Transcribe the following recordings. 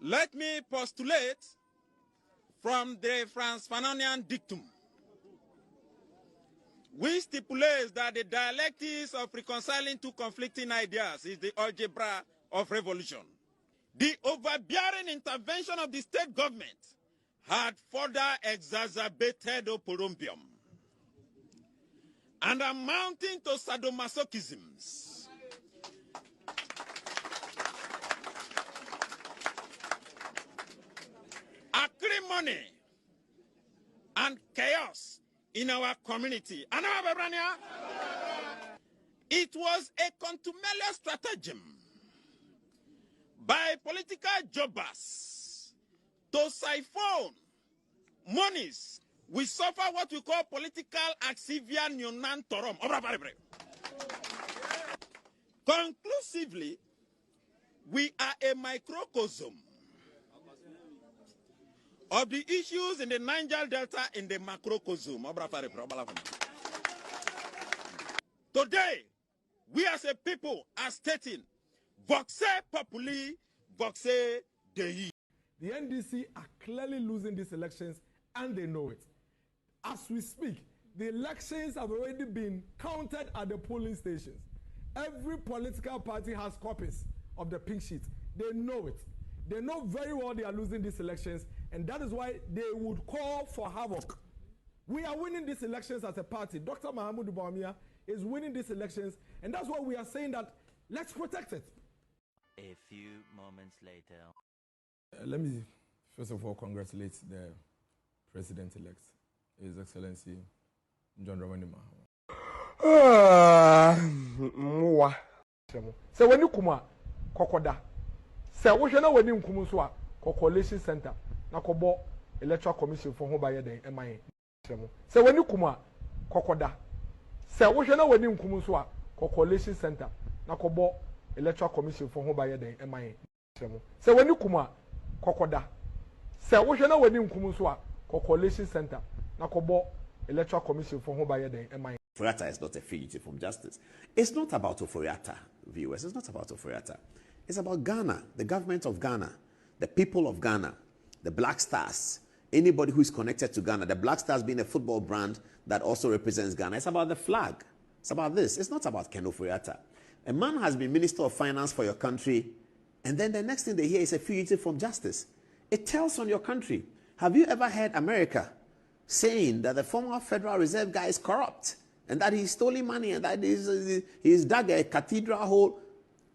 Let me postulate from the Franz Fanonian dictum, which stipulates that the dialectics of reconciling two conflicting ideas is the algebra of revolution. The overbearing intervention of the state government had further exacerbated oporombium and amounting to sadomasochisms. Acrimony and chaos in our community. It was a contumelious stratagem by political jobbers to siphon monies. We suffer what we call political axivia neonantorum. Conclusively, we are a microcosm of the issues in the Niger Delta in the macrocosm. Today, we as a people are stating, voxe populi, voxe Dei. The NDC are clearly losing these elections and they know it. As we speak, the elections have already been counted at the polling stations. Every political party has copies of the pink sheet. They know it. They know very well they are losing these elections, and that is why they would call for havoc. We are winning these elections as a party. Dr. Mahamudu Bawumia is winning these elections, and that's why we are saying that let's protect it. A few moments later. Let me first of all congratulate the President-elect, His Excellency John Dramani Mahama. So when you come, Kokoda. So we shall when you come to Coalition Center, na kobo Electoral Commission for home by the MIA. So when you come, Kokoda. So we shall when you come to Coalition Center, na kobo Electoral Commission for home by the MIA. So when you come, Kokoda. So we shall when you come to Coalition Center, na kobo Electoral Commission for home by the MIA. Oforiatta is not a fugitive from justice. It's not about Oforiatta, viewers. It's not about Oforiatta. It's about Ghana, the government of Ghana, the people of Ghana, the Black Stars, anybody who is connected to Ghana. The Black Stars being a football brand that also represents Ghana. It's about the flag. It's about this. It's not about Ken Oforiatta. A man has been Minister of Finance for your country, and then the next thing they hear is a fugitive from justice. It tells on your country. Have you ever heard America saying that the former Federal Reserve guy is corrupt and that he's stolen money and that he's dug a cathedral hole?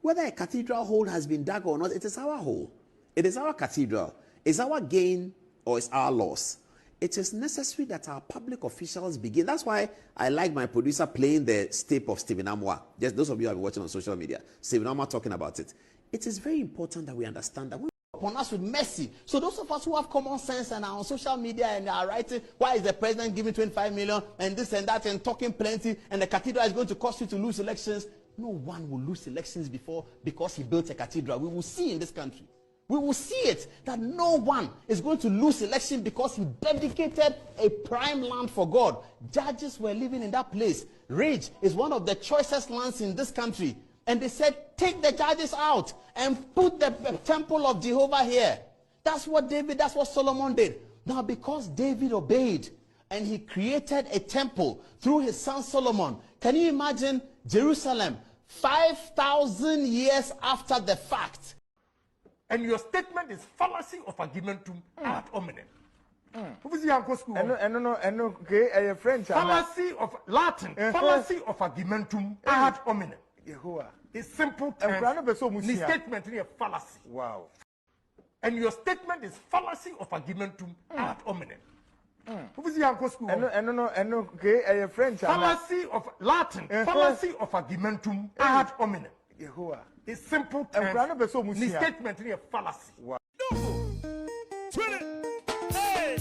Whether a cathedral hole has been dug or not, it is our hole. It is our cathedral. It's our gain or it's our loss. It is necessary that our public officials begin. That's why I like my producer playing the tape of Stephen Amwa. Just those of you who have been watching on social media, Stephen Amwa talking about it. It is very important that we understand that we upon us with mercy. So those of us who have common sense and are on social media and are writing, why is the president giving 25 million and this and that and talking plenty and the cathedral is going to cost you to lose elections? No one will lose elections because he built a cathedral. We will see in this country. We will see it, that no one is going to lose election because he dedicated a prime land for God. Judges were living in that place. Ridge is one of the choicest lands in this country. And they said, take the judges out and put the temple of Jehovah here. That's what Solomon did. Now, because David obeyed and he created a temple through his son Solomon, can you imagine Jerusalem 5,000 years after the fact? And your statement is fallacy of argumentum ad hominem. Fallacy of Latin, fallacy of argumentum ad hominem. It's simple terms. The statement is a fallacy. Wow. And your statement is fallacy of argumentum ad hominem. Fallacy of Latin, fallacy of argumentum ad hominem. It's simple terms. The statement is a fallacy. Wow. Hey!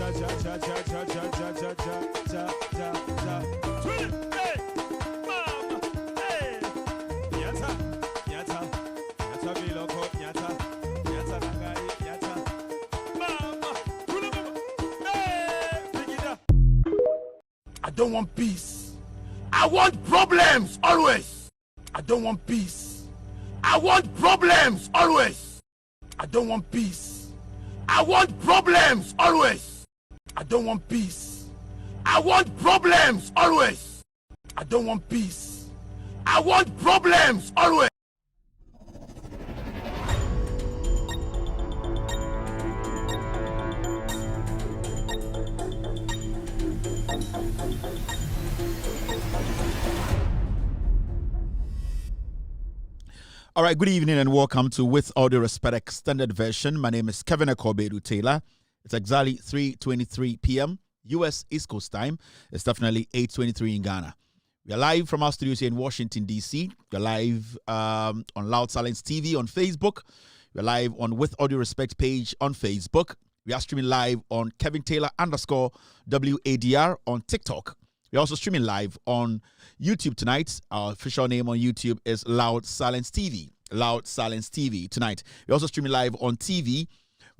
I don't want peace. I want problems always. I don't want peace. I want problems always. I don't want peace. I want problems always. I don't want peace. I want problems always. I don't want peace. I want problems always. All right, good evening and welcome to With All Due Respect Extended Version. My name is Kevin Akobedu Taylor. It's exactly 3:23 p.m. U.S. East Coast time. It's definitely 8:23 in Ghana. We are live from our studios here in Washington, D.C. We're live on Loud Silence TV on Facebook. We're live on With All Due Respect page on Facebook. We are streaming live on Kevin Taylor _WADR on TikTok. We're also streaming live on YouTube tonight. Our official name on YouTube is Loud Silence TV. Loud Silence TV tonight. We're also streaming live on TV.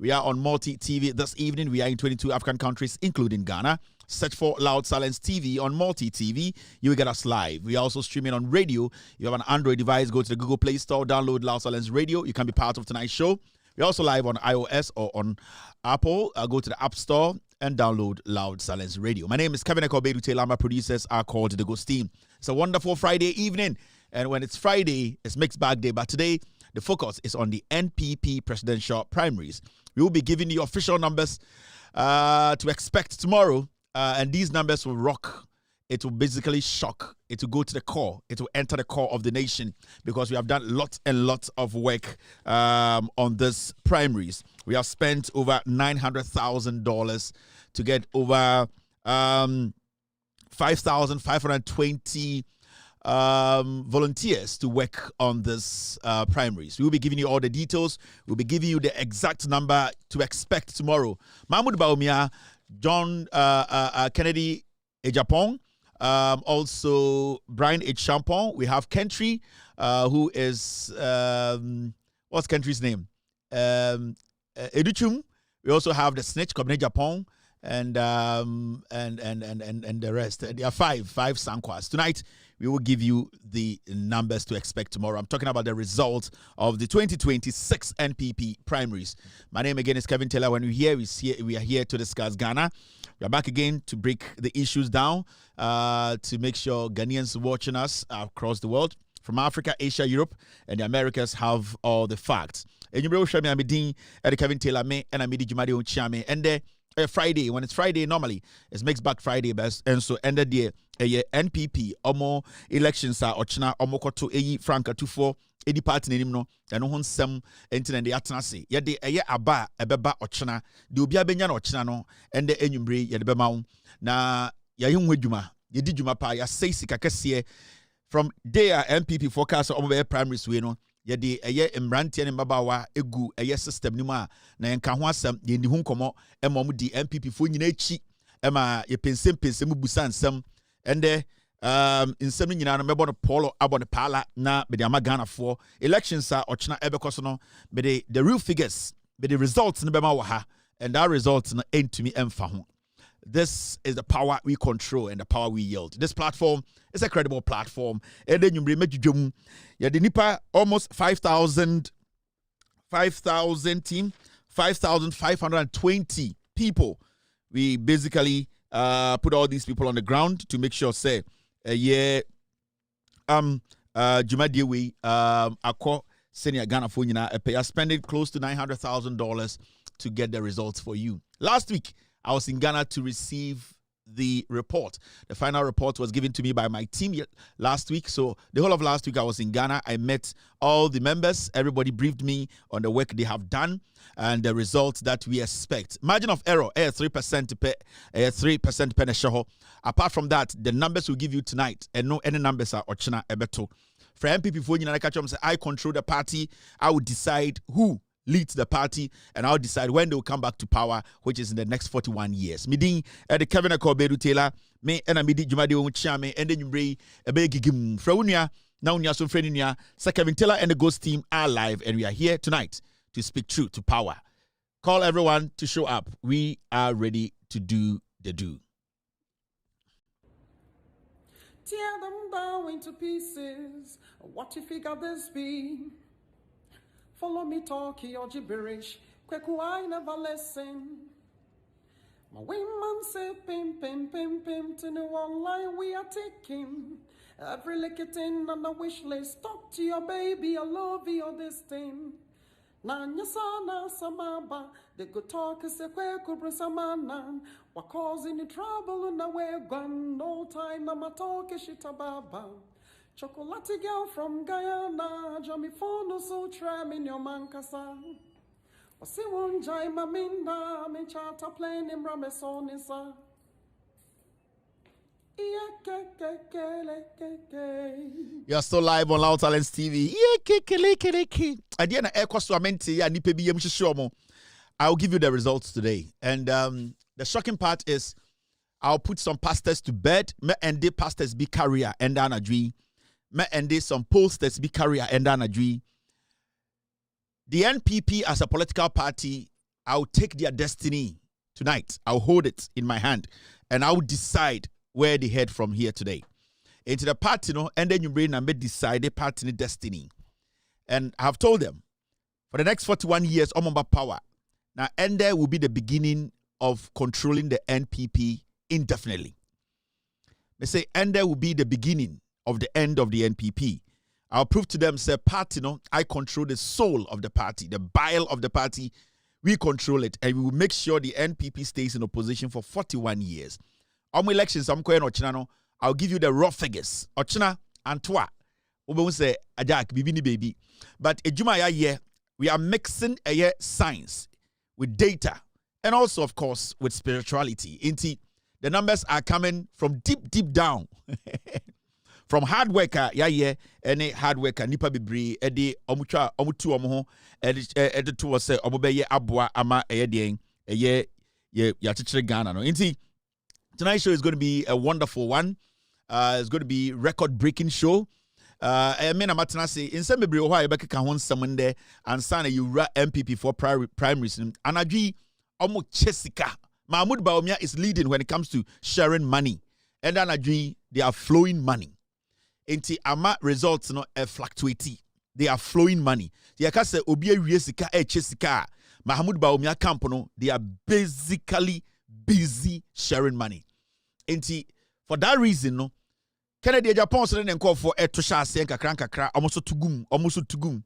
We are on multi-TV this evening. We are in 22 African countries, including Ghana. Search for Loud Silence TV on multi-TV. You will get us live. We are also streaming on radio. You have an Android device, go to the Google Play Store, download Loud Silence Radio. You can be part of tonight's show. We're also live on iOS or on Apple. Go to the App Store and download Loud Silence Radio. My name is Kevin Akobedu Taylor. My producers are called the Ghost Team. It's a wonderful Friday evening. And when it's Friday, it's mixed bag day. But today, the focus is on the Npp presidential primaries. We will be giving you official numbers to expect tomorrow. And these numbers will rock. It will basically shock. It will go to the core. It will enter the core of the nation because we have done lots and lots of work on this primaries. We have spent over $900,000 to get over 5,520 volunteers to work on this primaries. We will be giving you all the details. We'll be giving you the exact number to expect tomorrow. Mahmoud Baumia, John Kennedy Ejapong, also Brian H. Champon. We have Kentry, who is what's Kentry's name? Educhum. We also have the Snitch, Kobne Japon, and the rest. There are five Sankwas. Tonight, we will give you the numbers to expect tomorrow. I'm talking about the results of the 2026 Npp primaries. My name again is Kevin Taylor. When we are here to discuss Ghana. We are back again to break the issues down, to make sure Ghanaians watching us across the world, from Africa, Asia, Europe, and the Americas have all the facts. And you show me, I'm Kevin Taylor, and I'm Jumadi Ochame. And Friday, when it's Friday, normally it's mixed back Friday best, and so ended the Npp omo elections are ochina omo koto eyi franka 24 edi party nanim no eno ho nsem enti na de atena se ye de aba ebeba ochina de obi abenya na ochina no ende enwumbre ye de bema wo na ye ho adwuma ye di dwuma pa ya sei sika kese from there Npp forecast omo be primaries we no ye de mbrante ne mbabawa egu system ni mu a na yenka ho asem ye ni hu nkomo emom di Npp fo nyina echi ema ye pensem busa nsem ende nsem nyina no mebo no polo abo ne pala na be de amagana for elections are ochina ebekoso no be the real figures be the results ne bema wo ha and that results no entumi emfa ho. This is the power we control and the power we yield. This platform is a credible platform. And then you remember, yeah, the Nipa almost 5,000 team, 5,520 people. We basically put all these people on the ground to make sure, say, Jumadiwe, Akko, Senior Ghana for you spending close to $900,000 to get the results for you. Last week, I was in Ghana to receive the report. The final report was given to me by my team last week. So the whole of last week I was in Ghana. I met all the members. Everybody briefed me on the work they have done and the results that we expect. Margin of error, 3% per 3% per show. Apart from that, the numbers we'll give you tonight, and no any numbers are ochina ebeto. For Npp for you, I control the party. I will decide who lead the party, and I'll decide when they will come back to power, which is in the next 41 years. Midin at the Kevin Akobedu Taylor, me and a midi Jumadi Chame, and then you bring a big gim Fraunia, now Nyaso Freninia, Sir Kevin Taylor and the Ghost team are live, and we are here tonight to speak truth to power. Call everyone to show up. We are ready to do the do. Tear them down into pieces. What you figure this be? Follow me talking your gibberish. Kweku I never listen. My women say pim pim pim pim to the one line we are taking. Every lick in on the wish list. Talk to your baby, I love you this thing. Nanya sana samaba, they go talk as a kweku brisamana. What causing the trouble in the way gone? No time, I'm a talk shit about. Chocolate girl from Guyana, Jamie Fono so tram in your mancasa. I see one jai maminda, me charter plane in Ramesonisa. You're still live on Loud Talents TV. At the end of Air Costuamenti, I'll give you the results today. And the shocking part is I'll put some pastors to bed. Me and the pastors be carrier and down a dream. Me and the some posters be carrier and down a dream. The NPP as a political party, I'll take their destiny tonight. I'll hold it in my hand and I'll decide where they head from here today. Into the party, and then you bring and decide the party destiny. And I have told them for the next 41 years, Omamba power. Now, and there will be the beginning of controlling the NPP indefinitely. They say, and there will be the beginning of the end of the NPP. I'll prove to them, say, party, I control the soul of the party, the bile of the party. We control it, and we will make sure the NPP stays in opposition for 41 years. On elections, I'm going to I'll give you the raw figures. Ochina, Antoa, we say, Ajak, Bibini baby. But Ejumaya year, we are mixing a year science with data and also, of course, with spirituality. Inti, the numbers are coming from deep down. From hard worker, any hard worker, nipa bibri, edi omutu omuho, edi to was omobeye abwa ama eyedien, eye yachichere Ghana no. Inti, tonight's show is going to be a wonderful one. It's going to be record-breaking show. I mean, I'm not say in some people who are back at someone there and sign you MPP for primaries. And Anaji Omo Chesica Mahmoud Baumia is leading when it comes to sharing money. And Anaji, they are flowing money. Inti ama results no fluctuate. They are flowing money. Yaka say Obia Riesika Chesica Mahmoud Baumia Campono, they are basically busy sharing money. Inti for that reason, no. Kennedy Japan send and call for a to share say kakra almost tugum.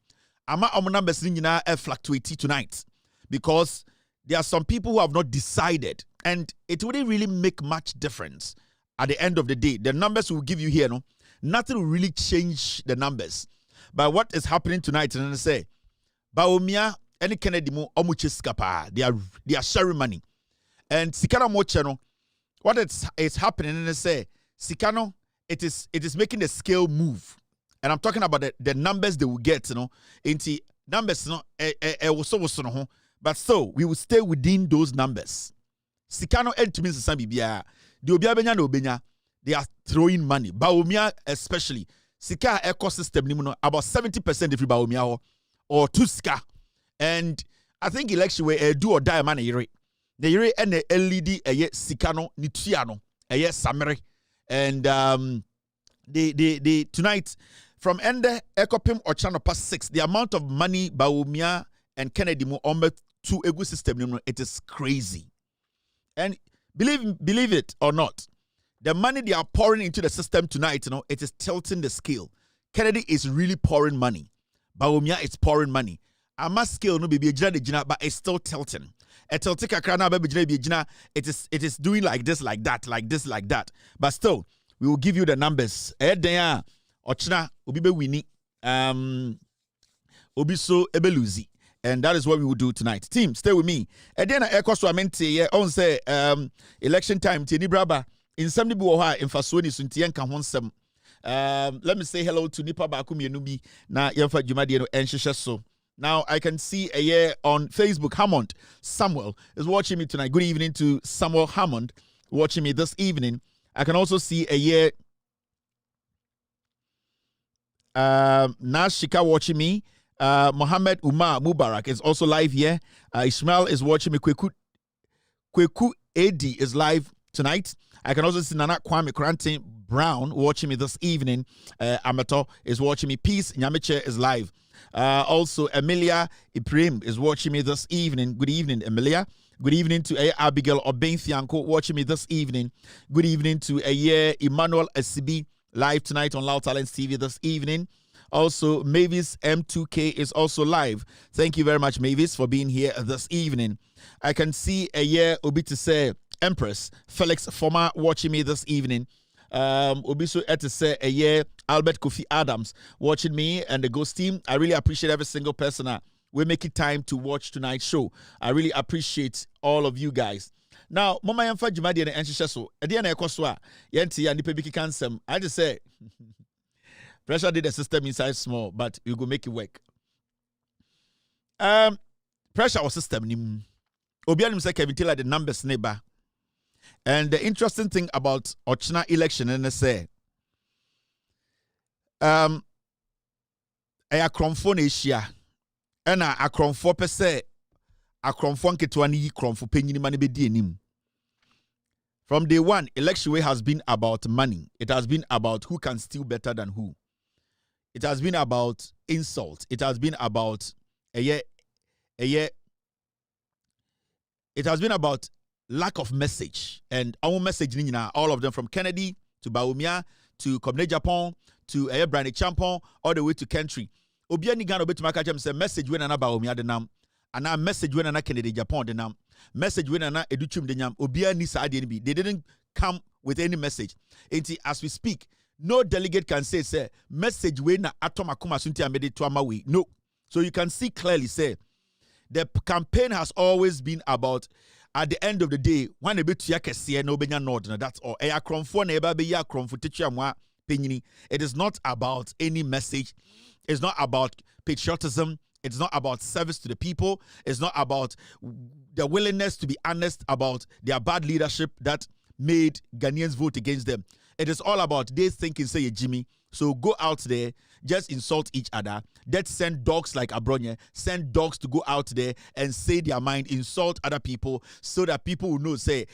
Ama numbers nyina fluctuate tonight because there are some people who have not decided, and it wouldn't really make much difference at the end of the day. The numbers we'll give you here, no, nothing will really change the numbers. But what is happening tonight, and I say, Baomia and Kennedy mo omucheskapa, they are sharing money, and Sikana Mocheno. What is happening, and I say, Sikano, it is making the scale move. And I'm talking about the numbers they will get, into numbers, but still, we will stay within those numbers. Sikano and to me, they are throwing money. Baumia, especially, Sika ecosystem, about 70% if you Baumia or Tuska. And I think election where do or die man. The yere and the LED Sikano Nitiano Samere and the tonight from Ende Ekopim or Channel past 6 the amount of money Baumia and Kennedy mo to ego system it is crazy. And believe it or not, the money they are pouring into the system tonight, it is tilting the scale. Kennedy is really pouring money. Baumia is pouring money. Ama scale no be but it's still tilting. It is doing like this, like that, like this, like that. But still, we will give you the numbers. Ochina Obibe Winnie, Obiso Ebeluzi. And that is what we will do tonight. Team, stay with me. And then I cost to mente on say election time. Tini Braba in some nibuha in Fasoni Suntian Kahonsam. Let me say hello to Nipa Bakumi Nubi na Yamfa Jumadi and Shishaso. Now I can see a year on Facebook. Hammond Samuel is watching me tonight. Good evening to Samuel Hammond watching me this evening. I can also see a year Nashika watching me. Mohammed Umar Mubarak is also live here. Ishmael is watching me. Kweku AD is live tonight. I can also see Nana Kwame Krantin Brown watching me this evening. Amato is watching me. Peace Nyamiche is live. Also, Emilia Ibrahim is watching me this evening. Good evening, Emilia. Good evening to Abigail Obenfianco watching me this evening. Good evening to Emmanuel Asibi live tonight on Loud Talents TV this evening. Also, Mavis M2K is also live. Thank you very much, Mavis, for being here this evening. I can see Obitise Empress Felix Foma watching me this evening. Obiso Etise Albert Kofi Adams watching me and the Ghost team. I really appreciate every single person we make it time to watch tonight's show. I really appreciate all of you guys. Now, Mama Yamfa Jumadi and Anshishaso, Adiana Ekoswa, Yanti and Nipe Biki Kansem. I just say pressure did the system inside small, but you go make it work. Pressure or system nim. Obianim say Kevin Taylor the numbers neighbor. And the interesting thing about Ochina election and say a Kromfo Asia and a Kromfo per se a Kromfo Ketwani Kromfo Penny Money Bedinim. From day one, election way has been about money. It has been about who can steal better than who. It has been about insult. It has been about it has been about lack of message. And our message, all of them from Kennedy to Baumia to Comne Japan to Brandy Champon all the way to Kentry. Obiani Gano Betumaka say message when ana Baumia the nam, and a message when ana Kennedy Japan the nam, message when ana Educhum the nam, Obiani sa ADNB. They didn't come with any message. As we speak, no delegate can say message when atoma kuma sunti amede to amawi. No. So you can see clearly say the campaign has always been about at the end of the day, when a bit yakesi no benya nord, that's all. It is not about any message. It's not about patriotism. It's not about service to the people. It's not about the willingness to be honest about their bad leadership that made Ghanaians vote against them. It is all about they thinking, say, Jimmy. So go out there, just insult each other. Let's send dogs like Abronye, send dogs to go out there and say their mind, insult other people so that people will know, say,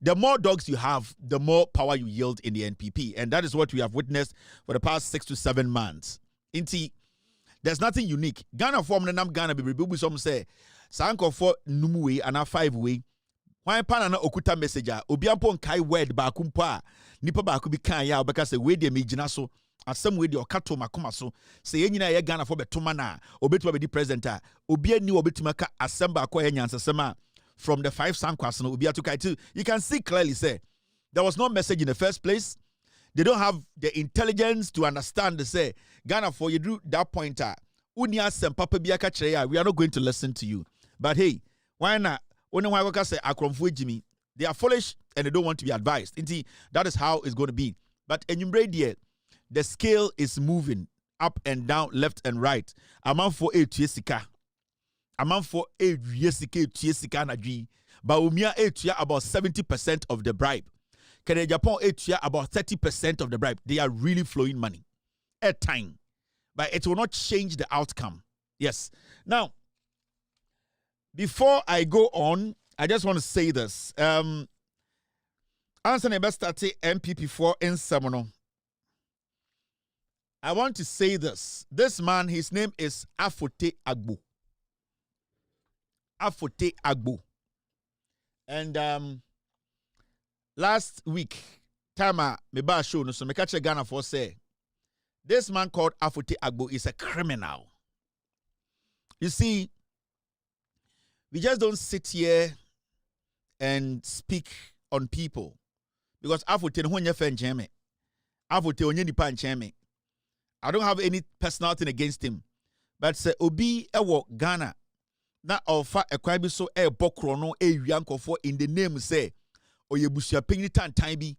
the more dogs you have, the more power you yield in the NPP. And that is what we have witnessed for the past 6 to 7 months. There's nothing unique. Ghana form the name Ghana be some say, Sanko for Numwe and a 5-way. Why pana okuta messenger? Obiampo nkai word ba kumpa. Nipa ba kubi kan ya obeka se we de megina so. Asem we de okato makoma so. Se yenyina ye Ghana for betuma na obetuma be di presenter. Obi ani obetuma ka asem ba kwa nyansasema from the 5 sankwas no obi atuka too. You can see clearly say there was no message in the first place. They don't have the intelligence to understand the say Ghana for you do that pointer. Uni asem papa bi aka kire ya we are not going to listen to you. But hey, why not? Only why we can say Jimmy, they are foolish and they don't want to be advised. Indeed, that is how it's going to be. But in the scale is moving up and down, left and right. Amount for a Tiesika. Amount for a Tiesika na G. Baumia a about 70% of the bribe. Kenya Japan a about 30% of the bribe. They are really flowing money at time. But it will not change the outcome. Yes. Now, before I go on, I just want to say this. Answer best MPP4 in Semono. I want to say this. This man, his name is Afote Agbo. Afote Agbo. And last week, Tama Meba show no so me catch Ghana for say this man called Afote Agbo is a criminal. You see, we just don't sit here and speak on people because Afote no nya fan cheme. Afote onye nipa ncheme. I don't have any personal thing against him. But say obi ewo Ghana na ofa ekwan bi so e bokro no e wiankofo in the name say oyebusua penyi tantan bi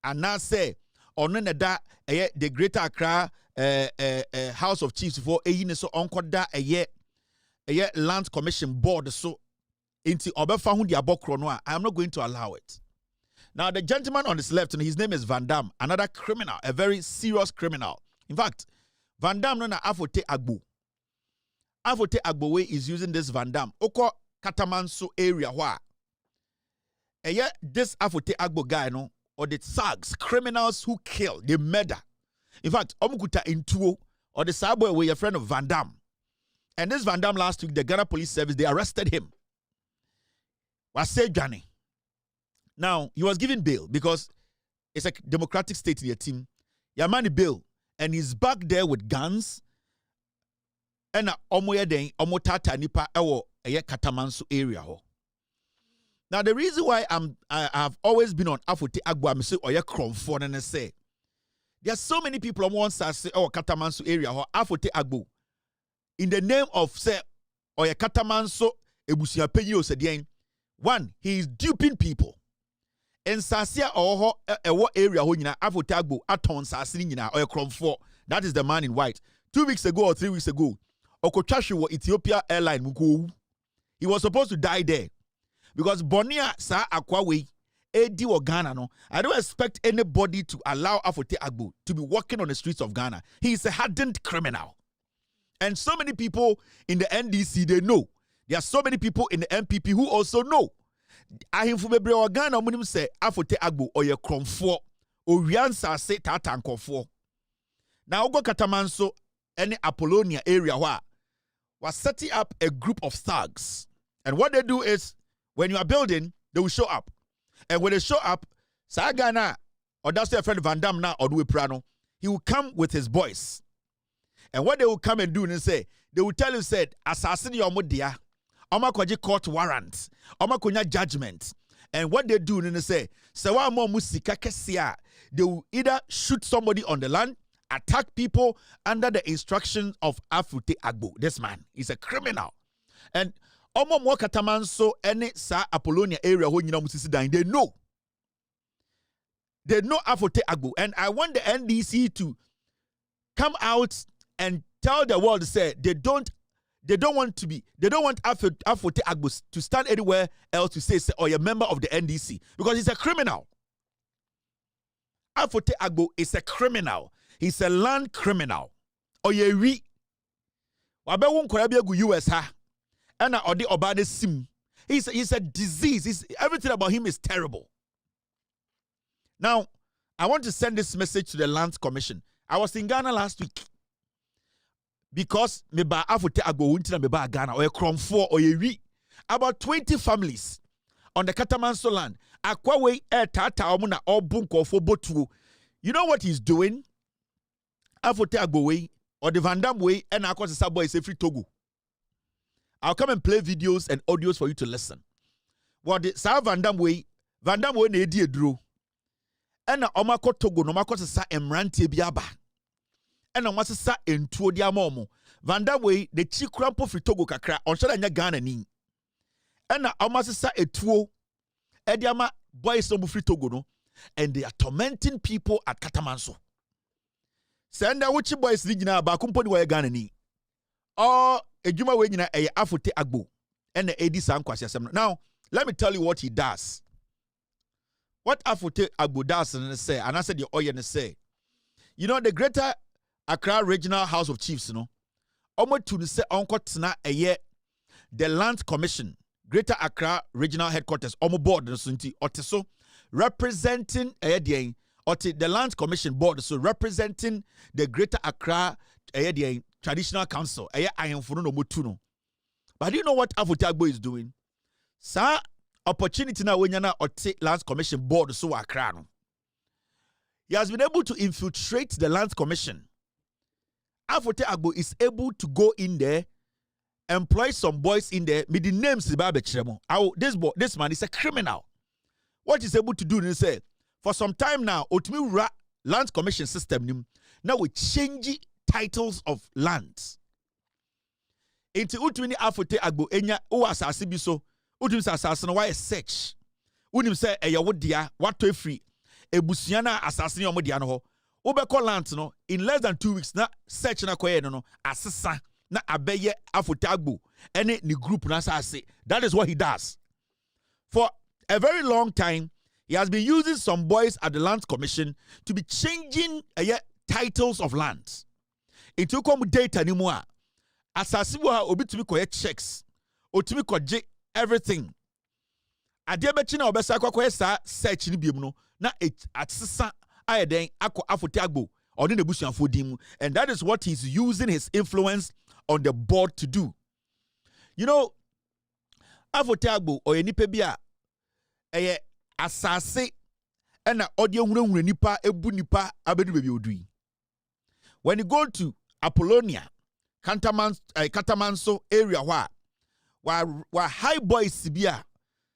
ana say ono na da the Greater Accra House of Chiefs for eyi ne so onkoda a land commission board so into obefa hu dia bokro no I am not going to allow it. Now the gentleman on his left, and his name is Van Dam, another criminal, a very serious criminal. In fact, Van Dam no na Afote Agbo. Afote Agbowe is using this Van Dam. Oko Katamanso area where this Afote Agbo guy no or the thugs, criminals who kill, they murder. In fact, Omukuta Intuo or the Sabo were a friend of Van Dam. And this Van Dam last week, the Ghana Police Service, they arrested him. Was said Johnny. Now, he was given bail because it's a democratic state in your team. Yamani bail, and he's back there with guns. And omotata nipa ewo eye Katamanso area ho. Now, the reason why I have always been on Afote Agbo, I'm saying oye Kromfo and say there are so many people on one side say Katamanso area ho Afote Agbo. In the name of say oye Katamanso ebusia peyi o se one, he is duping people. En sasia oho ewo area ho nyina Afote Agbo aton sasini nyina oye Kromfo. That is the man in white. 2 weeks ago or 3 weeks ago, Okotwashi was Ethiopia airline muko. He was supposed to die there. Because Bonia sa akwawe edi or Ghana no. I don't expect anybody to allow Afote Agbo to be walking on the streets of Ghana. He is a hardened criminal. And so many people in the NDC, they know. There are so many people in the MPP who also know. Ahimfu bebre o Ghana munim say Afote Agbo oye Kromfo owiansa se tatankofo. Now go Katamanso any Apollonia area where was setting up a group of thugs. And what they do is when you are building, they will show up. And when they show up, Sagana or that's their friend Van Dam now or Dwe Prano, he will come with his boys. And what they will come and do and say, they will tell you said assassin your mudia. Oma kwaji court warrant. Oma kunya judgment. And what they do, and they say, Sewa mo musika kesia. They will either shoot somebody on the land, attack people under the instructions of Afote Agbo. This man is a criminal. And Omo mo Katamanso any sa Apollonia area who you know musisi dying. They know. They know Afote Agbo. And I want the NDC to come out and tell the world to say they don't want Afote Agbo to stand anywhere else to say or you're a member of the NDC because he's a criminal. Afote Agbo is a criminal. He's a land criminal. Oyewi. Wabe won korabi gu US ha. Ena odi obade sim. He's a disease. Everything about him is terrible. Now, I want to send this message to the Lands Commission. I was in Ghana last week. Because meba Afote Agbo untina meba Ghana or Kromfo or Yewi. About 20 families on the Katamanso land. Akwawe tata omuna obunko for botu. You know what he's doing? Afote Agbo way or the Van Dam way and akwa sabo is a free Togo. I'll come and play videos and audios for you to listen. What the Sa Van Dam way ne edi edro. And omako Togo no mako sa emrantie biaba. And on what's sa entuo dia momo. Van Dam way the chikrampo free Togo kakra on shada nya Ghana ni. And almost sa etuo ediama boys no free Togo no. And they are tormenting people at Katamanso. Send which boys ligina ba kumponi wa Ghana ni. Or ejuma we nyina e Afote Agbo. And the AD Sankwasi asem. Now, let me tell you what he does. What Afote Agbo does and say, and I said the oye and say, you know, the Greater Accra Regional House of Chiefs, you know, almost to say tena a year, the Land Commission, Greater Accra Regional Headquarters, board so representing the Land Commission board, so representing the Greater Accra Traditional Council, but do you know what Afote Agbo is doing? Sir, opportunity now when you're Land Commission board, so Accra. He has been able to infiltrate the Land Commission. Afote Agbo is able to go in there, employ some boys in there. With the names this man is a criminal. What he's able to do is say, for some time now, Otumi Land Commission system now we change titles of lands. Into Utwini Afote Agbo enya o asase bi so udim asase no why search. Unim say eyawo dia wato free ebusua na asase ne dia no ho. Ubeko land no in less than 2 weeks na search na koye no asesa na abeye Afotagbo any ni group na say. That is what he does. For a very long time, he has been using some boys at the Land Commission to be changing titles of lands. It took him data anymore. Asasiwa obitumi koye checks. Otumi koje everything. Adebechi na obesa kwakoye sa search ni biom no na atsesa ayeden akọ Afotagbo oni ne busuafo dim, and that is what he's using his influence on the board to do. You know, Afotagbo or nipa bia eye asase ena ode hunhunre nipa ebu nipa abedu bebi odui. When you go to Apollonia, Katamanso area where high boys sibia,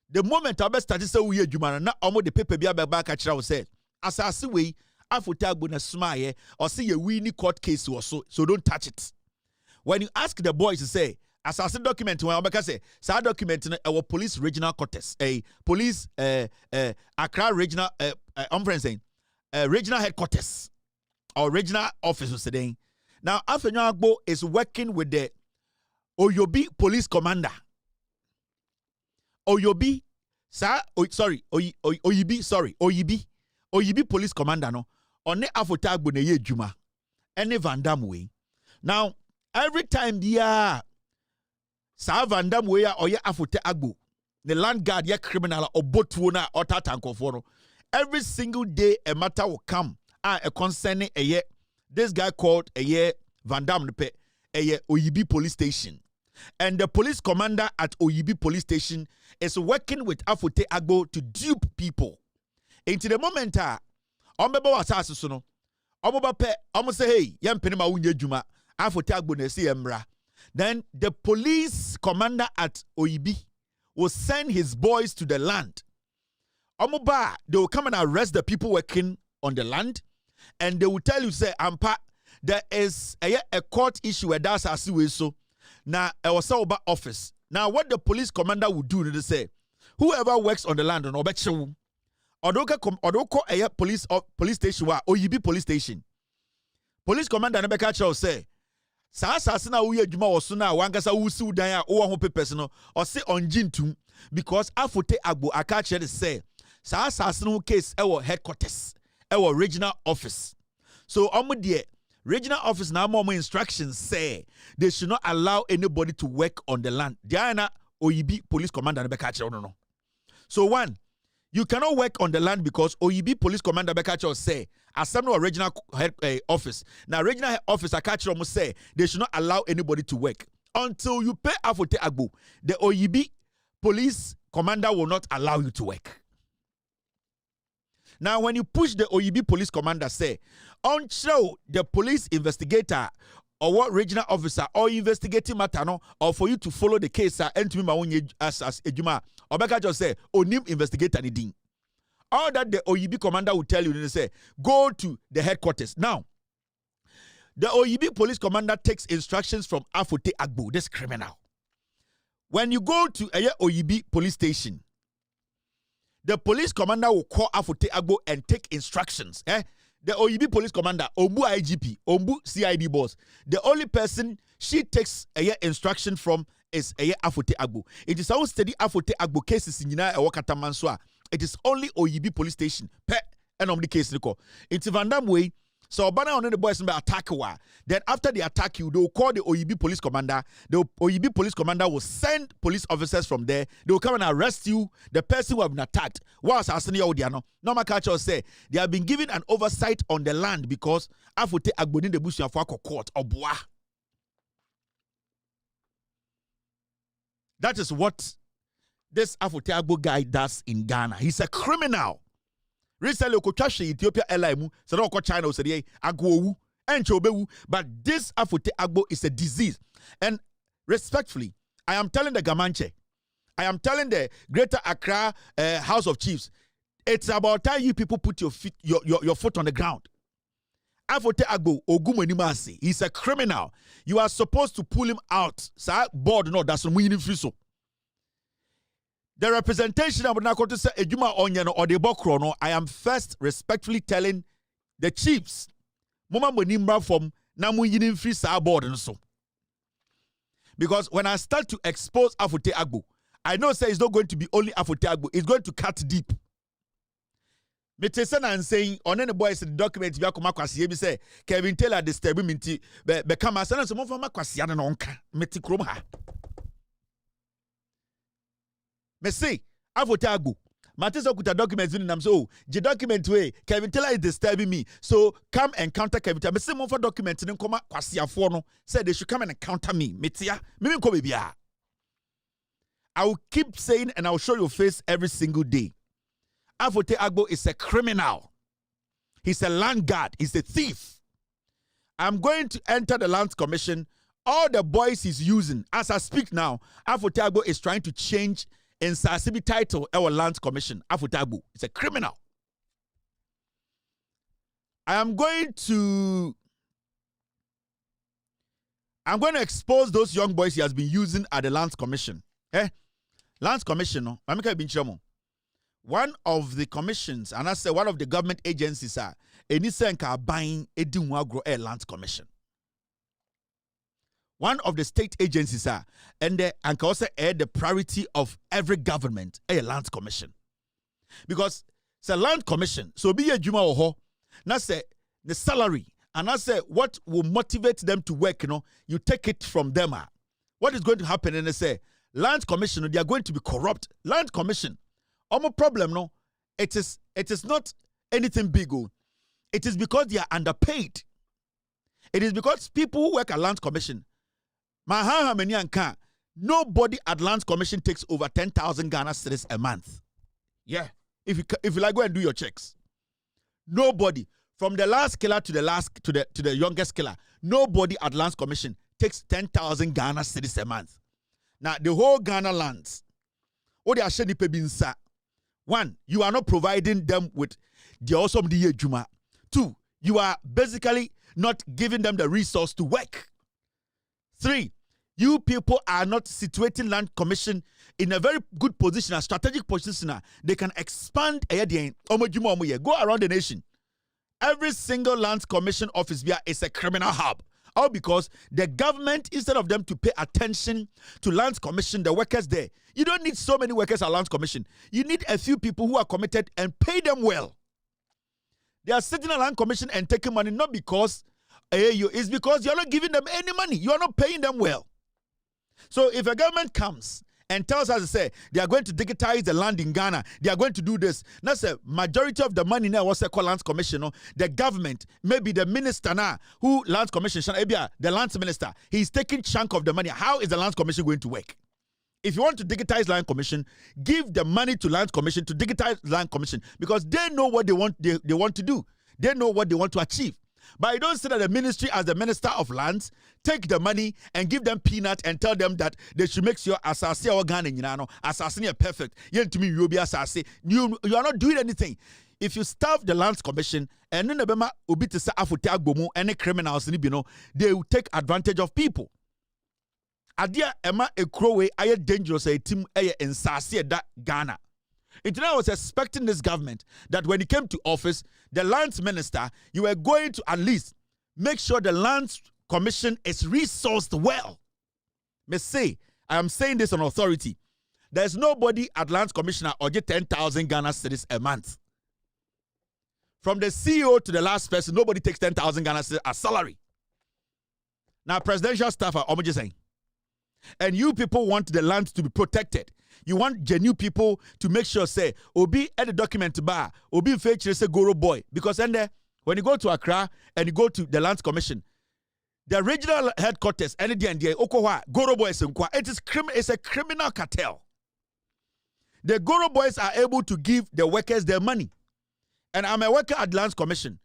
the moment I started say we adwuma na omo the paper bia beba ka kira wo say asase we Afotagbo na smaye or say you win court case or so don't touch it. When you ask the boys to say asase document when obeka say sa document na our police regional quarters police Accra regional regional headquarters or regional office today. Now Afotagbo is working with the Oyobi police commander. Oyibi police commander no one Afotagbo na ye adwuma ene Van Damme way. Now every time dia sa Van Damme way oye Afotagbo the land guard ye criminal obotuo na otatankofo no, every single day a matter will come a concerning this guy called Van Damme pe Oyibi police station. And the police commander at Oyibi police station is working with Afotagbo to dupe people. Into the moment ombeba wasase so no omoba pe omo say hey yempene ma wunye dwuma Afotagbo na se emra. Then the police commander at Oyibi will send his boys to the land. Omoba, they will come and arrest the people working on the land, and they will tell you say ampa there is a court issue where that's as so. Now, I was over office. Now, what the police commander would do, they say, whoever works on the land, no bet you, or a police station, or Oyibi police station. Police commander never catch us say, Sasasina uye juma osuna wangasa usu daya owa hope personal or say on jintum because Afotagbo akache say Sasasina case our headquarters, our regional office. So omudie regional office now more instructions say they should not allow anybody to work on the land. Diana Oyibi police commander nebekache no. So one, you cannot work on the land because Oyibi police commander Bekacho say assembly or regional head office. Now regional head office Akachi almost say they should not allow anybody to work until you pay Afotagbo. The Oyibi police commander will not allow you to work. Now when you push the Oyibi police commander say until the police investigator or what regional officer or investigating matter no or for you to follow the case and to me as ejuma Obeka just say onim investigator ni din. All that the Oyibi commander will tell you, they say go to the headquarters. Now the Oyibi police commander takes instructions from Afotagbo, this criminal. When you go to a Oyibi police station, the police commander will call Afotagbo and take instructions. The Oyibi police commander, Ombu IGP, Ombu CID boss, the only person she takes a instruction from is Afotagbo. It is our steady Afotagbo cases in Yina Katamansoa. It is only Oyibi police station. And on the case, it's Van Damme way. So Obana on the boys attack wa. Then after they attack you, they will call the Oyibi police commander. The Oyibi police commander will send police officers from there. They will come and arrest you, the person who have been attacked. Whilst asking you, Normal culture say they have been given an oversight on the land because Afotagbo in the bush for court or bois. That is what this Afotagbo guy does in Ghana. He's a criminal. Recently, Ethiopia airline said, China said, but this Afotagbo is a disease. And respectfully, I am telling the Gamanche, I am telling the Greater Accra House of Chiefs, it's about time you people put your foot on the ground. Afotagbo Ogumenimasi, he's a criminal. You are supposed to pull him out. Sir, board no, that's winning friso. The representation of Nakoto say Ejuma Onyano or the Bokrono, I am first respectfully telling the chiefs, Mama Monimba from Namu Yinin Free Sa board and so. Because when I start to expose Afote Agbo, I know say it's not going to be only Afote Agbo, it's going to cut deep. Metesen and saying on any boys the document bi akoma kwase bi say Kevin Taylor disturb me nti be come as so mo for makwase ya no nka meti krom ha. Me say Afote Agbo Matisa kuta documents in them so the document way Kevin Taylor is disturbing me, so come and counter Kevin Taylor. Me say mo for document in koma kwasiafo no said they should come and counter me. Metia me ko bibia. I will keep saying and I will show your face every single day. Afote Agbo is a criminal. He's a land guard. He's a thief. I'm going to enter the Lands Commission. All the boys he's using, as I speak now, Afote Agbo is trying to change in Sasibi title our Lands Commission. Afote Agbo is a criminal. I am going to expose those young boys he has been using at the Lands Commission. Lands Commission, no? One of the commissions, and I say one of the government agencies are Enisenka buying a Dinwagro Air Lands Commission. One of the state agencies are, and they also add the priority of every government, a Lands Commission. Because it's a Land Commission, so be a Juma oho, now say the salary, and I say what will motivate them to work, you take it from them. What is going to happen? And they say, Land Commission, they are going to be corrupt. Land Commission. Our problem, no, it is not anything big. It is because they are underpaid. It is because people who work at Lands Commission, nobody at Lands Commission takes over 10,000 Ghana cedis a month. Yeah, if you like, go and do your checks. Nobody, from the last killer to the youngest killer, nobody at Lands Commission takes 10,000 Ghana cedis a month. Now the whole Ghana lands, what they are sharing people. One, you are not providing them with the awesome DA Juma. Two, you are basically not giving them the resource to work. Three, you people are not situating Land Commission in a very good position, a strategic position. They can expand go around the nation. Every single Land Commission office is a criminal hub. All because the government, instead of them to pay attention to Lands Commission, the workers there, you don't need so many workers at Lands Commission. You need a few people who are committed and pay them well. They are sitting at Land Commission and taking money not because it's because you're not giving them any money. You are not paying them well. So if a government comes and tells us to say they are going to digitize the land in Ghana, they are going to do this. That's a majority of the money now was called Lands Commission. No? The government, maybe the minister now, who Lands Commission, the Lands Minister, he's taking chunk of the money. How is the Lands Commission going to work? If you want to digitize Land Commission, give the money to Lands Commission to digitize Land Commission because they know what they want to do. They know what they want to achieve. But I don't say that the ministry, as the Minister of Lands, take the money and give them peanuts and tell them that they should make sure assassin or Ghana, assassin are perfect. You are not doing anything. If you starve the Lands Commission and then the ubi to say Afote Agbo any criminals, they will take advantage of people. Adia Emma Ekrowe aye dangerous a team aye in Sasi that Ghana. I was expecting this government that when it came to office, the Lands Minister, you were going to at least make sure the Lands Commission is resourced well. Me say, I am saying this on authority. There's nobody at Lands Commissioner or get 10,000 Ghana cedis a month. From the CEO to the last person, nobody takes 10,000 Ghana cedis as salary. Now, presidential staff are almost saying, and you people want the land to be protected. You want genuine people to make sure, say, Obi at the document bar, Obi feature say Goro boy. Because then there, when you go to Accra and you go to the Lands Commission, the regional headquarters, and the Okowa, Goro boys, it's a criminal cartel. The Goro boys are able to give the workers their money. And I'm a worker at Lands Commission.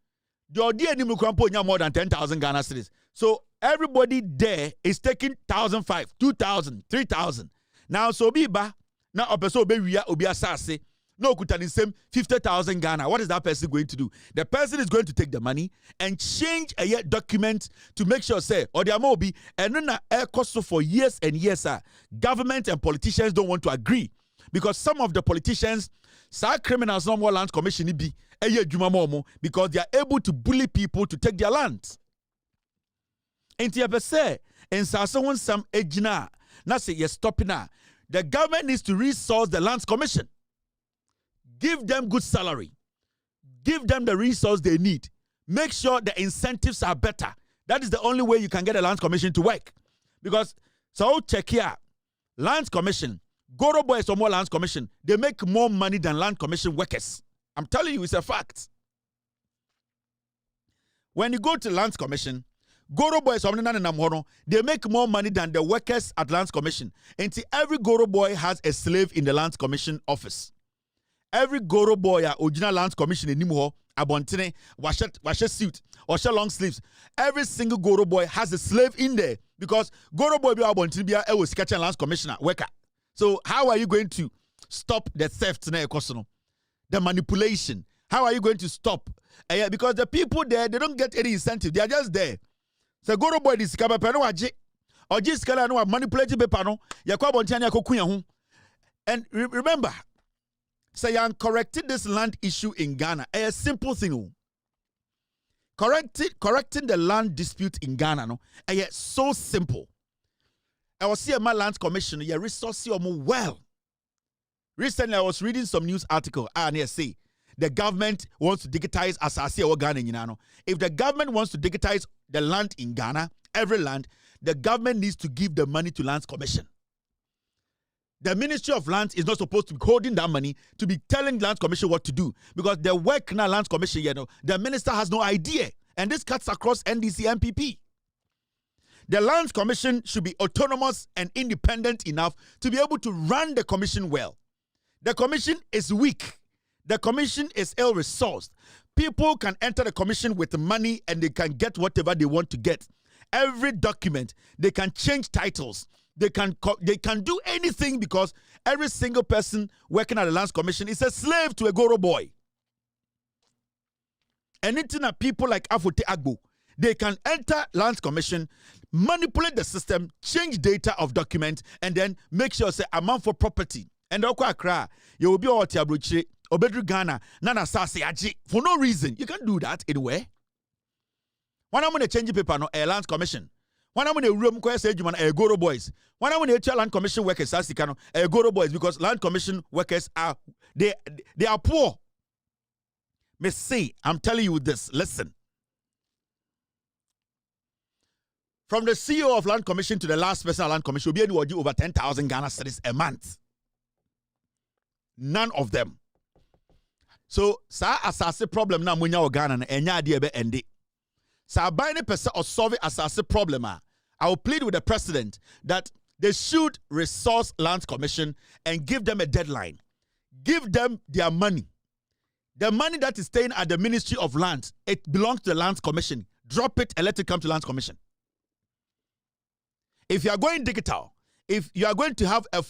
The idea ni mukrampo more than 10,000 Ghana cedis. So everybody there is taking 1,500, 2,000, 3,000. Now so biba now a person obi asase no kuta the same 50,000 Ghana. What is that person going to do? The person is going to take the money and change a document to make sure say or the amobi and then air cost for years and years. Government and politicians don't want to agree because some of the politicians say criminals no more Land Commission be because they are able to bully people to take their land. Enti ye say in sasawon some ejina na say ye stopping na. The government needs to resource the Lands Commission. Give them good salary. Give them the resource they need. Make sure the incentives are better. That is the only way you can get a Lands Commission to work. Because so check here, Lands Commission, Goro Boys or more Lands Commission, they make more money than Land Commission workers. I'm telling you, it's a fact. When you go to Lands Commission, Goro Boys, they make more money than the workers at Lands Commission. And every Goro Boy has a slave in the Lands Commission office. Every Goro Boy, original Lands Commission in Nimuho, Abontine, wash suit, wash long sleeves. Every single Goro Boy has a slave in there because Goro Boy be Abontine be a was catching Lands Commissioner worker. So how are you going to stop the theft, the manipulation? How are you going to stop? Because the people there, they don't get any incentive. They are just there. So Goro Boy this kabapeno waje or just kala no manipulative pepano yakwa bontiani akokunya ho. And remember, say I'm correcting this land issue in Ghana. A simple thing. Correcting the land dispute in Ghana no. So simple. I was see my Lands Commission, resource well. Recently I was reading some news article and they say the government wants to digitize Asasi or Ghana. If the government wants to digitize the land in Ghana, every land, the government needs to give the money to Lands Commission. The Ministry of Lands is not supposed to be holding that money to be telling Lands Commission what to do. Because the work now Lands Commission, the minister has no idea. And this cuts across NDC MPP. The Lands Commission should be autonomous and independent enough to be able to run the commission well. The commission is weak. The commission is ill-resourced. People can enter the commission with money and they can get whatever they want to get. Every document, they can change titles. They can do anything because every single person working at the Lands Commission is a slave to a Goro Boy. Anything that people like Afote Agbo, they can enter Lands Commission, manipulate the system, change data of documents, and then make sure say amount for property. And you will be all Tiabruchi, Obedru Ghana, Nana Sasi Aji, for no reason. You can't do that anyway. When I'm going to change paper, no, a Lands Commission. When I'm going to room a Goro Boys. When I'm going to Land Commission workers, a Goro Boys, because Land Commission workers are they are poor. Me say, I'm telling you this. Listen. From the CEO of Land Commission to the last person at Land Commission, will be anywhere over 10,000 Ghana cedis a month. None of them. So, sa asase problem na munya Ghana na enya ade ebe ende. Sa by the person or solve asase problem, I will plead with the president that they should resource Lands Commission and give them a deadline. Give them their money. The money that is staying at the Ministry of Lands, it belongs to the Lands Commission. Drop it and let it come to Lands Commission. If you are going digital, if you are going to have a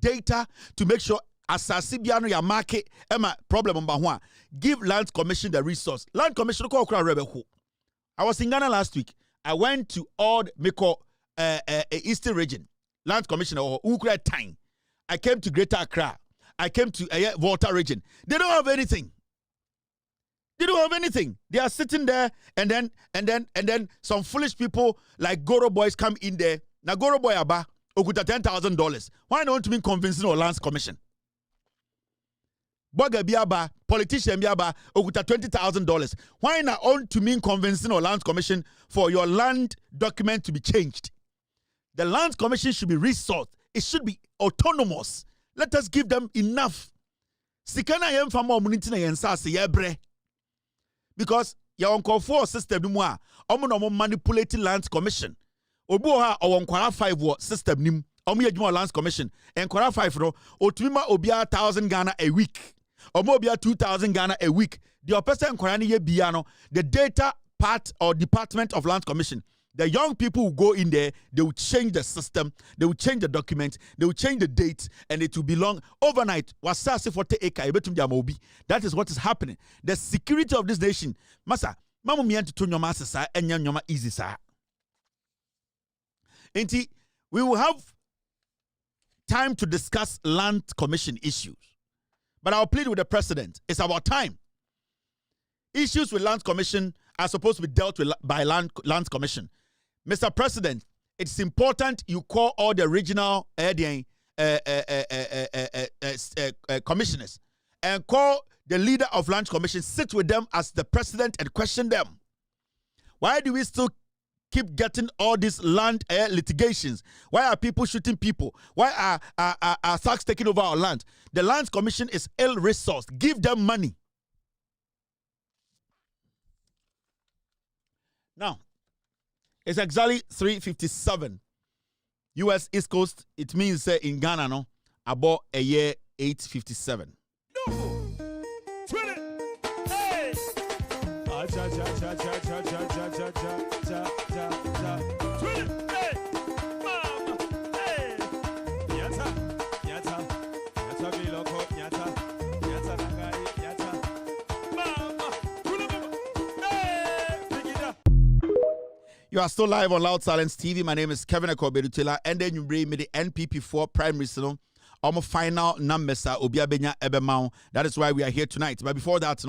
data to make sure asasi biano ya market problem mba give Lands Commission the resource. Land Commission I was in Ghana last week. I went to all Meko Eastern region. Lands Commission or Ukra time. I came to Greater Accra. I came to Volta region. They don't have anything. They don't have anything. They are sitting there and then some foolish people like Goro Boys come in there. Now Goro Boy aba okuta $10,000. Why not to be convincing or Lands Commission? Boga biaba, politician biaba, okuta $20,000. Why not on to mean convincing or Lands Commission for your land document to be changed? The Lands Commission should be resourced. It should be autonomous. Let us give them enough. Sikana yem famo munitina yensase yebre. Because your uncle for system ni mwa, omo manipulating Lands Commission. Obu ha owankwara 5 system nim. Omo yejuma Lands Commission. Enkwara 5 no, otumima obia 1,000 Ghana a week. Omo obia 2,000 Ghana a week. The person enkwara ni ye biano, the data part or department of Lands Commission. The young people who go in there, they will change the system, they will change the documents, they will change the dates, and it will belong overnight. That is what is happening. The security of this nation, Masa, Mamu miyanti to nyoma sasa, enya nyoma easy sa. Enti, we will have time to discuss Land Commission issues. But I'll plead with the president. It's about time. Issues with Land Commission are supposed to be dealt with by Lands Commission. Mr. President, it's important you call all the regional commissioners and call the leader of Land Commission, sit with them as the president and question them. Why do we still keep getting all these land litigations? Why are people shooting people? Why are thugs taking over our land? The Land Commission is ill-resourced. Give them money. Now, it's exactly 3:57. U.S. East Coast, it means in Ghana, no, about a year 8:57. You are still live on Loud Silence TV. My name is Kevin Akoberutela, and then you bring me the NPP4 primary season. Our final numbers are Obiabenya Ebemau. That is why we are here tonight. But before that,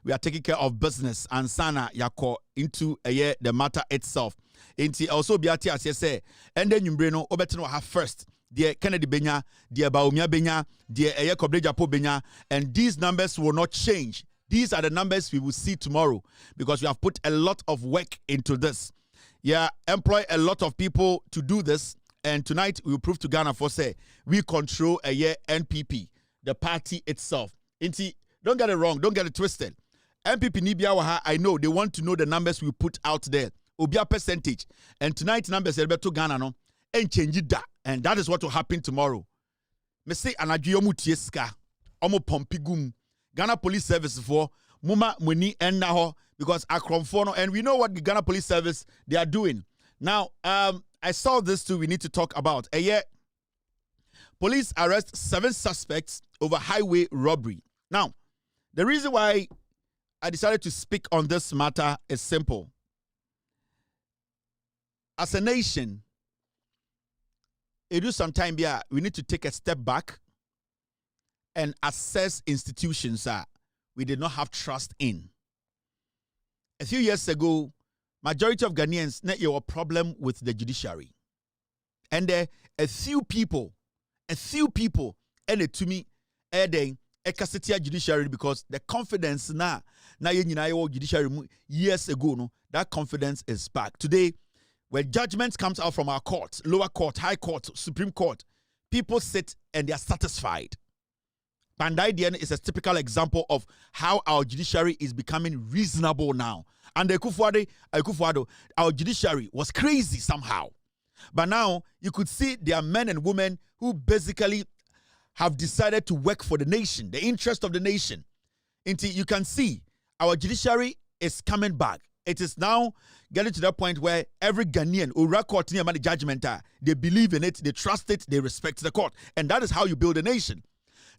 we are taking care of business and Sana Yako into the matter itself. Inti also biati as you say, and then you bring Obetino have first. Dear Kennedy Benya, dear Baumia Benya, dear Eye Kobrejapo Benya, and these numbers will not change. These are the numbers we will see tomorrow because we have put a lot of work into this. Yeah, employ a lot of people to do this, and tonight we will prove to Ghana for say we control a year NPP, the party itself. Inti, don't get it wrong, don't get it twisted. NPP Nibia Waha, I know they want to know the numbers we put out there. Obia percentage. And tonight numbers are to Ghana no and change it that. And that is what will happen tomorrow. Me say anadiomu tieska, omo pompigum, Ghana Police Service for Muma Muni and Naho. Because Akromfono, and we know what the Ghana Police Service they are doing. Now, I saw this too. We need to talk about. Police arrest 7 suspects over highway robbery. Now, the reason why I decided to speak on this matter is simple. As a nation, it is sometime we need to take a step back and assess institutions that we did not have trust in. A few years ago, majority of Ghanaians had a problem with the judiciary. And a few people, and it to me, a judiciary because the confidence na judiciary years ago, no, that confidence is back. Today, when judgment comes out from our courts, lower court, high court, Supreme Court, people sit and they are satisfied. Pandaidian is a typical example of how our judiciary is becoming reasonable now. And Akufo-Addo, our judiciary was crazy somehow. But now, you could see there are men and women who basically have decided to work for the nation, the interest of the nation. Until you can see our judiciary is coming back. It is now getting to that point where every Ghanaian who record near the judgment, they believe in it, they trust it, they respect the court. And that is how you build a nation.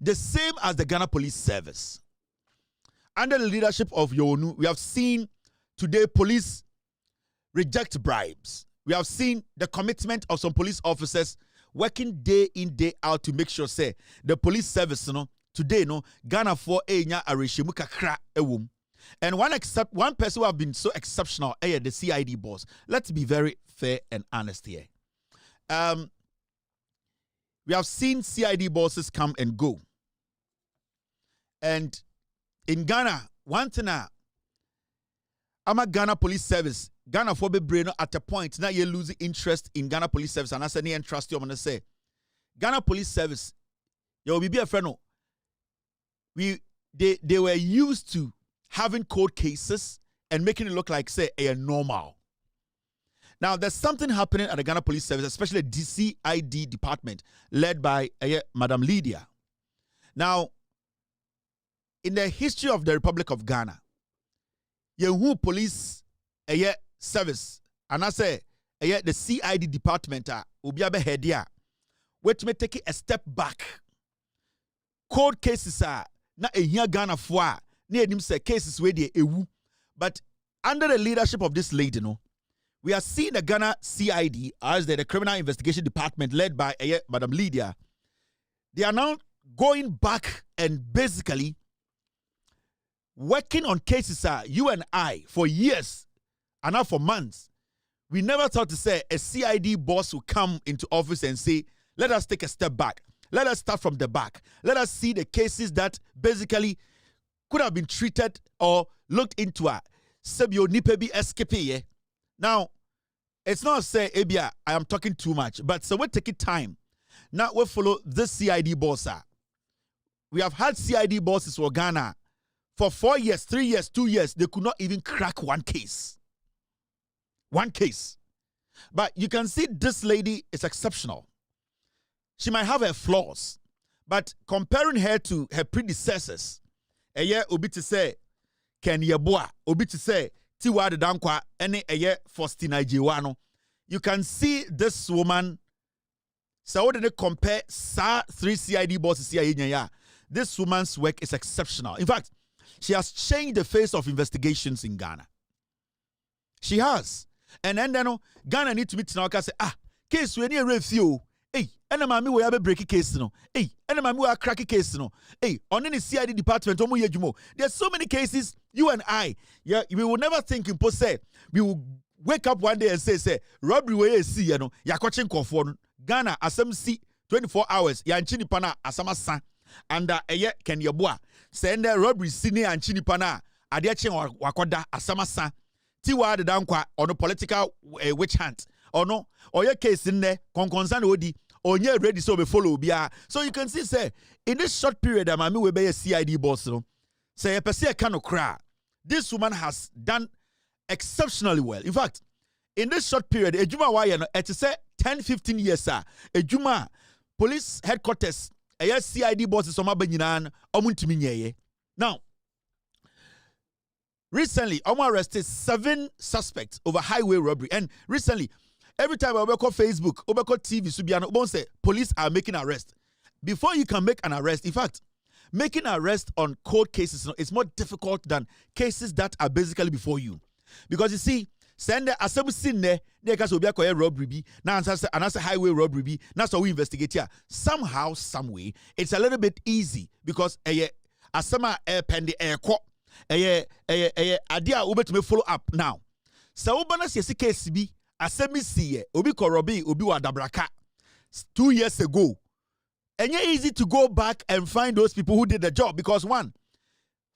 The same as the Ghana Police Service. Under the leadership of Yonu, we have seen today police reject bribes. We have seen the commitment of some police officers working day in, day out to make sure, say, the police service, today, Ghana for enya areshimu kakra ewum. And one person who have been so exceptional, the CID boss. Let's be very fair and honest here. We have seen CID bosses come and go. And in Ghana, one thing I'm a Ghana Police Service. Ghana for be brain at a point now you lose interest in Ghana Police Service, and I say and trust you. I'm gonna say Ghana Police Service. You will be a friend. They were used to having court cases and making it look like say a normal. Now, there's something happening at the Ghana Police Service, especially the CID department, led by Madam Lydia. Now, in the history of the Republic of Ghana, Yehu Police Service, and I say the CID department, Ubiabe Hedia, which may take a step back. Court cases are not a Ghana for near him say cases where they ewu, but under the leadership of this lady, we are seeing the Ghana CID, as the Criminal Investigation Department led by Madam Lydia. They are now going back and basically working on cases you and I for years and now for months. we never thought to say a CID boss will come into office and say, let us take a step back. Let us start from the back. Let us see the cases that basically could have been treated or looked into. Sebio Npp escape. Now, it's not say, Abia, I am talking too much, but so we take it time. Now we follow this CID boss. We have had CID bosses for Ghana for 4 years, 3 years, 2 years. They could not even crack one case. One case. But you can see this lady is exceptional. She might have her flaws, but comparing her to her predecessors, obi to say, Ken Yeboah, obi to say, Tiwa de Dankwa, any Faustina Jiwano. You can see this woman. So when they compare 3 CID bosses here, this woman's work is exceptional. In fact, she has changed the face of investigations in Ghana. She has. And then Ghana need to meet now and say, case we need a review. Hey, and mami we have a breaking case no. Hey, and mami we have a cracking case no. Hey, on any CID department, there's so many cases. You and I, we will never think in post say we will wake up one day and say robbery we see ya coaching konfo Ghana asem see 24 hours ya nchini pana asama san and Ken Yeboah send robbery sini and chini pana ade chen wakoda asama san Tiwa de Dankwa on a political witch hunt or no or your case in there concern odi onye ready so be follow bia. So you can see say in this short period mami we be a CID boss no say a kind of cry. This woman has done exceptionally well. In fact, in this short period, ejuma wa no it say 10-15 years ejuma police headquarters CID bosses on nyina omuntimi nyeye. Now, recently, Omar arrested 7 suspects over highway robbery. And recently, every time I call Facebook, I call TV, Subiano, say police are making arrest. Before you can make an arrest, in fact, making an arrest on cold cases is more difficult than cases that are basically before you. Because you see, send the assembly scene there, they can be a robbery, now answer highway robbery, that's how we investigate here. Somehow, some way, it's a little bit easy because asama pendi ko idea ube to follow up now. So ubana si case bi asemi siye obi korobi obi wadabraka 2 years ago. And it's easy to go back and find those people who did the job because one,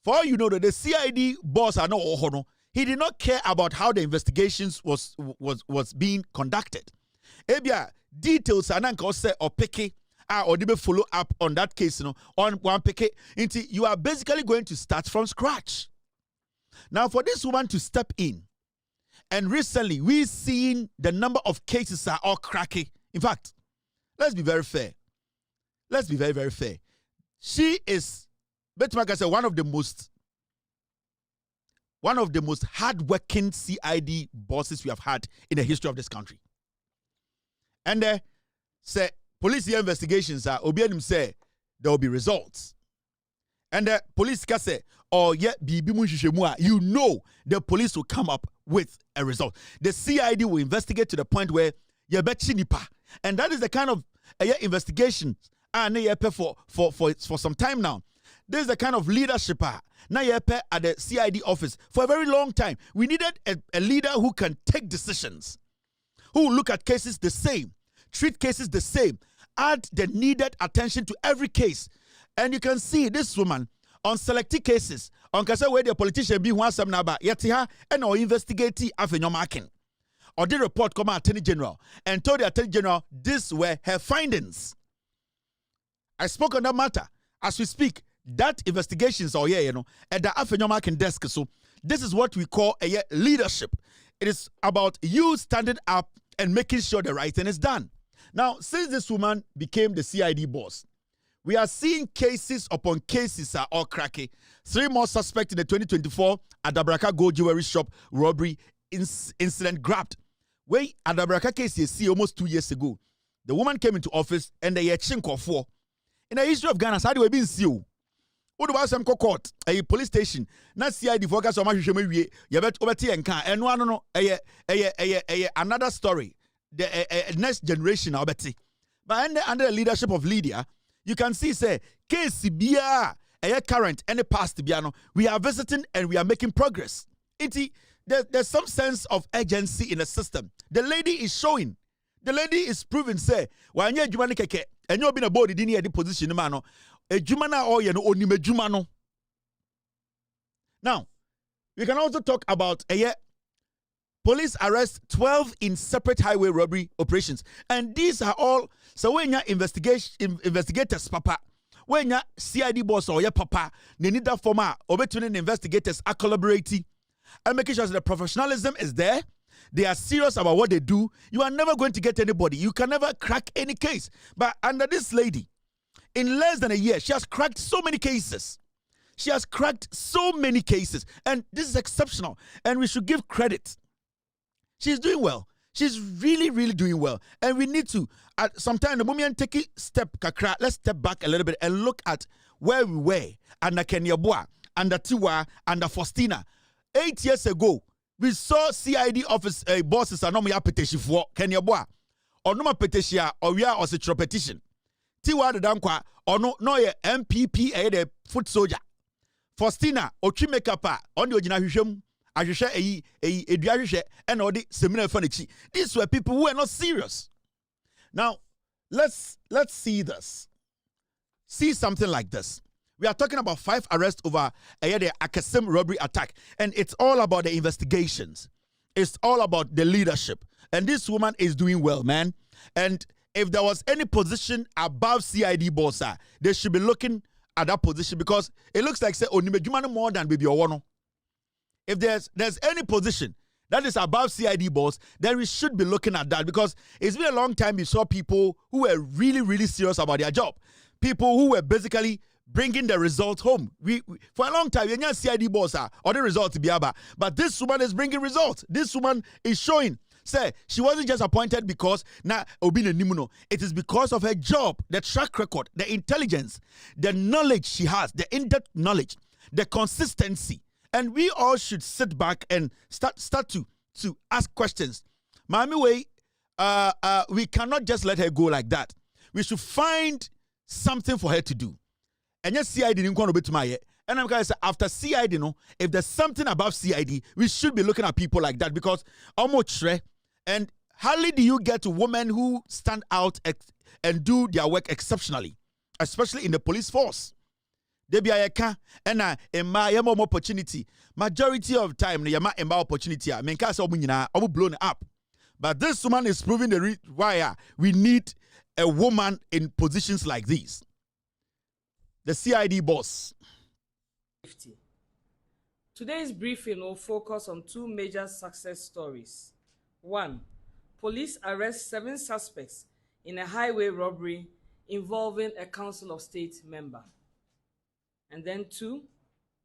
for all you know that the CID boss are not ohono, he did not care about how the investigations was being conducted. Ebia details are not say or picky or they follow up on that case, on one picky. You are basically going to start from scratch. Now, for this woman to step in, and recently we've seen the number of cases are all cracking. In fact, let's be very fair. Let's be very, very fair. She is, Betmaka said, one of the most hardworking CID bosses we have had in the history of this country. And say police investigations are obianim say there will be results. And the police can say, oh yeah, you know the police will come up with a result. The CID will investigate to the point where you bet chinipa. And that is the kind of investigation for some time now. This is the kind of leadership now at the CID office for a very long time. We needed a leader who can take decisions, who will look at cases the same, treat cases the same, add the needed attention to every case. And you can see this woman on selected cases, on kasa where the politician be one some naba, yet and or investigate afenyomakin. Or the report come Attorney General and told the Attorney General these were her findings. I spoke on that matter. As we speak, that investigations are here, at the afenyomakin desk. So this is what we call a leadership. It is about you standing up and making sure the right thing is done. Now, since this woman became the CID boss, we are seeing cases upon cases are all cracking. 3 more suspects in the 2024 Adabraka Gold Jewelry Shop robbery incident grabbed. Where Adabraka case you see almost 2 years ago. The woman came into office and they had for. In the history of Ghana, how do we been see you? What about some court, a police station? Not CID focus on my you bet over tea and car and no another story. The next generation I'll bet. But under the leadership of Lydia, you can see say case bia current and past biano. We are visiting and we are making progress. there's some sense of urgency in the system. The lady is showing. The lady is proving, say, why you jumani keke, and you've been a body didn't the position, mano. A jumana or you know, onime jumano. Now, we can also talk about a year. Police arrest 12 in separate highway robbery operations. And these are all, so when you investigators, papa, when you CID boss or your papa, they need that format, or between the investigators are collaborating and making sure that the professionalism is there. They are serious about what they do. You are never going to get anybody. You can never crack any case. But under this lady, in less than a year, she has cracked so many cases. She has cracked so many cases. And this is exceptional. And we should give credit. She's doing well. She's really, really doing well. And we need to, at some time, the moment take a step, kakra, let's step back a little bit and look at where we were under Kenya Boa, under Tiwa, under Faustina. 8 years ago, we saw CID office bosses are normally petition for Kenya Boa. Or no petition, or we are a petition. Tiwa the Dankwa, or no MPP, the foot soldier. Faustina, or Chimekapa, on the original. These were people who were not serious. Now, let's see this. See something like this. We are talking about 5 arrests over the Akasim robbery attack. And it's all about the investigations. It's all about the leadership. And this woman is doing well, man. And if there was any position above CID bossa, they should be looking at that position because it looks like say Onimejumano more than Baby Owono. If there's any position that is above CID boss, then we should be looking at that because it's been a long time we saw people who were really, really serious about their job. People who were basically bringing the results home. We for a long time, we didn't CID boss or the results to be about. But this woman is bringing results. This woman is showing. Say, she wasn't just appointed because na Obina Nimuno. It is because of her job, the track record, the intelligence, the knowledge she has, the in-depth knowledge, the consistency. And we all should sit back and start to ask questions. Mami way, we cannot just let her go like that. We should find something for her to do. And yes, CID didn't want to be to my head. And I'm going to say, after CID, if there's something above CID, we should be looking at people like that because almost and hardly do you get women who stand out and do their work exceptionally, especially in the police force. They be a can and more opportunity. Majority of time, they have more opportunity. I mean, cause blown up. But this woman is proving the why we need a woman in positions like these. The CID boss. Today's briefing will focus on 2 major success stories. 1. Police arrest 7 suspects in a highway robbery involving a Council of State member. And then 2,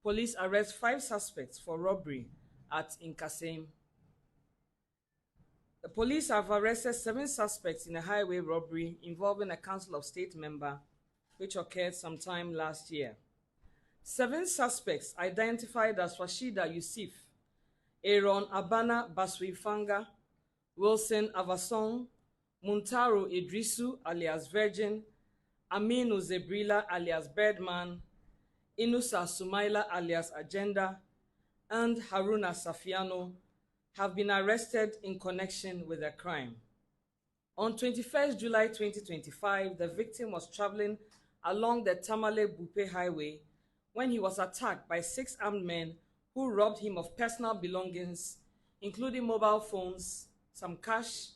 police arrest 5 suspects for robbery at Nkasem. The police have arrested 7 suspects in a highway robbery involving a Council of State member, which occurred sometime last year. 7 suspects identified as Rashida Yusuf, Aaron Abana Baswifanga, Wilson Avasong, Muntaro Idrisu alias Virgin, Aminu Zebrila alias Birdman, Inusa Sumaila alias Agenda, and Haruna Safiano have been arrested in connection with the crime. On 21st July 2025, the victim was traveling along the Tamale-Bupe Highway when he was attacked by 6 armed men who robbed him of personal belongings, including mobile phones, some cash,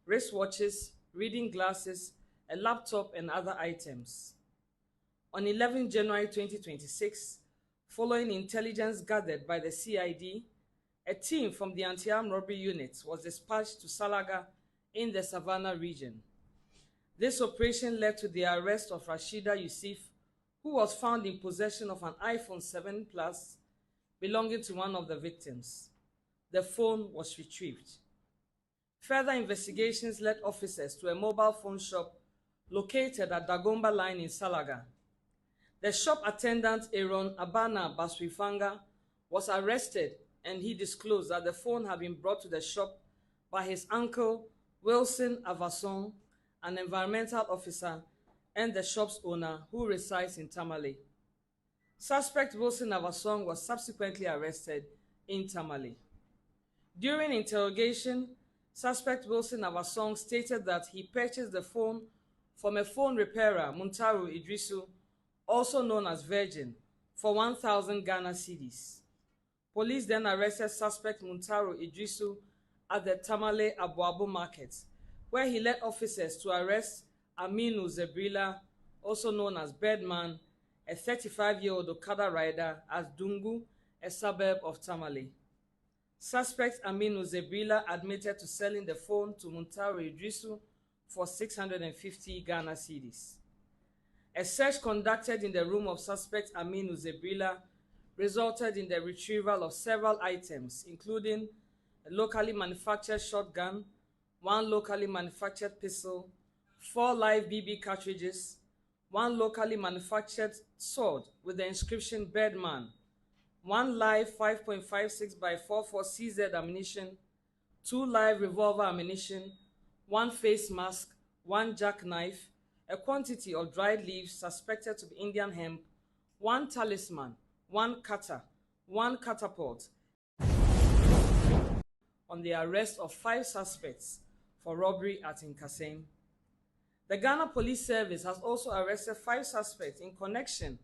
wristwatches, reading glasses, a laptop, and other items. On 11 January 2026, following intelligence gathered by the CID, a team from the anti-armed robbery unit was dispatched to Salaga in the Savannah region. This operation led to the arrest of Rashida Yusuf, who was found in possession of an iPhone 7 Plus belonging to one of the victims. The phone was retrieved. Further investigations led officers to a mobile phone shop located at Dagomba Line in Salaga. The shop attendant Aaron Abana Baswifanga was arrested, and he disclosed that the phone had been brought to the shop by his uncle Wilson Avasong, an environmental officer, and the shop's owner who resides in Tamale. Suspect Wilson Avasong was subsequently arrested in Tamale. During interrogation, suspect Wilson Avasong stated that he purchased the phone from a phone repairer, Muntaru Idrisu, also known as Virgin, for 1,000 Ghana cedis. Police then arrested suspect Muntaru Idrisu at the Tamale Abuabu market, where he led officers to arrest Aminu Zebrila, also known as Birdman, a 35-year-old Okada rider, at Dungu, a suburb of Tamale. Suspect Aminu Zebrila admitted to selling the phone to Muntaru Idrisu for 650 Ghana cedis. A search conducted in the room of suspect Aminu Zebrila resulted in the retrieval of several items, including a locally manufactured shotgun, 1 locally manufactured pistol, 4 live BB cartridges, 1 locally manufactured sword with the inscription Birdman, 1 live 5.56 by 44 CZ ammunition, 2 live revolver ammunition, 1 face mask, 1 jackknife, a quantity of dried leaves suspected to be Indian hemp, 1 talisman, 1 cutter, 1 catapult, on the arrest of 5 suspects for robbery at Nkasem. The Ghana Police Service has also arrested 5 suspects in connection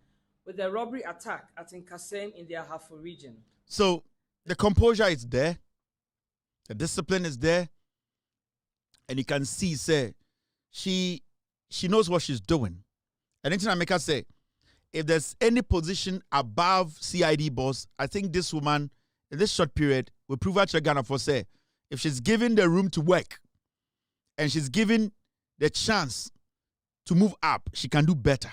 with the robbery attack at Nkasem in the Ahafo region. So the composure is there, the discipline is there, and you can see, say, she knows what she's doing. And anything I make her say, if there's any position above CID boss, I think this woman, in this short period, will prove out to Ghana for say, if she's given the room to work, and she's given the chance to move up, she can do better.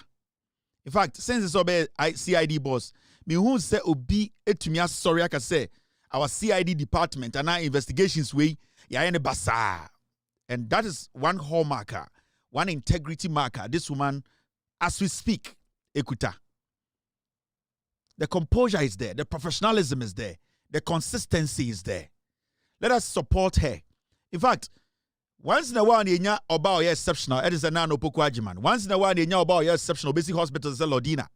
In fact, since it's obey CID boss, me who say obi etumia sorry I can say our CID department and our investigations way ya any basa. And that is one hallmarker, one integrity marker. This woman, as we speak, Ekuta. The composure is there, the professionalism is there, the consistency is there. Let us support her. In fact, once in a while, you know about your exceptional. It is a nano pokuajiman. Once in a while, you know about your exceptional. Basic hospital is a Lodina.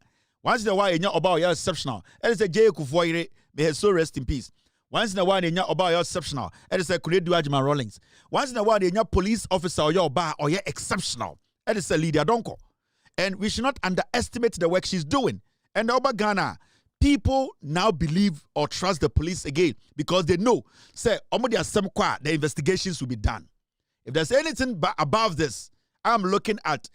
Once in a while, you know about your exceptional. It is a J. Kufoire. May his soul rest in peace. Once in a while, you know about your exceptional. It is a Kuredu Ajiman Rawlings. Once in a while, you know police officer or your bar or your exceptional. It is a Lydia Donko. And we should not underestimate the work she's doing. And Oba Ghana, people now believe or trust the police again because they know, say, the investigations will be done. If there's anything above this, I'm looking at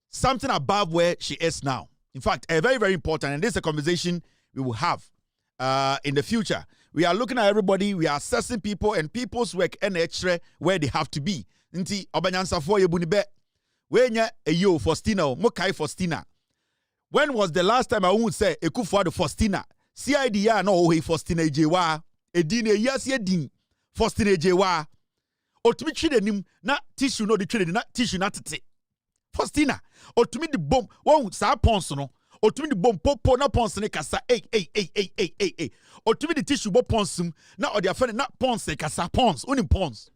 something above where she is now. In fact, a very, very important, and this is a conversation we will have in the future. We are looking at everybody, we are assessing people and people's work and extra where they have to be. Nti obanyansa for yebunibe. Wenya eyo Faustina, mokai Faustina. When was the last time I would say ekufu the Faustina? CID ya no ohe Faustina ejewa. Edine yes yedin. Faustina ejewa. Otumi chide nim na tissue no de chide na tissue na tete. Faustina. Otumi di bomb. Won sa pons no. Otumi di bomb popo na pons ne kasa. Hey. Otumi di tissue bo ponsum na odi afene na pons ne kasa pons. Unim pons.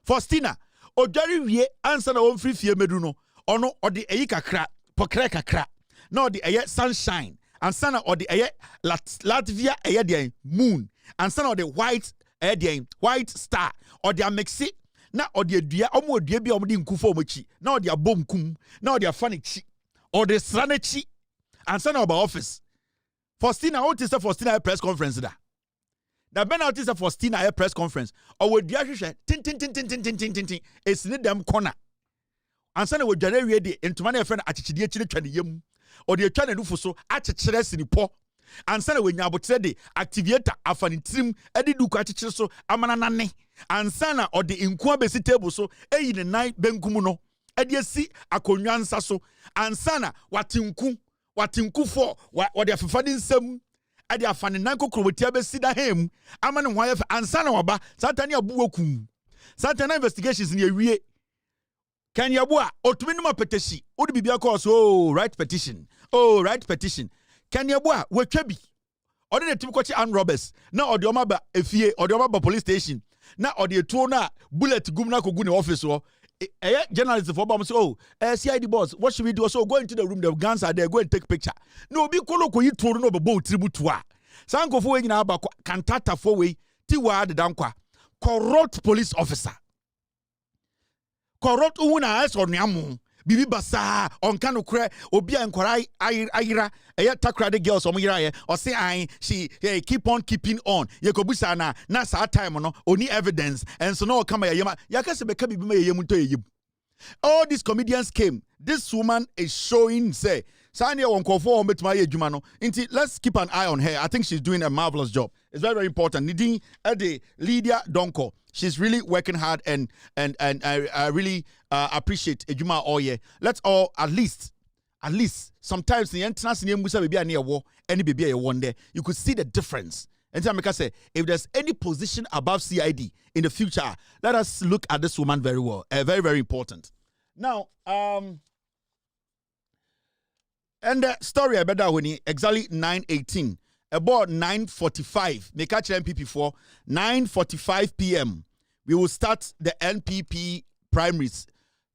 Faustina. Ojari wie ansa na won free fie medu no. Ono odi eyi kakra. Pokre kakra. Na odi eye sunshine. Ansa na odi eye Latvia eye de moon. Ansa na odi white star. Odi amexi. Na odi edua omo odua bi omdi nkufo omochi. Na odi abom kum. Na odi afane chi. Odi srane chi. Ansa na oba office. Faustina, what is the Faustina press conference da? The penalty is a Faustina press conference. Or would you tin. It's in them corner. And son would generate the into my friend at Chidia Chili or the China Nufuso at Chess in the po. And son when you about the activator afan trim Eddie Ducati so amanane. And sana or the incubacy table so in the night Bengumuno. Eddie see a conyan sasso. And sana what for what they are finding some. Ade afane nanko krobotia be sida hem amane hwan ansa na oba satani abuokum satani investigations ni ewie kan yabo a otumi no petition odi bibia cause right petition kan yabo a watwa bi odi ne tim kwachi an robbers na odi oma ba efie odi oma ba police station na odi etuo na bullet gum na kogu ne office wo journalists for Obama say, CID boss, what should we do? So go into the room, the guns are there, go and take picture. No, be kolo ko yitoro no be tribute to her. Sanko for we na ba kantata for we ti wa de dankwa. Corrupt police officer. Corrupt una as on yamu. Bibi basa on kanu kre obi enkwara ayira eye takra de girls omyira ye or say I she keep on keeping on ye kobusa na sa time no oni evidence and so no come yema yakase beka bibi ma yemu to yem. All these comedians came. This woman is showing say Sanya won kofo on betima ye adwuma no. Inti let's keep an eye on her. I think she's doing a marvelous job. It's very, very important. Nidin Ede Lydia Donko. She's really working hard and I really appreciate Ejuma Oye. Let's all at least sometimes the entrance in Musa baby near war any baby a one there you could see the difference. And I say if there's any position above CID in the future, let us look at this woman very well. Very, very important. Now, and the story I better when exactly 9:18. About 9:45, make catch NPP for 9:45 p.m. We will start the NPP primaries.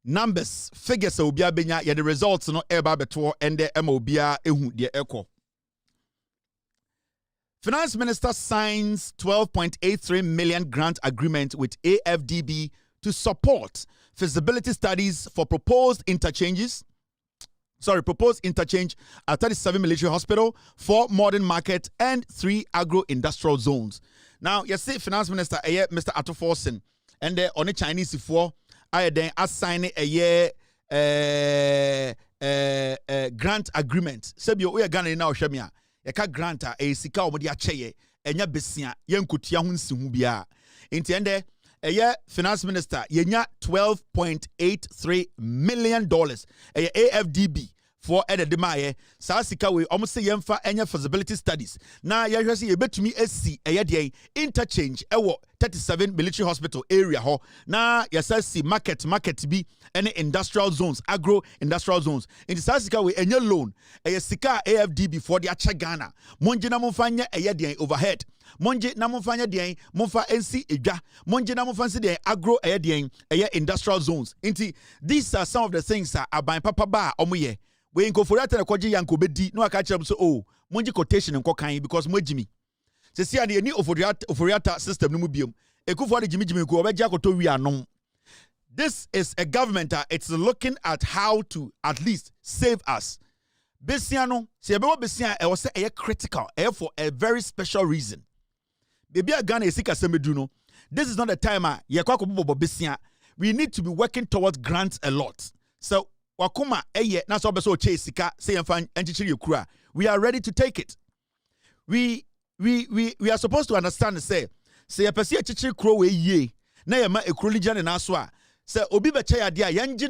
Numbers, figures will be benya. The results no eba beto and the MOBia ehu the echo. Finance Minister signs 12.83 million grant agreement with AFDB to support feasibility studies for proposed interchange at 37 military hospital, 4 modern market, and 3 agro-industrial zones. Now, you see, Finance Minister, Mr. Atto Forsen, and the only Chinese before, I then assign a year grant agreement. Sebio, we are Ghana now, Shamia. Yaka granta a sika omodi acheye, enya besia, yenkutia hunsi hubia. Intende, Finance Minister, yenya $12.83 million. AFDB for Edemaye, Sasika, we almost say yemfa enya feasibility studies. Now, you see, you bet me SC, interchange, 37 military hospital area. Now, yes, see market be any industrial zones, agro industrial zones. In the Sasika, we enya loan, sika AFDB for the Achagana. Monjina mufanya overhead. Monje na mufanya dieng mufa NC edwa monje na mufansi dieng agro dieng industrial zones. Inti these are some of the things that aban papa ba omoye we nkoforiata na kwaje yanko bedi no aka kire so oh monje quotation nko kan because mojimi se sia na ni oforiata system no mu biom ekufo de jimi ko obeje akoto wi anom. This is a government that it's looking at how to at least save us. Besiano se ebe besia e was say critical for a very special reason. Baby Ghana is no. This is not the time we need to be working towards grants a lot. So wakuma na so beso sika say enchichiri we are ready to take it. We are supposed to understand say pesi enchichiri kuro we ye na yema ekroligian na so a say obi be cha yade a yanji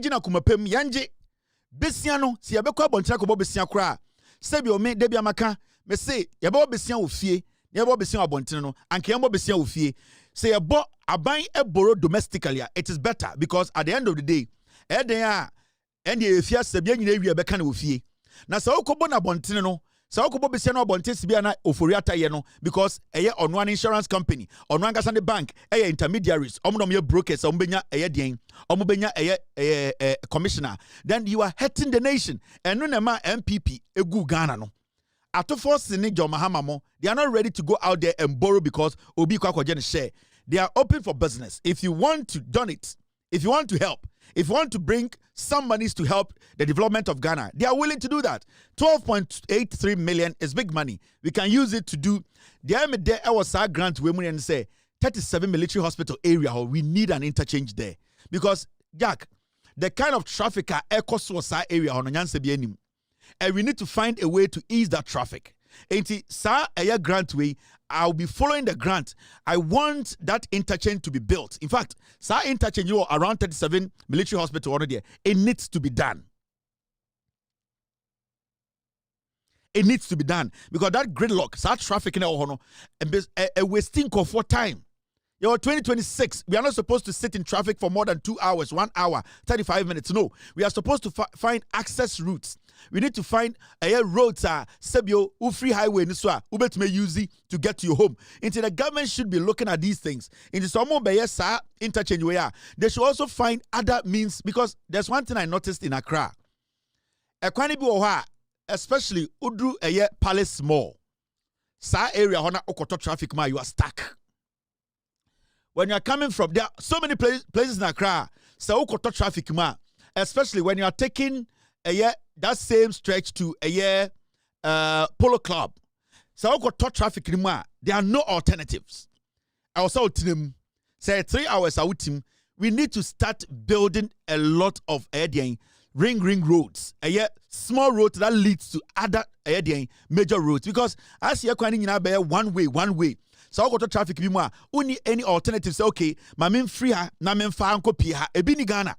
na kumapem yanji besia no se yebekwa bontra ko besia kura se bi o me de bi amaka me say yebe besia ofie yebo besia abontin no anke yebo besia ofie say yebo aban eboro domestically it is better because at the end of the day eden a ende efia sabia nyina wi ebeka na ofie na sa okobo na abontin no sa okobo besia na abontin sibia na oforiata ye no because eye ono an insurance company ono angasa ne bank eye intermediaries omnom ye brokers ombenya eye den omobenya eye commissioner then you are hurting the nation eno na ma MPP egu Ghana no they are not ready to go out there and borrow because obi kwa share. They are open for business. If you want to do it, if you want to help, if you want to bring some monies to help the development of Ghana, they are willing to do that. 12.83 million is big money. We can use it to do the was our grant women and say 37 military hospital area. We need an interchange there because Jack, the kind of traffic area on Nyanse and we need to find a way to ease that traffic. Enti sa aya grant way, I'll be following the grant. I want that interchange to be built. In fact, sa interchange you around 37 military hospital already. It needs to be done. It needs to be done because that gridlock, sa traffic in a wasting for time. 2026, we are not supposed to sit in traffic for more than 2 hours, 1 hour, 35 minutes. No, we are supposed to find access routes. We need to find roads, Sebio, free highway, Niswa, Ubet may use to get to your home. Until the government should be looking at these things. In the Somo Bayesa interchange where they should also find other means because there's one thing I noticed in Accra. Especially Udru Palace Mall. sa area hona okoto traffic ma you are stuck. When you are coming from, there are so many places in Accra, so okoto traffic ma, especially when you are taking that same stretch to Polo Club. So okoto traffic ma, there are no alternatives. I was out to them, say 3 hours out team. We need to start building a lot of ring roads, small roads that leads to other major roads, because as you're going in one way. So I go to traffic be more. Only any alternatives. Okay, my main free ha, na main fa anko pi ha. Ebi ni Ghana.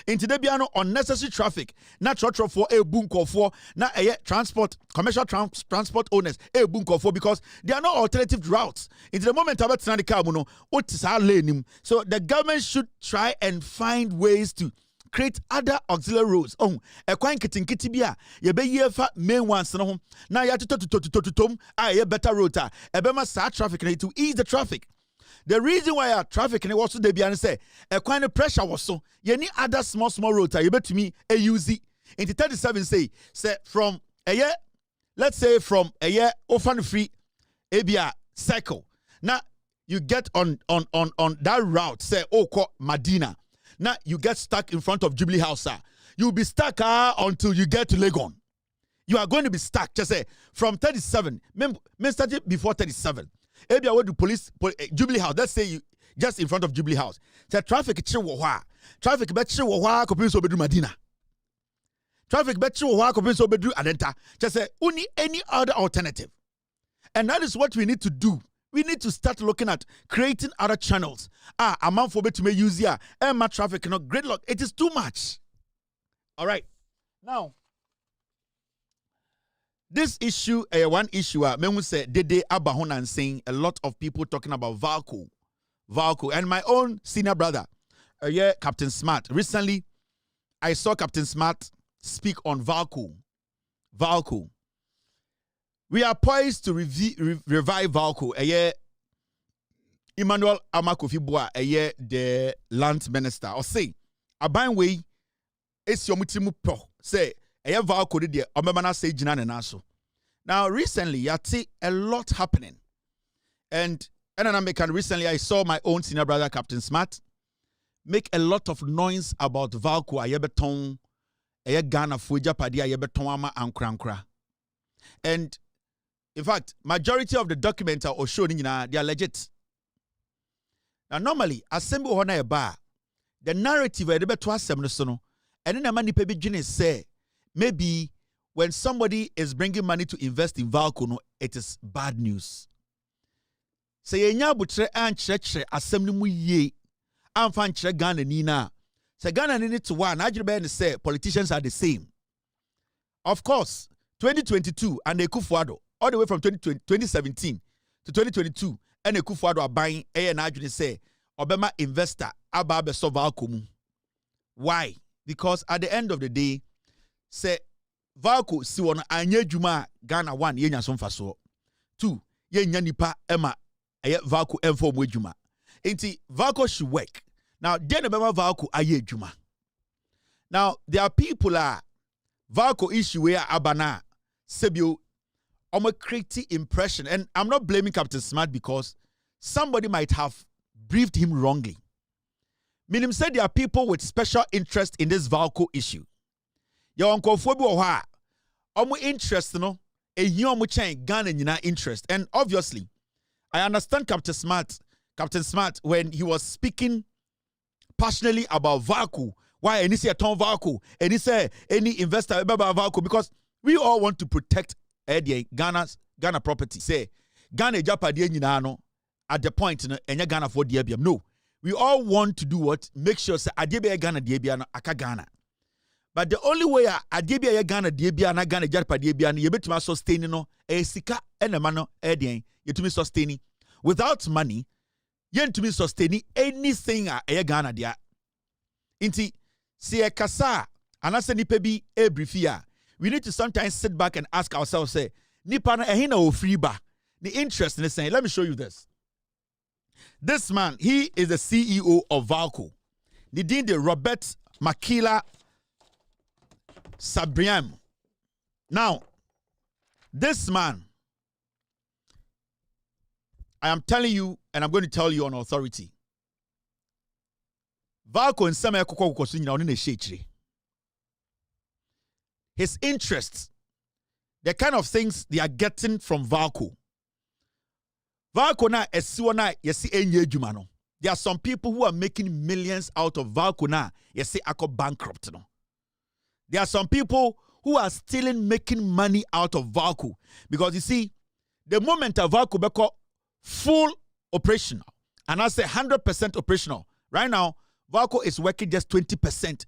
Into the biano unnecessary traffic. Na trotro for a bunko for na transport commercial transport owners a bunko for, because there are no alternative routes. Into the moment about the car muno, lane. So the government should try and find ways to create other auxiliary roads. Oh, a quite kitibia, ye be ye fa main ones no. Now you have to tom, a better road. A bema start traffic to ease the traffic. The reason why our traffic and also they be and say a kind of pressure was so you need other small roads. You bet to me a UZ into 37 say from a year, let's say from a year often free ABR cycle. Now you get on that route, say Medina. Now you get stuck in front of Jubilee House. You'll be stuck until you get to Legon. You are going to be stuck. Just say from 37. Men started before 37. Maybe I went to Jubilee House. Let's say you just in front of Jubilee House. Say traffic traffic bet so Medina. Traffic bet so Adenta. Just say only any other alternative. And that is what we need to do. We need to start looking at creating other channels. Amount for to me use here. My traffic, great luck. It is too much. All right. Now, this issue, one issue, me say Dede Abahon and saying a lot of people talking about Valco, and my own senior brother, Captain Smart. Recently, I saw Captain Smart speak on Valco. We are poised to revive Valco. Emmanuel Amakofi-Boa, the land minister, or say, Aban way, it's your mutimu po, say, Valco did the Omemana say Jinan and Aso. Now, recently, you see a lot happening. And recently, I saw my own senior brother, Captain Smart, make a lot of noise about Valco, Ayebeton, Ghana, Fuja Padi, Ayebeton, Ama, and Krankra. And in fact, majority of the documents are shown in they are legit. Now, normally, assembly hona a bar, the narrative I debe to assemble and then a man nipe say maybe when somebody is bringing money to invest in Valco, no, it is bad news. Say yenya butre an chre assembly mu ye an fan chre Ghana ni na. Say Ghana ni to one ajebe say politicians are the same. Of course, 2022 and Ekufuado all the way from 2017 to 2022, and Ekufuado are buying and I say Obama investor aba be so Valco mu. Why? Because at the end of the day, say Valco si won anya dwuma Ghana 1 ye nya so mfaso. 2 ye nya nipa ema Valco emfo mu dwuma. Enti Valco should work. Now then Obama Valco aye dwuma. Now there are people Valco issue where abana sebio creative impression, and I'm not blaming Captain Smart because somebody might have briefed him wrongly. Minim said there are people with special interest in this Valco issue. Your uncle Fobi Oha, interest, Ghana interest, and obviously, I understand Captain Smart when he was speaking passionately about Valco. Why any say a ton Valco, any say any investor about Valco, because we all want to protect Ghana property. Say Ghana Japadi no at the point and Ghana for the no. We all want to do what? Make sure say Adebe Ghana Diabiano aka Ghana. But the only way Adebe Ghana Diabiana Ghana Japadi Diabiana you bet to sustain no sika and a mano edien you to me sustaining. Without money, you to me sustaining anything a Ghana dia. Inti see a kasa anasa nipa bi e briefia. We need to sometimes sit back and ask ourselves, say, nipa na ehina o free ba. The interest in saying, let me show you this. This man, he is the CEO of Valco. The Robert Makila Sabriam. Now, this man, I am telling you, and I'm going to tell you on authority. Valco and Sama Koko his interests, the kind of things they are getting from Valco. Valco na esiwana yesi enye jumano. There are some people who are making millions out of Valco na yesi ako bankrupt no. There are some people who are still making money out of Valco because you see, the moment a Valco beko full operational, and I say 100% operational. Right now, Valco is working just 20%.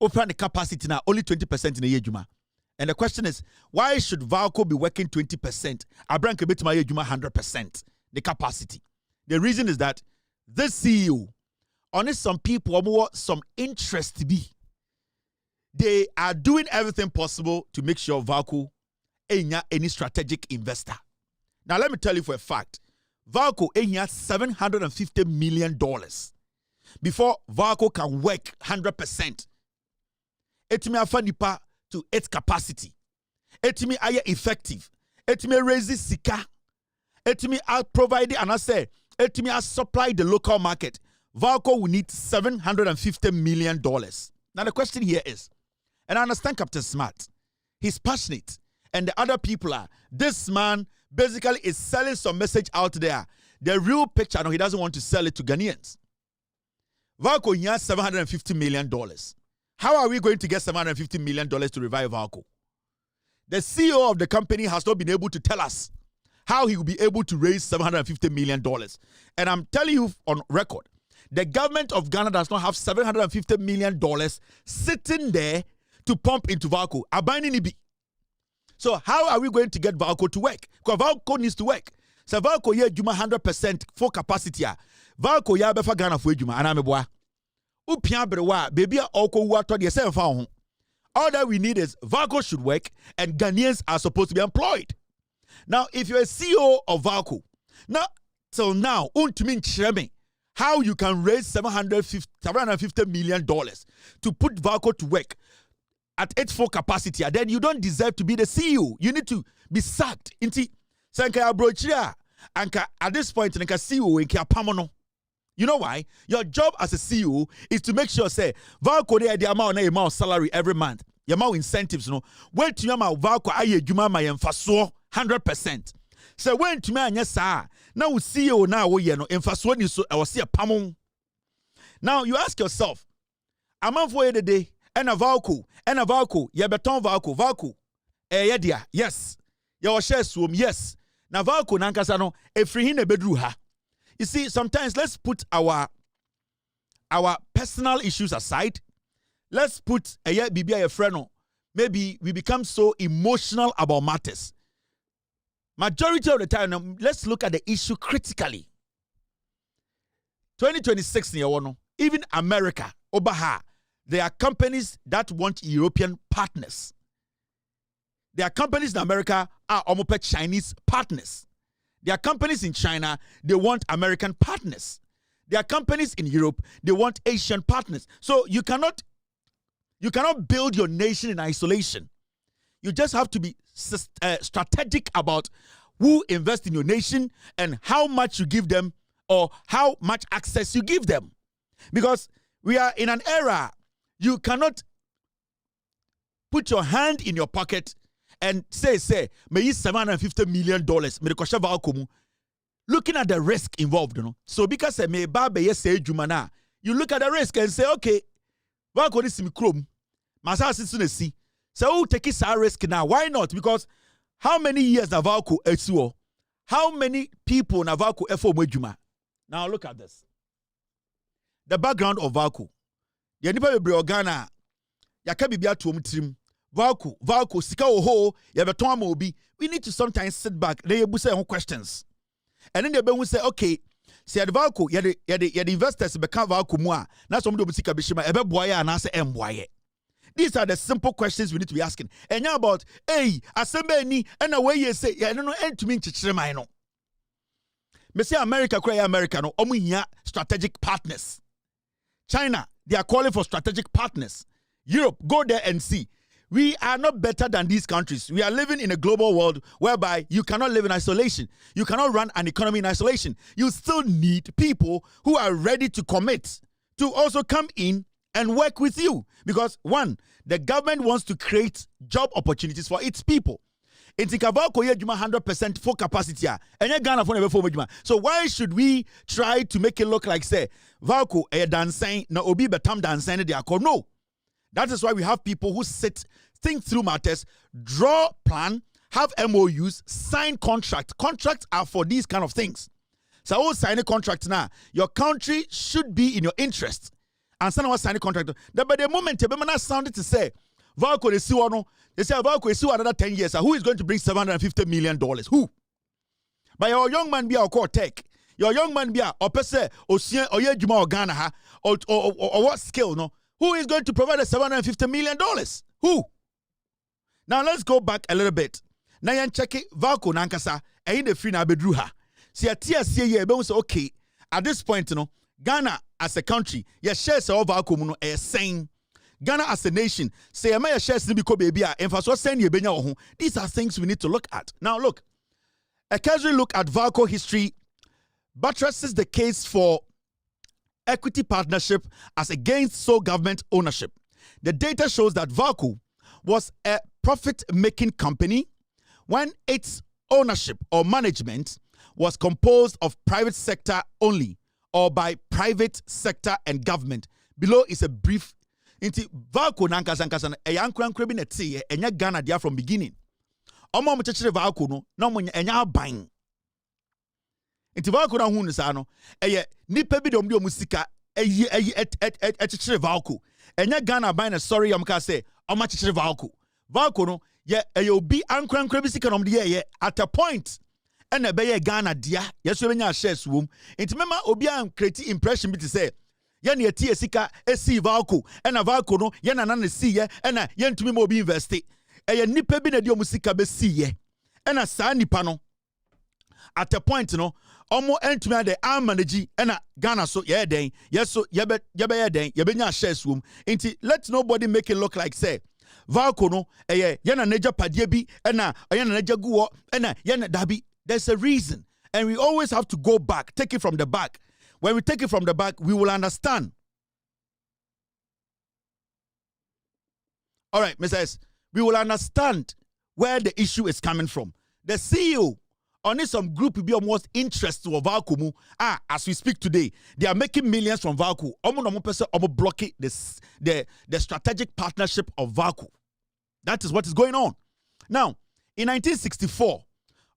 Open the capacity now, only 20% in a year, Juma. And the question is, why should Valco be working 20%? Abrank a bit my year, Juma 100%. The capacity. The reason is that this CEO, honest, some people have some interest to be. They are doing everything possible to make sure Valco ain't any strategic investor. Now, let me tell you for a fact, Valco ain't $750 million before Valco can work 100%. Etimi afanipa to its capacity. Etimi aye effective. Etimi raise sika. Etimi provide and I say etimi supply the local market. Valco will need $750 million. Now the question here is, and I understand Captain Smart, he's passionate, and the other people are, this man basically is selling some message out there. The real picture, no, he doesn't want to sell it to Ghanaians. Valco has $750 million. How are we going to get $750 million to revive Valco? The CEO of the company has not been able to tell us how he will be able to raise $750 million. And I'm telling you on record, the government of Ghana does not have $750 million sitting there to pump into Valco. So how are we going to get Valco to work? Because Valco needs to work. So Valco ye juma 100% full capacity. Valco ya befa Ghana for juma anameboa. Upia brewa baby oko wato de se fa. All that we need is Valco should work and Ghanaians are supposed to be employed. Now, if you're a CEO of Valco, now till now, untumi nchireme how you can raise $750 million to put Valco to work at its full capacity, then you don't deserve to be the CEO. You need to be sacked. Inti sanka abrochia anka at this point nka CEO nka pamono. You know why? Your job as a CEO is to make sure say Valco the amount salary every month. Your amount incentives no. When to yama Valco aye juma ma yemfaso 100%. So when to me anya sa now CEO now wo ye no emfaso ni so I was see a pamon. Now you ask yourself, amount for the day and a Valco, ye beton Valco, yedia, yes. Your share swim, yes. Na Valco nankasano, e free hine bedru ha. You see, sometimes let's put our personal issues aside. Let's put a BBI a friend. Maybe we become so emotional about matters. Majority of the time, let's look at the issue critically. 2026 even America, Obaha. There are companies that want European partners. There are companies in America are almost Chinese partners. There are companies in China, they want American partners. There are companies in Europe, they want Asian partners. So you cannot build your nation in isolation. You just have to be strategic about who invests in your nation and how much you give them or how much access you give them. Because we are in an era. You cannot put your hand in your pocket and say, may $750 million. Looking at the risk involved, you know. So because me babe say jumana, you look at the risk and say, okay, what could this chrome? Masasi see. So take this risk now. Why not? Because how many years Navalco etuo? How many people Navalco efo juma? Now look at this. The background of Valco. Yanipa bebre Ghana yaka bibia to trim Valco sika oho ya beton ama obi. We need to sometimes sit back na yebu say questions. And then they be say okay, say Valco ya the investors be kan Valco mu a na some do sika be shima ebe boye ana say emboye. These are the simple questions we need to be asking. And now about hey asembe ni na way you say ya no entumi nchichire man no. Me say America kura America no omu hia strategic partners. China, they are calling for strategic partners. Europe, go there and see. We are not better than these countries. We are living in a global world whereby you cannot live in isolation. You cannot run an economy in isolation. You still need people who are ready to commit to also come in and work with you. Because one, the government wants to create job opportunities for its people. It's 100% full capacity. So why should we try to make it look like, say, Valco dancing, na obi betam dancing they are called? No. That is why we have people who think through matters, draw plan, have MOUs, sign contracts. Contracts are for these kind of things. So I will sign a contract now. Your country should be in your interest. And someone sign a contract. But the moment you sounded to say, Valco is no. They say Valco is another 10 years. Who is going to bring $750 million? Who? But your young man be our core tech. Your young man be a opese or ye juma or Ghana ha or what skill no? Who is going to provide the $750 million? Who? Now let's go back a little bit. Now you check it. Valco nankasa. Ain't the free na bedru ha. See a TSC ye be say okay. At this point, you know, Ghana as a country, your shares of Valco muno a saying. Ghana as a nation, say my shares ni biko baby a emphasis send ye benya ho. These are things we need to look at. Now look, a casual look at Valco history buttresses the case for equity partnership as against sole government ownership. The data shows that Valco was a profit-making company when its ownership or management was composed of private sector only or by private sector and government. Below is a brief into Valco nankasankasa a yankran bi na tie enya Ghana dia from beginning. Omo mo chechire Valco no na mo enya ban. Into Valco na hu nsa no eye nipa bi dom de omusika chechire Valco. Enya Ghana ban na sorry am ka say omo chechire Valco. Valco no ye obi ankran bi sika nom de ye at a point and a be Ghana dia yeso benya shares wom. Into mema obi am create impression bi to say yen ye tie sika esi Valco ena Valco no yen na na si ye ena yen tumi mo bi invest eye nipa bi na de omusika be si ye ena saa nipa no at a point no omo entumi ade manage ena Ghana so ye den yeso ye be ye den ye benya shares wom. Inti let nobody make it look like say Valco no eye yen na naja padie bi ena yen na naja guo ena yen na dabi. There's a reason, and we always have to go back, take it from the back. When we take it from the back, we will understand. All right, Mr. S, we will understand where the issue is coming from. The CEO, only some group will be almost interested of Valco. As we speak today, they are making millions from Valco. Almost blocking the strategic partnership of Valco. That is what is going on. Now, in 1964,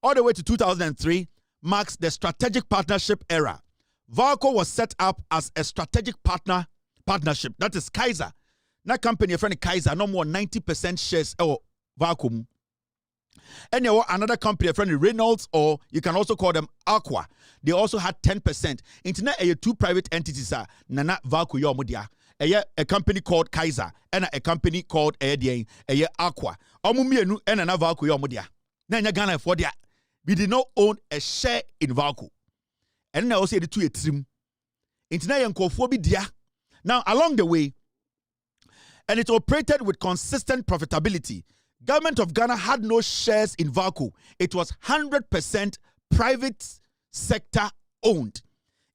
all the way to 2003, marks the strategic partnership era. Valco was set up as a strategic partnership. That is Kaiser. That company, a friend Kaiser, no more 90% shares or Valco. And you another company, a friend Reynolds, or you can also call them Aqua. They also had 10%. Internet, two private entities are Nana Valco Yomudia. A company called Kaiser and a company called Aqua. Omumienu and another Valco Yomudia. Nanya Ghana for that. We did not own a share in Valco. And now say the two trim. Now, along the way, and it operated with consistent profitability. Government of Ghana had no shares in Valco. It was 100% private sector owned.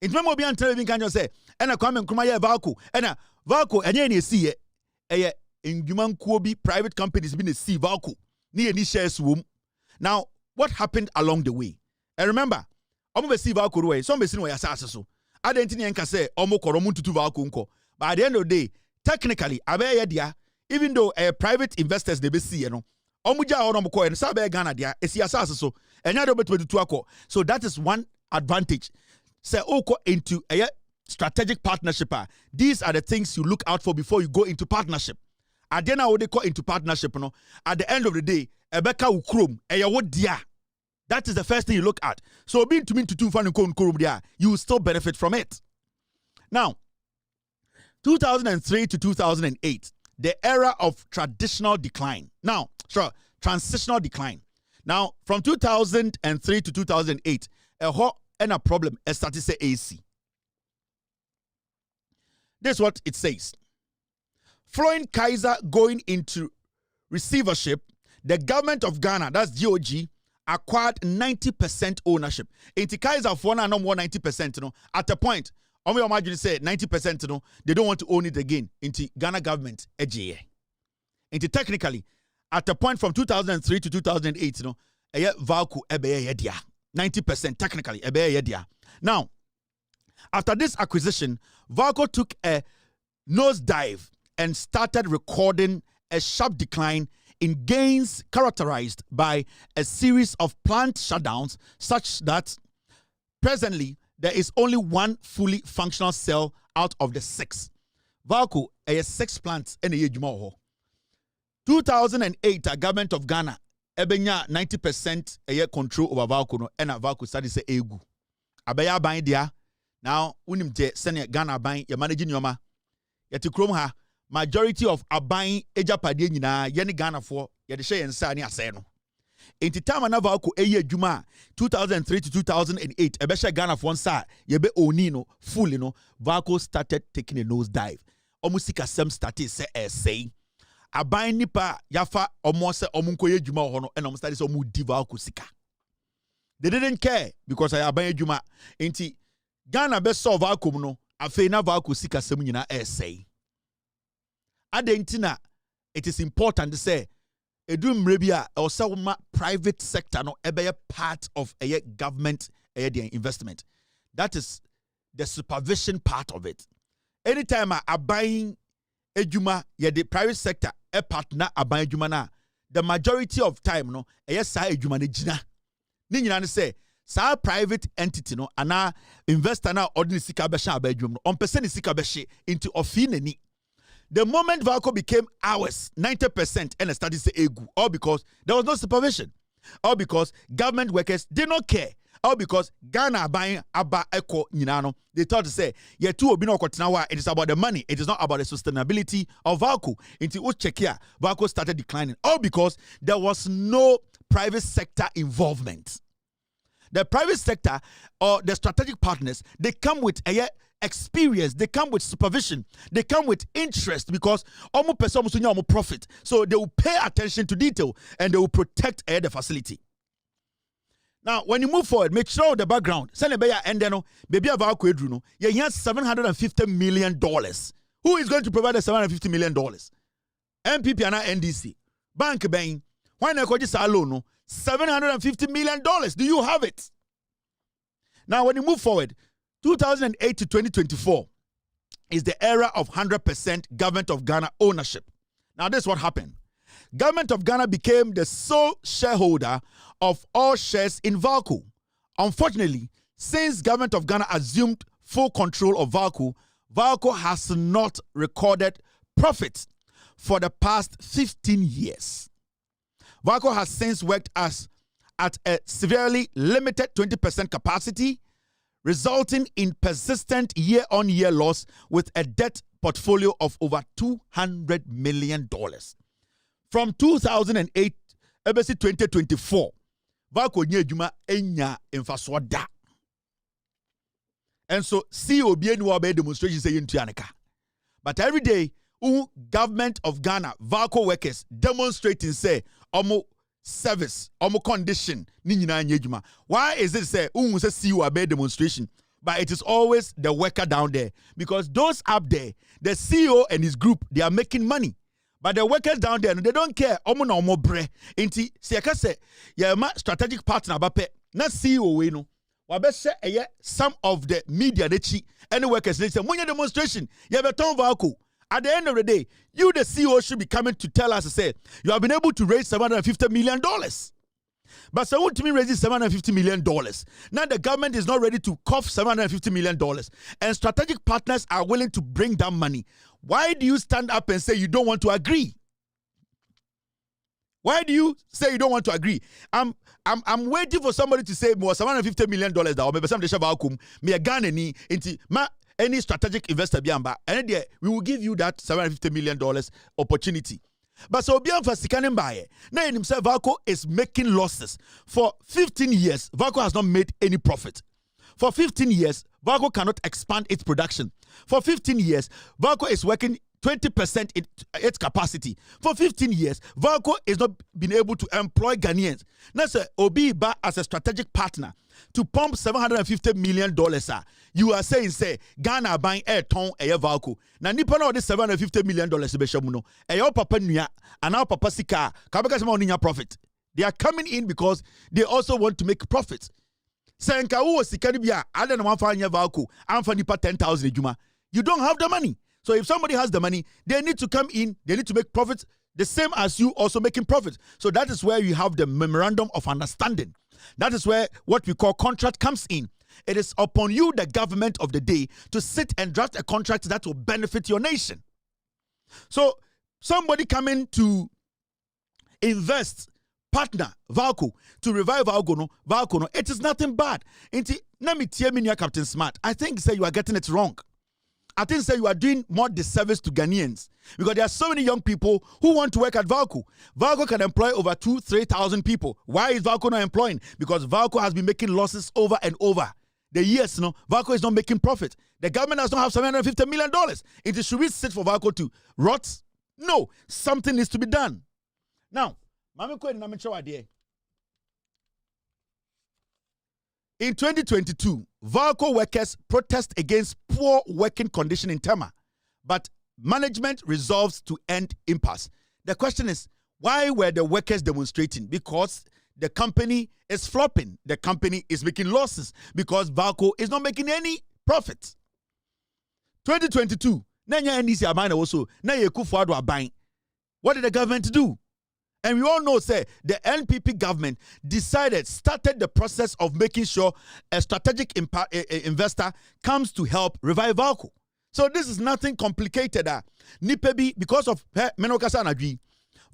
In Memo Bian Television can just say, and a comment Kumaya Valco, and a Valco, and any see a in human Kobe private companies been a see Valco near any shares womb. Now, what happened along the way? And remember, I'm see Valco way. Some person were so. I didn't think I say almost to Valco. But at the end of the day, technically, even though private investors they be see, you know, and Sabe Ghana dia is so and so that is one advantage. Say into a strategic partnership. These are the things you look out for before you go into partnership. At the end of they call into partnership, you know, at the end of the day, Ebeka ukrom dia. That is the first thing you look at. So being to mean to fan there, you will still benefit from it. Now, 2003 to 2008, the era of traditional decline. Now, transitional decline. Now, from 2003 to 2008, a hot and a problem started to say AC. This is what it says. Following Kaiser going into receivership, the government of Ghana, that's GOG, acquired 90% ownership. Inti Kaiser for no more 90%, no. At a point, Omo imagine say 90%, no, they don't want to own it again. Inti Ghana government, EGA. Inti technically, at a point from 2003 to 2008, no, Valco ebeye yedia. 90% technically ebeye yedia. Now, after this acquisition, Valco took a nosedive and started recording a sharp decline in gains characterized by a series of plant shutdowns, such that presently there is only one fully functional cell out of the 6. Valco has 6 plants in the Ejimo. 2008, the government of Ghana ebenya 90% control over Valco no, and Valco started to say egu. Abaya buying there. Now, unim je senior Ghana buying your managing yoma. Yeti krom ha. Majority of abang ejapade nyina yene Ghana for yede hye yensa ne asɛ no. Enti time na Valco eye adwuma 2003 to 2008 ebe hye Ghana for nsa yebe oni no fully no Valco started taking a nose dive. Omusika sem started say abang nipa yafa omo se omunkoye adwuma ho no and omo started say omu di Valco sika. They didn't care because I abang adwuma. Enti Ghana be solve Valco no afei na Valco sika sem nyina say. Adentina, it is important to say, edum rebia or some private sector no ebe part of a government investment. That is the supervision part of it. Anytime a buying ejuma, the private sector a partner a buying ejuma na, the majority of time no sa ejuma ne jina. Ni nyina say sa private entity no ana investor na ordinary sika be sha ba ejuma no on person sika be she into ofine ni. The moment Valco became ours, 90% and started to say egu, all because there was no supervision, all because government workers did not care, all because Ghana buying aba echo nyinano. They thought to say, yeah, two obino kotinawa. It is about the money. It is not about the sustainability of Valco. Until Uchekia, Valco started declining, all because there was no private sector involvement. The private sector or the strategic partners, they come with a experience, they come with supervision, they come with interest because almost person almost profit. So they will pay attention to detail and they will protect the facility. Now, when you move forward, make sure the background. Send a beya and then baby Valco Edruno, you have $750 million. Who is going to provide the $750 million? MPP and NDC. Bank Bank. Why not just alone? $750 million. Do you have it? Now, when you move forward, 2008 to 2024 is the era of 100% government of Ghana ownership. Now, this is what happened. Government of Ghana became the sole shareholder of all shares in Valco. Unfortunately, since government of Ghana assumed full control of Valco, Valco has not recorded profits for the past 15 years. Valco has since worked at a severely limited 20% capacity, resulting in persistent year-on-year loss with a debt portfolio of over $200 million. From 2008 to 2024, Valco nyejuma enya infaswada. And so CEO BNU demonstration say yintuaneka. But every day, government of Ghana, Valco workers demonstrating say omo service, omo condition, ni nyina nyejuma. Why is it say say CEO abe demonstration? But it is always the worker down there. Because those up there, the CEO and his group, they are making money. But the workers down there, they don't care. Omo na omo bre. Inti, siyaka se, ya ma strategic partner bape, na CEO we no. Wabese some of the media they chi, any workers they say, munya demonstration, ya beton Valco. At the end of the day, you, the CEO, should be coming to tell us, say, you have been able to raise $750 million. But someone to me raises $750 million. Now the government is not ready to cough $750 million. And strategic partners are willing to bring down money. Why do you stand up and say you don't want to agree? Why do you say you don't want to agree? I'm waiting for somebody to say more $750 million or maybe some Vacuum, me a Ghana ni into any strategic investor biamba, and there we will give you that $750 million opportunity. But so biam for sikanin buyer, now in himself Valco is making losses. For 15 years, Valco has not made any profit. For 15 years, Valco cannot expand its production. For 15 years, Valco is working 20% its capacity. For 15 years, Valco is not been able to employ Ghanaians. Now, sir, Obi Ba as a strategic partner to pump $750 million. You are saying, say, Ghana buying air ton a Valco. Now, nipa na this $750 million beshamuno. Ayo papa nuya, and our papa sika, kabaka sama profit. They are coming in because they also want to make profits. Senka uo sikanibia, ada na mafanya Valco, amfa nipa 10,000 ejuma. You don't have the money. So if somebody has the money, they need to come in, they need to make profits the same as you also making profits. So that is where you have the memorandum of understanding. That is where what we call contract comes in. It is upon you, the government of the day, to sit and draft a contract that will benefit your nation. So somebody coming to invest, partner, Valco, to revive Valco, it is nothing bad. Captain Smart, I think say you are getting it wrong. I think say you are doing more disservice to Ghanaians because there are so many young people who want to work at Valco. Valco can employ over 2,000-3,000 people. Why is Valco not employing? Because Valco has been making losses over and over. The years, Valco is not making profit. The government does not have $750 million. It should we sit for Valco to rot? No, something needs to be done. Now, in 2022, Valco workers protest against poor working condition in Tema, but management resolves to end impasse. The question is, why were the workers demonstrating? Because the company is flopping. The company is making losses because Valco is not making any profit. 2022, what did the government do? And we all know, say, the NPP government started the process of making sure a strategic investor comes to help revive Valco. So this is nothing complicated. Npp, because of Menokasa Nadwi,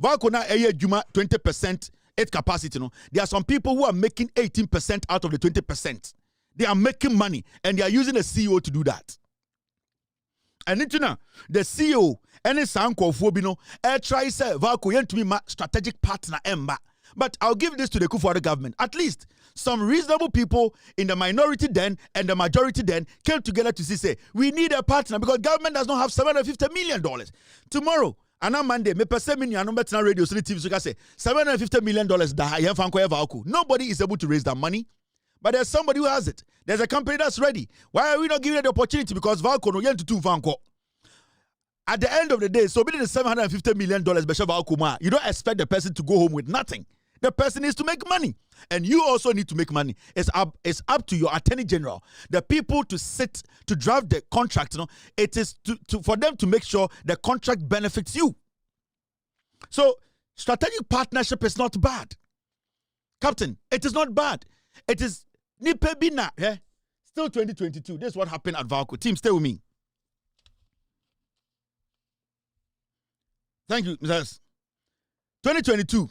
Valco na Juma 20% its capacity. There are some people who are making 18% out of the 20%. They are making money and they are using a CEO to do that. And the CEO any sanko fobino try say Valco yen to be my strategic partner emba. But I'll give this to the Kufuor government. At least some reasonable people in the minority then and the majority then came together to say we need a partner because government does not have $750 million. Tomorrow, and on Monday, me perceive me no better radio so TV so say $750 million Valco. Nobody is able to raise that money. But there's somebody who has it. There's a company that's ready. Why are we not giving it the opportunity? Because Valco no yen to do Vanco. At the end of the day, so be the $750 million, you don't expect the person to go home with nothing. The person needs to make money. And you also need to make money. It's up to your attorney general, the people to sit, to draft the contract. It is for them to make sure the contract benefits you. So strategic partnership is not bad. Captain, it is not bad. It is Npp Bina. Still 2022. This is what happened at Valco. Team, stay with me. Thank you, Mr. 2022,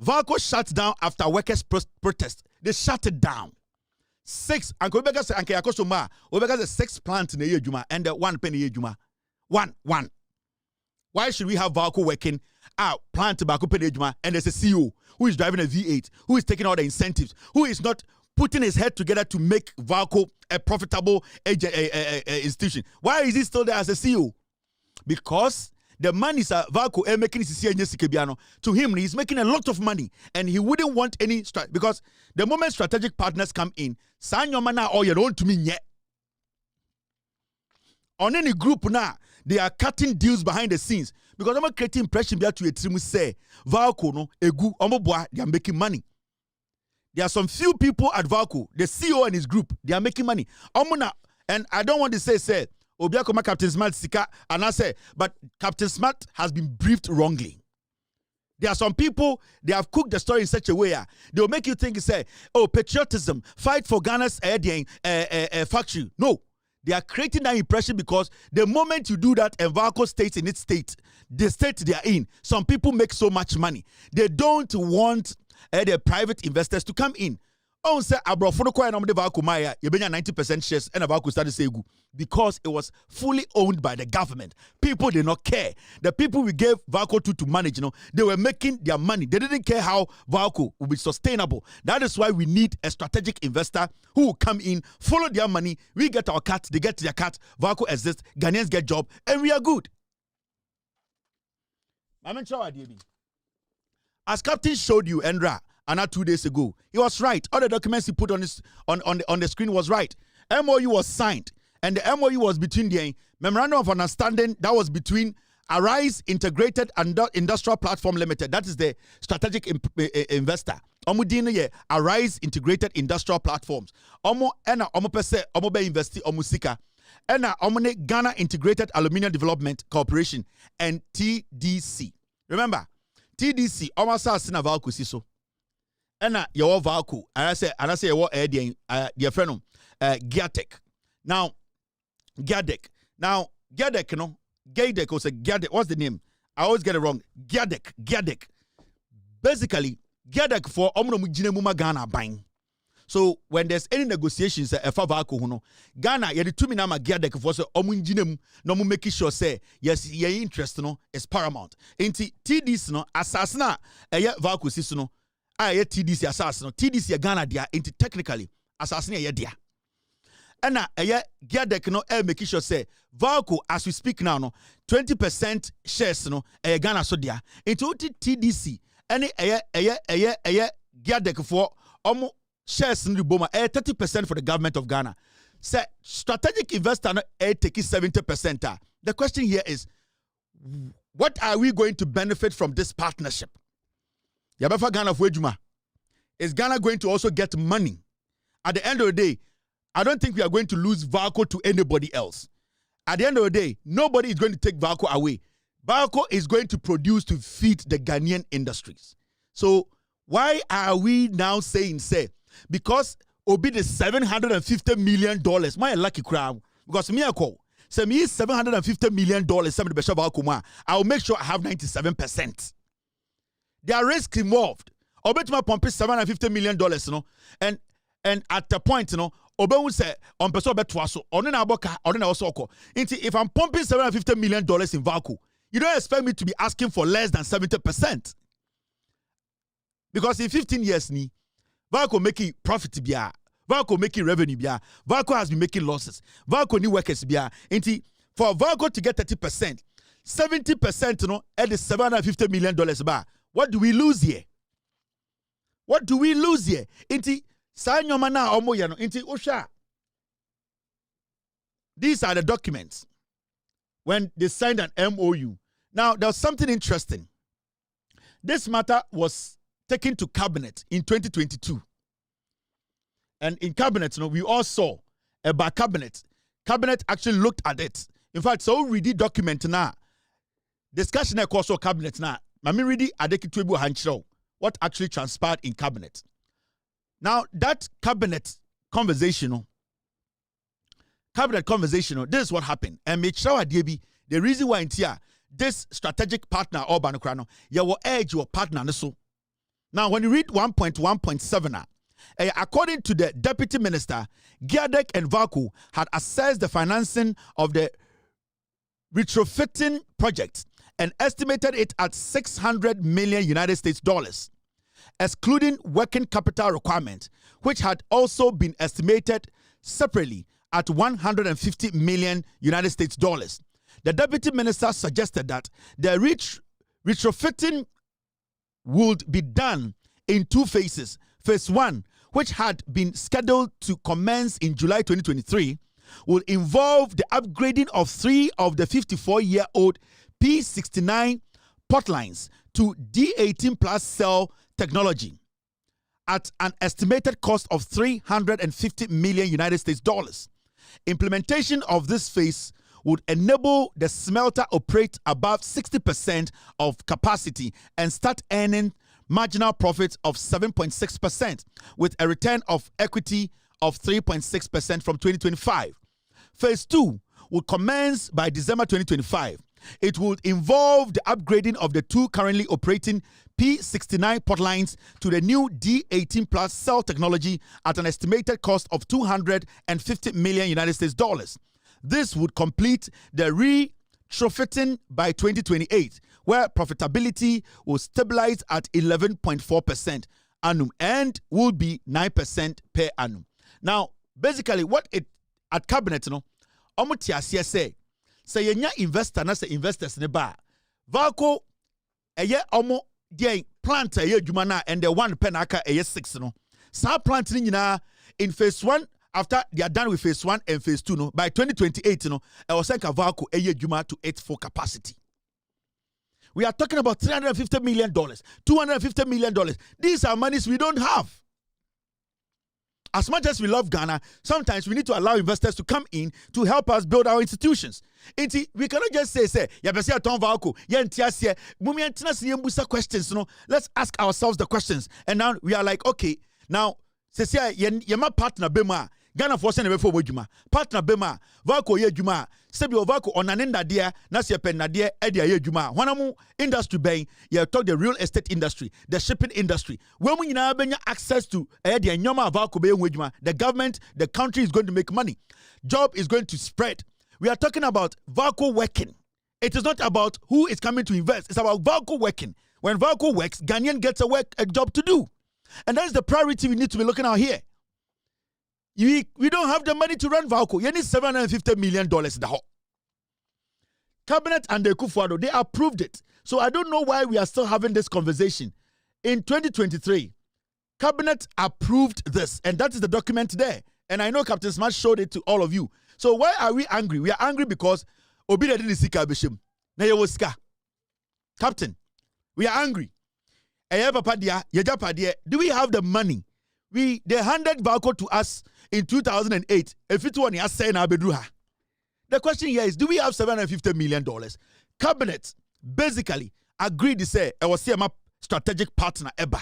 Valco shut down after workers' protest. They shut it down. 6, and Obeka said, Anke Yakosoma, Obeka said 6 plants in a year, Juma, and 1 penny a year, Juma. One. Why should we have Valco working out, plant tobacco penny Juma, and there's a CEO who is driving a V8, who is taking all the incentives, who is not putting his head together to make Valco a profitable institution? Why is he still there as a CEO? Because the money Valco making to him, he's making a lot of money and he wouldn't want any because the moment strategic partners come in, Sanyomana or your own to me yet. On any group now, they are cutting deals behind the scenes because I'm creating impression to a team say Valco no egu omoboa, they are making money. There are some few people at Valco, the CEO and his group, they are making money. And I don't want to say Obiakoma Captain Smart Sika and I say, but Captain Smart has been briefed wrongly. There are some people, they have cooked the story in such a way, they'll make you think, say, oh, patriotism, fight for Ghana's factory. No, they are creating that impression because the moment you do that and Valco stays in its state, the state they are in, some people make so much money. They don't want the private investors to come in. Oh, say Abrofono kwa na mde Valco Maya, you benya 90% shares and Valco started say go because it was fully owned by the government. People did not care. The people we gave Valco to manage, they were making their money. They didn't care how Valco would be sustainable. That is why we need a strategic investor who will come in, follow their money. We get our cut, they get their cut. Valco exists, Ghanaians get job, and we are good. As Captain showed you, Endra, and 2 days ago, he was right. All the documents he put on the screen was right. MOU was signed, and the MOU was between the Memorandum of Understanding that was between Arise Integrated Industrial Platform Limited, that is the strategic investor. Arise Integrated Industrial Platforms. Investi Omusika. Ghana Integrated Aluminium Development Corporation and TDC. Remember, TDC almost has seen a Valco Siso. Your Valco, and I say your dear friend, Giatec. Now, Giadec, you know, Giadec was a Giadec. What's the name? I always get it wrong. Giadec. Basically, Giadec for Omno Ghana buying. So when there's any negotiations, Ghana, you the 2 minama Giadec for so omunjinem no mu make sure say yes, your interest no is paramount. Inti TDC no asasna Valco sis no TDC assassin TDC Ghana dia inti technically assassin dia. And Giadec no make sure say Valco as we speak now no 20% shares no Ghana so dia into TDC any Giadec for shares in the Boma 30% for the government of Ghana. Say strategic investor no take 70%. The question here is, what are we going to benefit from this partnership? Yabafa Ghana for Ejuma. Is Ghana going to also get money? At the end of the day, I don't think we are going to lose Valco to anybody else. At the end of the day, nobody is going to take Valco away. Valco is going to produce to feed the Ghanaian industries. So why are we now saying, say, because Obi the $750 million, my lucky crowd, because me I call, say me $750 million, somebody besha Valco, I will make sure I have 97%. There are risks involved. Obi to my pump is $750 million, you know, and at the point, you know, Obi would say, on person bet twaso, on an aboka, on an osoko. If I'm pumping $750 million in Valco, you don't expect me to be asking for less than 70%. Because in 15 years, Valco making profit biya, Valco making revenue biya, Valco has been making losses, Valco new workers biya. For Valco to get 30%, 70%, you know, at the $750 million bar. What do we lose here? What do we lose here? These are the documents when they signed an MOU. Now, there was something interesting. This matter was taken to cabinet in 2022. And in cabinet, you know, we all saw about cabinet. Cabinet actually looked at it. In fact, so read the document now. Discussion across cabinet now. Mami read it what actually transpired in cabinet. Now, that cabinet conversation, this is what happened. And make sure the reason why in here, this strategic partner, Urban Krano, you will urge your partner. So now, when you read 1.1.7, according to the deputy minister, Giadec and Valco had assessed the financing of the retrofitting project and estimated it at $600 million United States dollars, excluding working capital requirement, which had also been estimated separately at $150 million United States dollars. The deputy minister suggested that the retrofitting would be done in 2 phases. Phase 1, which had been scheduled to commence in July 2023, will involve the upgrading of 3 of the 54-year-old P69 potlines to D18 plus cell technology at an estimated cost of $350 million United States dollars. Implementation of this phase would enable the smelter operate above 60% of capacity and start earning marginal profits of 7.6% with a return of equity of 3.6% from 2025. Phase 2 will commence by December 2025. It would involve the upgrading of the 2 currently operating P69 potlines to the new D18 plus cell technology at an estimated cost of $250 million United States dollars. This would complete the retrofitting by 2028, where profitability will stabilize at 11.4% annum and will be 9% per annum. Now, basically, what it at cabinet, you know, say yenya investor na say investors ne ba Valco eye omo dey plant eye adwuma na and the one pen aka eye 6 no. Sa plant ni nyina in phase 1 after they are done with phase 1 and phase 2 no by 2028 no I was saying Valco eye adwuma to its full capacity. We are talking about $350 million, $250 million. These are monies we don't have. As much as we love Ghana, sometimes we need to allow investors to come in to help us build our institutions. We cannot just say, questions. Let's ask ourselves the questions. And now we are like, okay, now, my partner Bema, Ghana for send for Wajuma, partner Bema, Valco Yajuma, Sebio Valco on an end idea, Nasia Pen Nadia, Edia Yajuma, Wanamu industry bay, you talk the real estate industry, the shipping industry. When we now have access to Edia Nyama Valco Bay Wajuma, the government, the country is going to make money. Job is going to spread. We are talking about Valco working. It is not about who is coming to invest, it's about Valco working. When Valco works, Ghanaian gets a job to do. And that is the priority we need to be looking at here. We don't have the money to run Valco. You need $750 million. Cabinet and the Kufuado, they approved it. So I don't know why we are still having this conversation. In 2023, Cabinet approved this. And that is the document there. And I know Captain Smart showed it to all of you. So why are we angry? We are angry because Obida didn't see Kabishim. Captain, we are angry. Do we have the money? They handed Valco to us in 2008. The question here is, do we have $750 million? Cabinet basically agreed to say I was a strategic partner ever.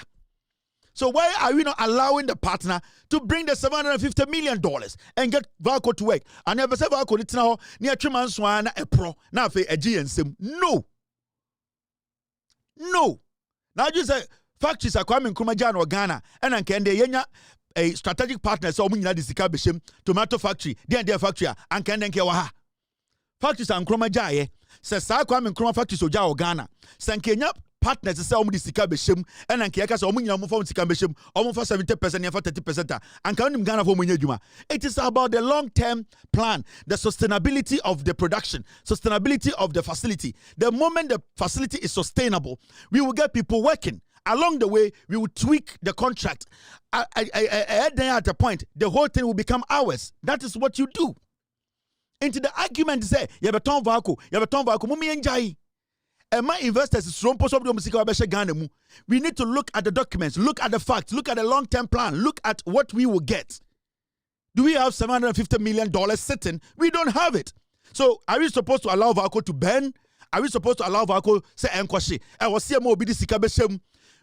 So why are we not allowing the partner to bring the $750 million and get Valco to work? I never said Valco it's now near Chimanswana a pro now for a GNSM. No. Now you say factories are coming Kumajan or Ghana and can they a strategic partner so munya disika beshim tomato factory their factory and can then kewa factories and Kumaja says sa kwame Nkrumah factory so ja or Ghana san Kenya partners say omu disika beshim and an keka so munya mu for disika beshim omu for 70% and for 30% and can Ghana for munya juma. It is about the long-term plan, the sustainability of the production, sustainability of the facility. The moment the facility is sustainable, we will get people working. Along the way, we will tweak the contract. At a point, the whole thing will become ours. That is what you do. Into the argument, say, Yabaton Valco, Mumi Njai. And my investors is we need to look at the documents, look at the facts, look at the long-term plan, look at what we will get. Do we have $750 million sitting? We don't have it. So are we supposed to allow Valco to burn? Are we supposed to allow Valco say Nkwashi? I was CMO Bidisi.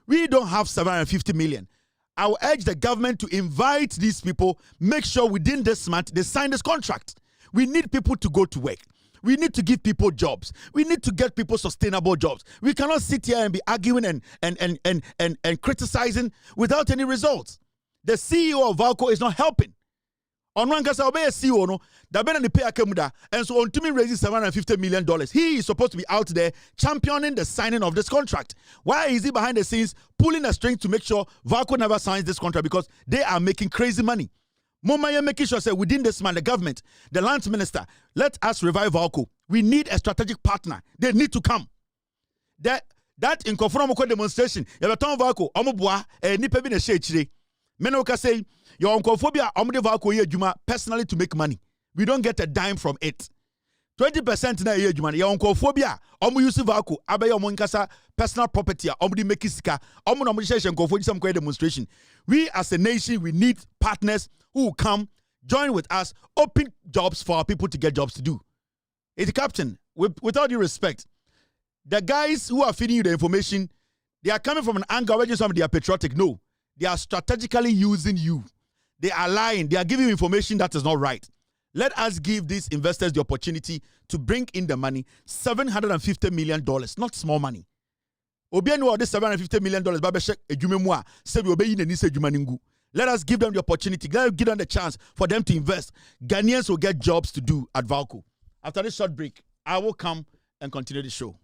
We don't have $750 million. I will urge the government to invite these people, make sure within this month they sign this contract. We need people to go to work. We need to give people jobs. We need to get people sustainable jobs. We cannot sit here and be arguing and criticizing without any results. The CEO of Valco is not helping. On one case, I'll be a CEO, no, the Ben and the pay Akamuda, and so on to me raising $750 million. He is supposed to be out there championing the signing of this contract. Why is he behind the scenes pulling a string to make sure Valco never signs this contract? Because they are making crazy money. Momaya making sure say within this man, the government, the lands minister, let us revive Valco. We need a strategic partner. They need to come. That in conformity demonstration, you have a ton Valco, Omobwa, Npp Race Who Wins. Menoka say your oncophobia Valco personally to make money. We don't get a dime from it. 20% na year juma. Your oncophobia use Valco abe your monkasa personal property omudi make sika omu share some demonstration. We as a nation we need partners who will come join with us, open jobs for our people to get jobs to do. It's Captain, with all due respect, the guys who are feeding you the information, they are coming from an angle where some they are patriotic. No. They are strategically using you. They are lying. They are giving you information that is not right. Let us give these investors the opportunity to bring in the money, $750 million, not small money. Obianu this $750 million, let us give them the opportunity. Let us give them the chance for them to invest. Ghanaians will get jobs to do at Valco. After this short break, I will come and continue the show.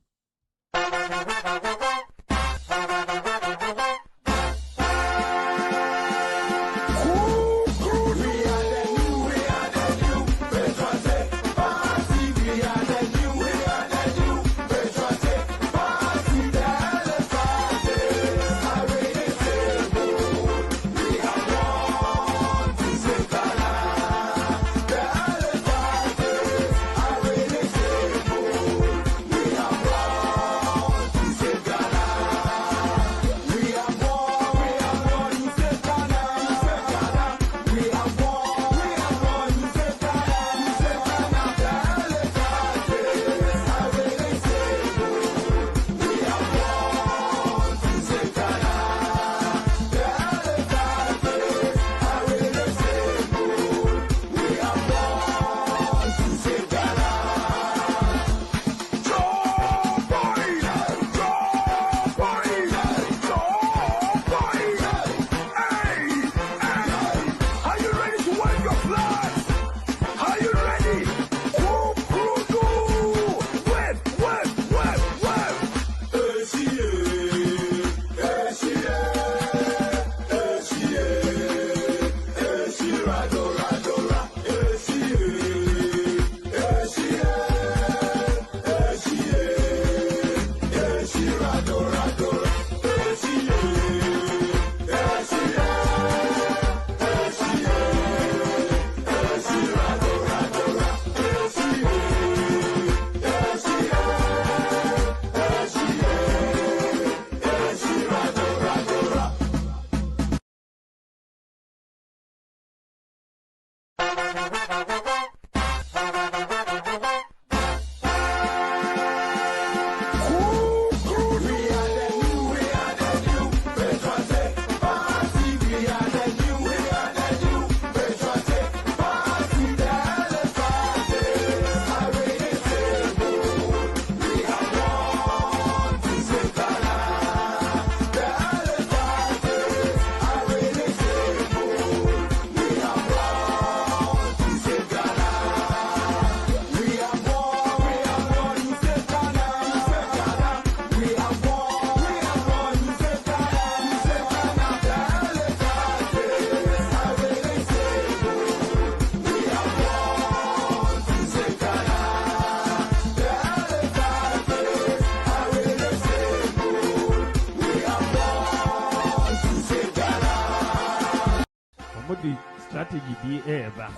eba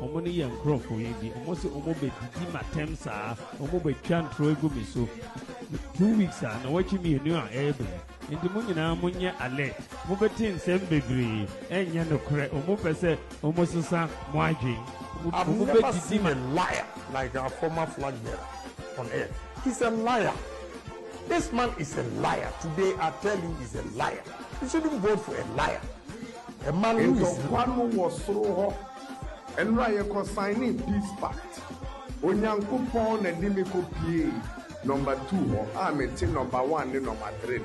omo ni ye nkrofo yi bi omo se omo be didi matem saa omo be twan tro egu mi so 2 weeks na wachi mi enu a ebe nti mo nyina mo nye alert mo beti nsem bebre enye no kre omo pese omo susa mo adwen omo be didi a liar like our former flag bearer on earth. He's a liar. This man is a liar. Today I tell you he's a liar. You shouldn't vote for a liar. A man who is one was so and Raya signing peace pact. Onyanko Pon and Dimiko PA number 2 I'm a number 1 and number 3.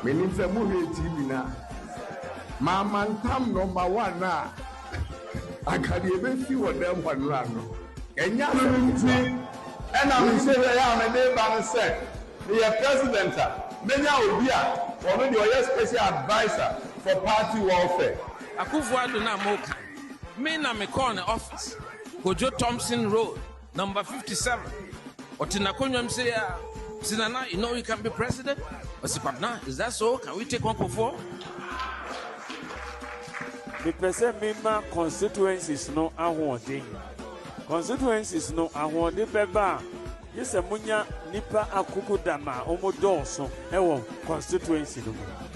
Meaning the movie TV now. Mama Tam number 1 now. I can't even see what them one run. And I'm saying I am a neighbor and said, the president, many will be already a special advisor for party welfare. Akufo-Addo na moka. Me na me call the office. Kojo Thompson Road, number 57. Otina Konyam say, Sinana, you know you can be president? I said, Pabna, is that so? Can we take one for? The person member constituencies no ahode. Constituencies no ahode beba. Yes, a munya nipa akuku dama omodoso ewo constituency no.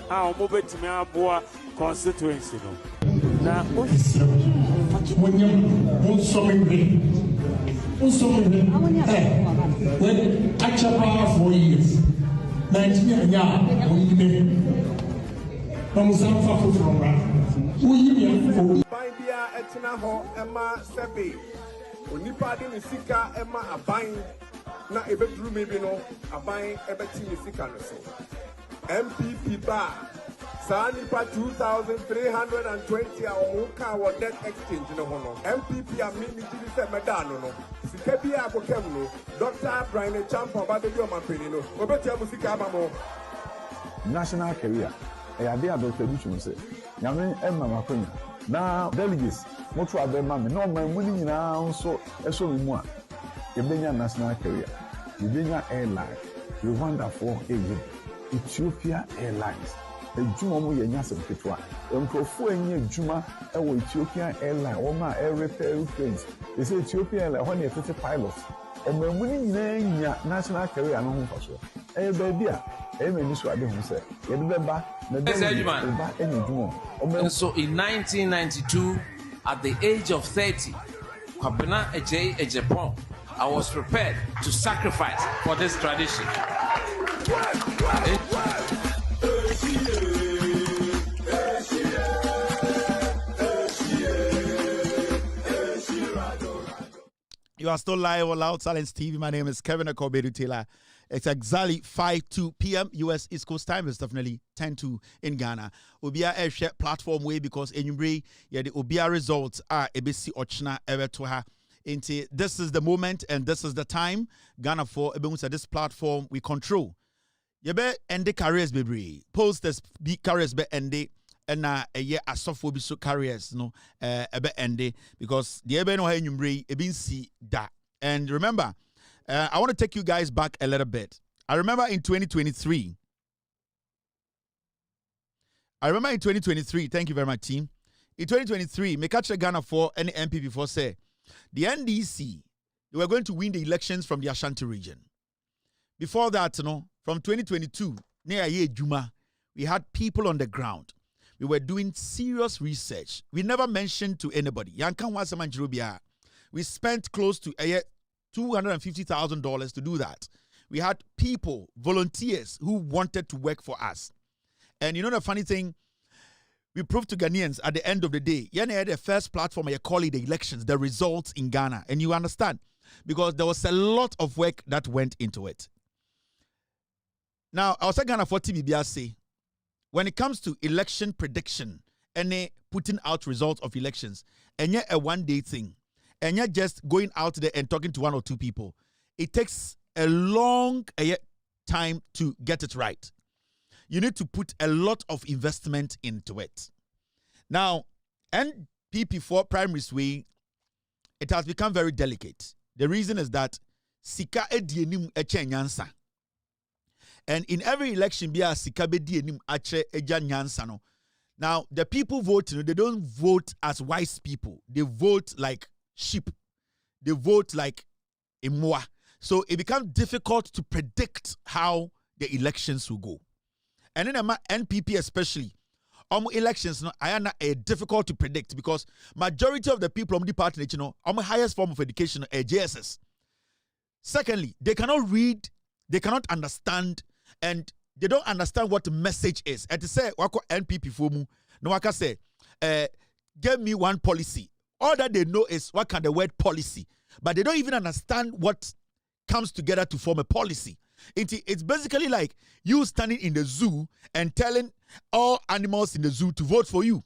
Ah, omo betimi aboa constituency no. Na munya when actual power 4 years. Nigeria Bia etina ho ema sebe onipa de sika ema aban na ebeduru mebi no aban ebeti sika no so MPP ba sa nipa 2,320 a omuka wo debt exchange no ho no MPP a mi jiri se medano no sika bia akokem no Dr. Brian Champa ba de o mapeni no obeti amu sika aba mo national career ade Dr. Duchum say nyame emma makonya na delegates moto abema me no man muni nyina nso eso me mu a yebenya national career yebenya airline Rwanda for Egypt Ethiopia Airlines ejuma mo yenya semketwa enkrofo enye ejuma ewo Ethiopia Airline wo ma air repair planes they say Ethiopia Airline when you fit pilots o man muni nyina nya national career no ho faso e baby a e me ni so ade ho se ye de beba na de ba enye ejuma. And so in 1992, at the age of 30, Kwabena Ejepon, I was prepared to sacrifice for this tradition. You are still live on Loud Silence TV. My name is Kevin Akobedu Taylor. It's exactly 5:02 p.m. U.S. East Coast time. It's definitely 10:02 in Ghana. Obia airshare platform way because enyumbre the Obia results are ebesi ochna ebetuha. Into this is the moment and this is the time. Ghana for ebemusa this platform we control. Yebe ende careers baby. Post this big careers be ende. And a year as software be so careers no ebe ende because the ebe no enyumbre ebin si da. And remember, I want to take you guys back a little bit. I remember in 2023. Thank you very much, team. In 2023, me catch Ghana for any MP before say the NDC they were going to win the elections from the Ashanti region. Before that, from 2022, near year Juma, we had people on the ground. We were doing serious research. We never mentioned to anybody. We spent close to $250,000 to do that. We had people, volunteers, who wanted to work for us. And you know the funny thing? We proved to Ghanaians at the end of the day, the first platform, I call it the elections, the results in Ghana. And you understand? Because there was a lot of work that went into it. Now, I was saying Ghana for TBBRC, when it comes to election prediction and putting out results of elections, and yet a one-day thing, and you're just going out there and talking to one or two people. It takes a long time to get it right. You need to put a lot of investment into it. Now, NPP4 primary sway, it has become very delicate. The reason is that Sika edienim eche nyansa. And in every election, bia Sika be dienim eche eja nyansa no. Now, the people voting, they don't vote as wise people. They vote like sheep. They vote like imwa. So it becomes difficult to predict how the elections will go. And in the NPP especially, elections are difficult to predict because majority of the people on the party, highest form of education is JSS. Secondly, they cannot read, they cannot understand, and they don't understand what the message is. And to say, wako NPP fomu, no waka say, give me one policy. All that they know is what can the word policy, but they don't even understand what comes together to form a policy. It's basically like you standing in the zoo and telling all animals in the zoo to vote for you.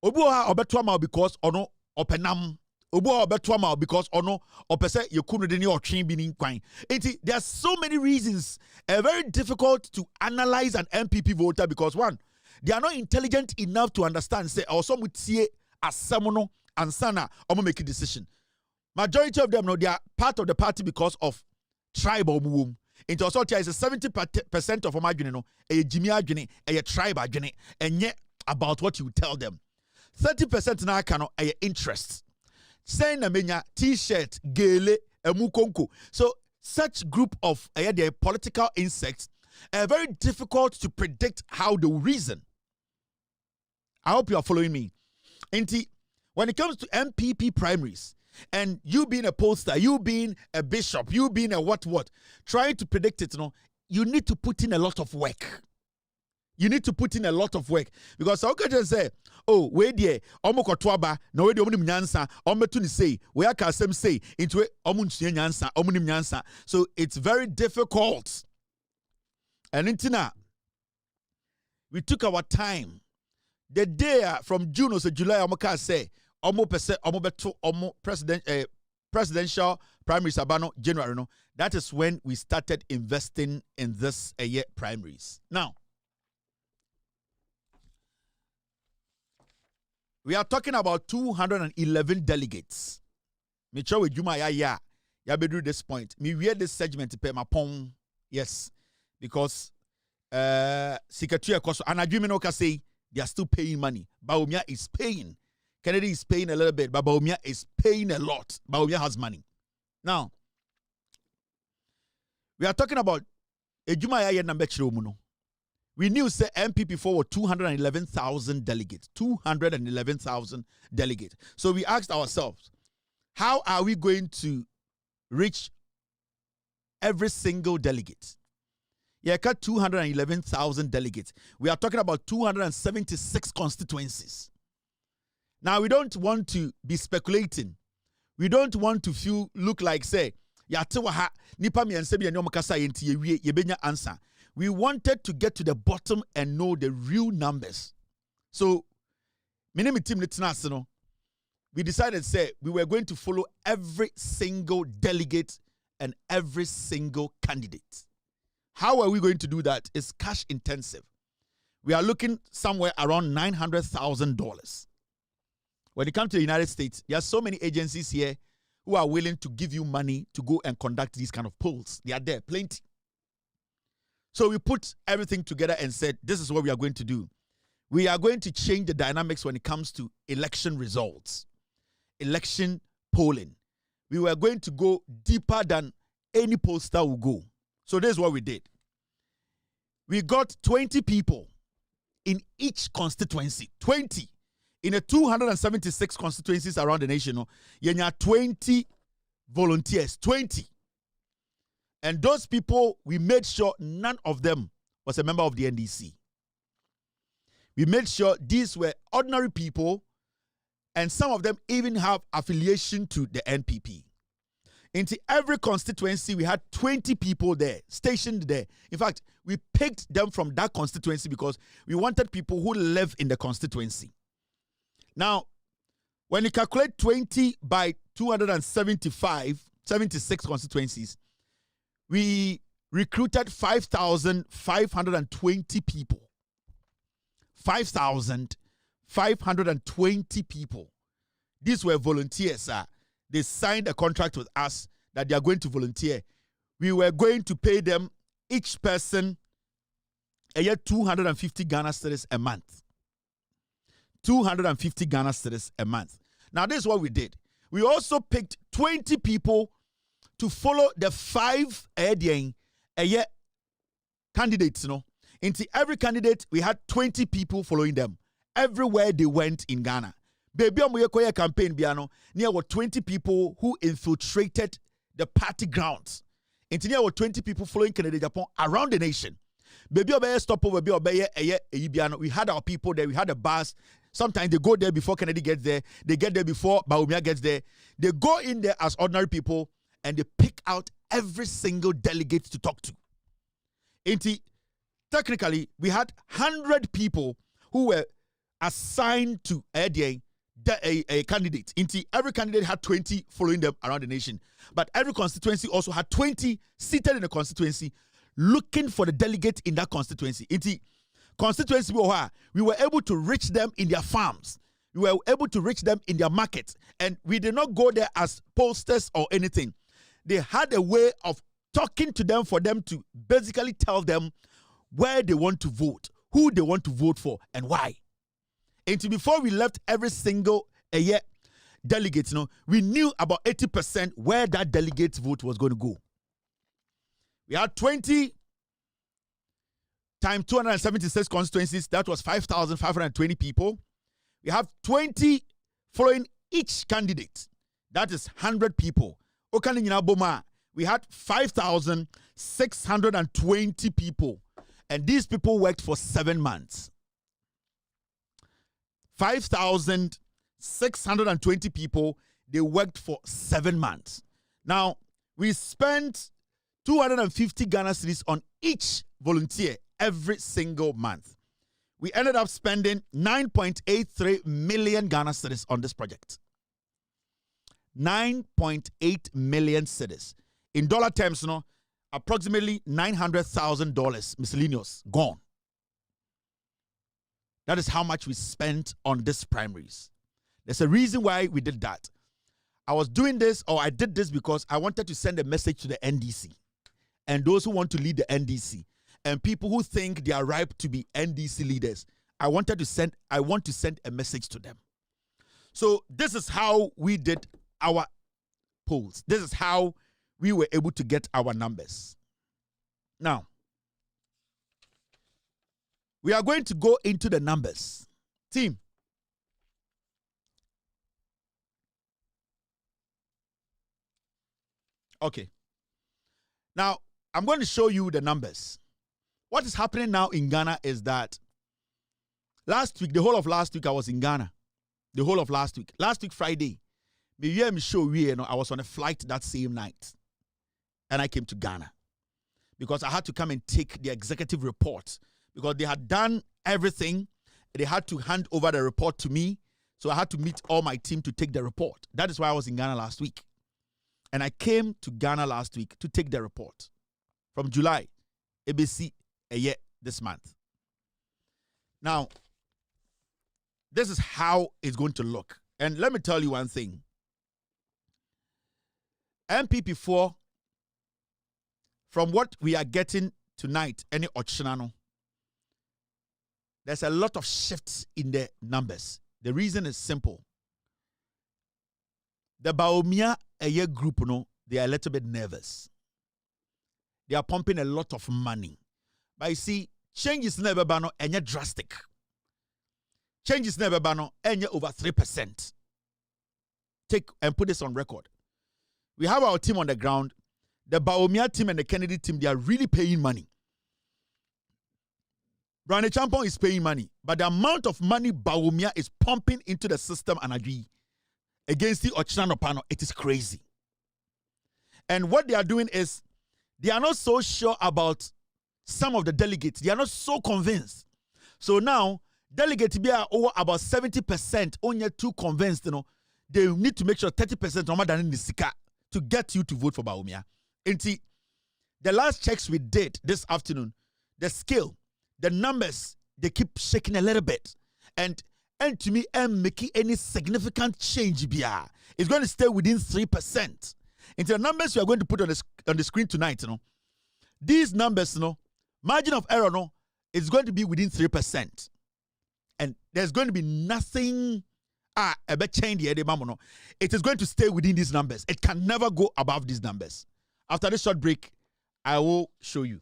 Obuha obetwama because ono openam. Obuha obetwama because ono opese yekunu deni or train bini kwine. There are so many reasons. Very difficult to analyze an MPP voter because one, they are not intelligent enough to understand. Say or some would see as someone and sana or make a decision. Majority of them know they are part of the party because of tribal move. Into also is 70% of them a Jimmy Adjuni, a tribe Adjuni, and yet about what you tell them. 30% now cannot a interest. Saying a menya t-shirt, gele, a mukonko. So such group of their political insects are very difficult to predict how they will reason. I hope you are following me. When it comes to MPP primaries, and you being a pollster, you being a bishop, you being a what, trying to predict it, you need to put in a lot of work. You need to put in a lot of work. Because I can just say, oh, wait there, omo kotwaba, no way the omunim nyansa, ometuni say, we are kasem say, into it, omunchi nyansa, omunim nyansa. So it's very difficult. And intina, we took our time. The day from June or July, omoka say, presidential primary sabano January, no. That is when we started investing in this year primaries. Now, we are talking about 211 delegates. Me sure with Juma ya bedu this point. Me wear this segment pay my pong. Yes, because Secretary Koso and Adwimino say they are still paying money. Baumia is paying. Kennedy is paying a little bit, but Baumia is paying a lot. Baumia has money. Now, we are talking about Ejumaya number Chiromuno. We knew say MPP forward 211,000 delegates. 211,000 delegates. So we asked ourselves, how are we going to reach every single delegate? Yeah, cut 211,000 delegates. We are talking about 276 constituencies. Now, we don't want to be speculating. We don't want to look like, say, answer. We wanted to get to the bottom and know the real numbers. So, we decided, say, we were going to follow every single delegate and every single candidate. How are we going to do that? It's cash intensive. We are looking somewhere around $900,000. When it comes to the United States, there are so many agencies here who are willing to give you money to go and conduct these kind of polls. They are there, plenty. So we put everything together and said, this is what we are going to do. We are going to change the dynamics when it comes to election results, election polling. We were going to go deeper than any pollster will go. So this is what we did. We got 20 people in each constituency, 20. In a 276 constituencies around the nation, you have 20 volunteers, 20. And those people, we made sure none of them was a member of the NDC. We made sure these were ordinary people, and some of them even have affiliation to the NPP. Into every constituency, we had 20 people there, stationed there. In fact, we picked them from that constituency because we wanted people who live in the constituency. Now, when you calculate 20 by 76 constituencies, we recruited 5,520 people. 5,520 people. These were volunteers. They signed a contract with us that they are going to volunteer. We were going to pay them, each person, a year 250 Ghana cedis a month. 250 Ghana cedis a month. Now, this is what we did. We also picked 20 people to follow the 5 candidates, Into every candidate, we had 20 people following them everywhere they went in Ghana. Baby, I'm campaign piano. Near were 20 people who infiltrated the party grounds. Into near were 20 people following Kennedy Japan around the nation. Baby, stopover, we had our people there. We had a bus. Sometimes they go there before Kennedy gets there. They get there before Bawumia gets there. They go in there as ordinary people and they pick out every single delegate to talk to. Technically, we had 100 people who were assigned to a candidate. Every candidate had 20 following them around the nation. But every constituency also had 20 seated in the constituency looking for the delegate in that constituency. Constituency, we were able to reach them in their farms. We were able to reach them in their markets. And we did not go there as posters or anything. They had a way of talking to them for them to basically tell them where they want to vote, who they want to vote for, and why. And before we left every single delegate, we knew about 80% where that delegate's vote was going to go. We had 20 times 276 constituencies. That was 5,520 people. We have 20 following each candidate. That is 100 people. We had 5,620 people. And these people worked for 7 months. 5,620 people, they worked for 7 months. Now, we spent 250 Ghana cedis on each volunteer every single month. We ended up spending 9.83 million Ghana cedis on this project. 9.8 million cedis. In dollar terms, approximately $900,000 miscellaneous gone. That is how much we spent on this primaries. There's a reason why we did that. I was doing this, or I did this because I wanted to send a message to the NDC and those who want to lead the NDC and people who think they are ripe to be NDC leaders. I want to send a message to them. So this is how we did our polls. This is how we were able to get our numbers. Now, we are going to go into the numbers. Team. Okay. Now, I'm going to show you the numbers. What is happening now in Ghana is that last week, the whole of last week, I was in Ghana. The whole of last week. Last week, Friday, I was on a flight that same night. And I came to Ghana. Because I had to come and take the executive report. Because they had done everything. They had to hand over the report to me. So I had to meet all my team to take the report. That is why I was in Ghana last week. And I came to Ghana last week to take the report. From July, ABC, a year this month. Now, this is how it's going to look. And let me tell you one thing. MPP4, from what we are getting tonight, any Ochinano, there's a lot of shifts in the numbers. The reason is simple. The Bawumia group, they are a little bit nervous. They are pumping a lot of money. But you see, change is never and drastic. Change is never and over 3%. Take and put this on record. We have our team on the ground. The Bawumia team and the Kennedy team, they are really paying money. Brande Champon is paying money. But the amount of money Bawumia is pumping into the system and agree against the Ochinano panel, it is crazy. And what they are doing is, they are not so sure about some of the delegates. They are not so convinced. So now, delegates be over about 70%, only too convinced, they need to make sure 30% no more than in the Sika to get you to vote for Bawumia. And see, the last checks we did this afternoon, the scale, the numbers, they keep shaking a little bit. And to me, making any significant change, it's going to stay within 3%. Into the numbers we are going to put on the screen tonight, these numbers, margin of error, is going to be within 3%. And there's going to be nothing about change the mamono. It is going to stay within these numbers. It can never go above these numbers. After this short break, I will show you.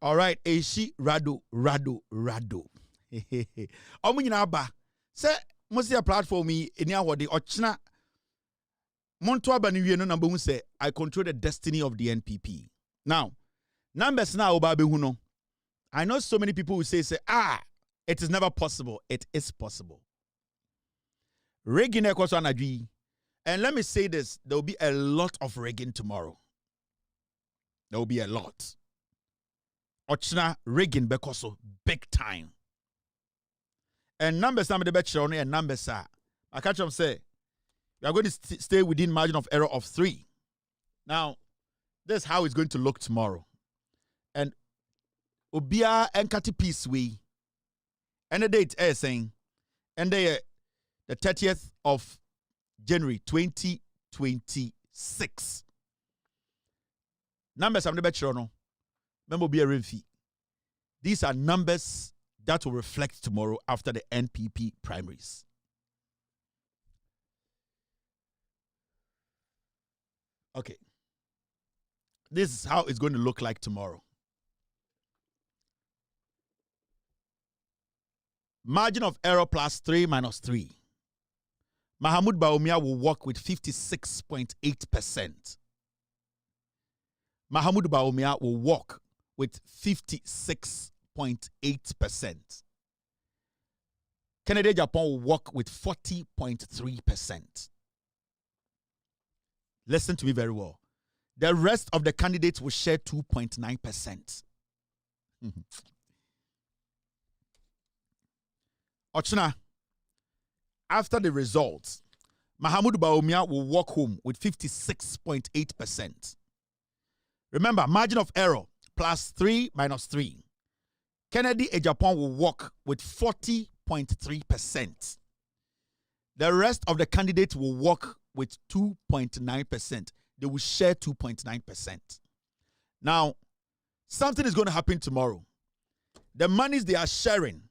All right, Eshi Rado. Omunyina ba. Say most your platform me any award ochna Monto aba ni wie no number 1 say I control the destiny of the NPP. Now, numbers now oba be hu no. I know so many people who say it is never possible. It is possible. Rigging ekwaso anadwi. And let me say this, there will be a lot of rigging tomorrow. There will be a lot. Ochna rigging bekoso big time. And numbers some the bet and numbers are. I catch them say we are going to stay within margin of error of 3. Now, this is how it's going to look tomorrow. And Obia Enkati Peace we and the date is saying and the 30th of January 2026. Numbers I'm the bet no. Remember be a fee. These are numbers that will reflect tomorrow after the NPP primaries. Okay. This is how it's going to look like tomorrow. Margin of error +3 -3. Mahamudu Bawumia will walk with 56.8%. Mahamudu Bawumia will walk with 56.8%. Kennedy Japan will walk with 40.3%. Listen to me very well. The rest of the candidates will share 2.9%. Ochna, after the results, Mahamudu Bawumia will walk home with 56.8%. Remember, margin of error +3 -3. Kennedy Ejapon will walk with 40.3%. The rest of the candidates will walk with 2.9%. They will share 2.9%. Now, something is going to happen tomorrow. The monies they are sharing,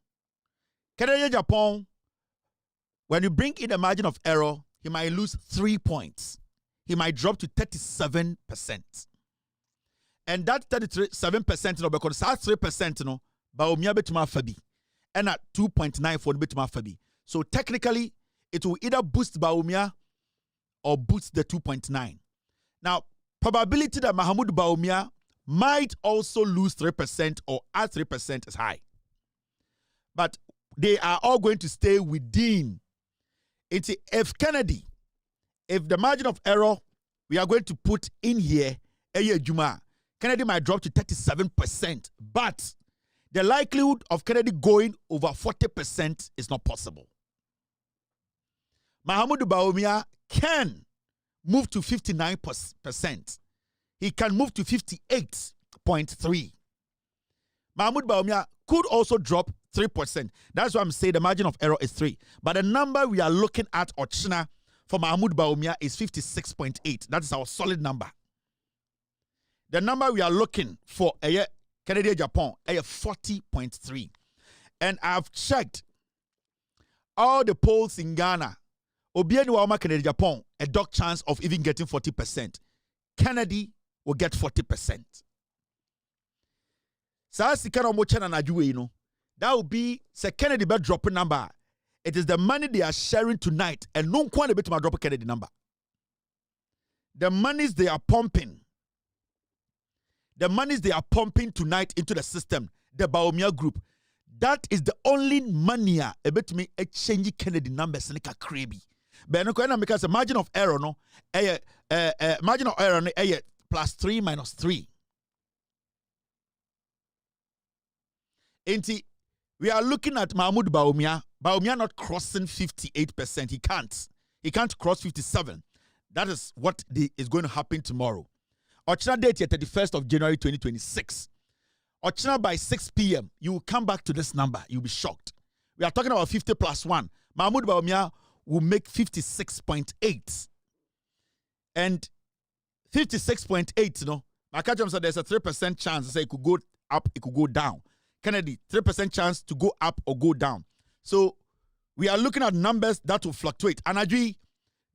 Kennedy Ejapon, when you bring in a margin of error, he might lose 3 points. He might drop to 37%. And that 37% no, because that 3% no, Bawumia betuma fabi. And at 2.9 for betuma fabi. So technically, it will either boost Bawumia or boost the 2.9. Now, probability that Mahamudu Bawumia might also lose 3% or add 3% is high. But they are all going to stay within. It's if Kennedy, if the margin of error we are going to put in here, Juma, Kennedy might drop to 37%, but the likelihood of Kennedy going over 40% is not possible. Mahamudu Bawumia can move to 59%. He can move to 58.3%. Mahmoud Bawumia could also drop 3%. That's why I'm saying the margin of error is 3. But the number we are looking at Ochina for Mahmoud Bawumia is 56.8. That is our solid number. The number we are looking for Canada Japan is 40.3. And I've checked all the polls in Ghana. Obiani Wama Canada Japan, a dog chance of even getting 40%. Kennedy will get 40%. That will be Sir Kennedy bed dropping number. It is the money they are sharing tonight, and no one bit my drop a Kennedy number. The monies they are pumping. The monies they are pumping tonight into the system, the Bawumia group. That is the only money a bit me a change Kennedy numbers like a crabby. But no question because the margin of error no margin of error no +3 - 3. We are looking at Mahmoud Bawumia. Bawumia not crossing 58%. He can't. He can't cross 57. That is what is going to happen tomorrow. Ochina date 31st of January 2026. Ochina by 6 p.m. You will come back to this number. You'll be shocked. We are talking about 50 + 1. Mahmoud Bawumia will make 56.8. And 56.8, you know, my catch said there's a 3% chance to say it could go up, it could go down. Kennedy, 3% chance to go up or go down. So we are looking at numbers that will fluctuate. And I agree,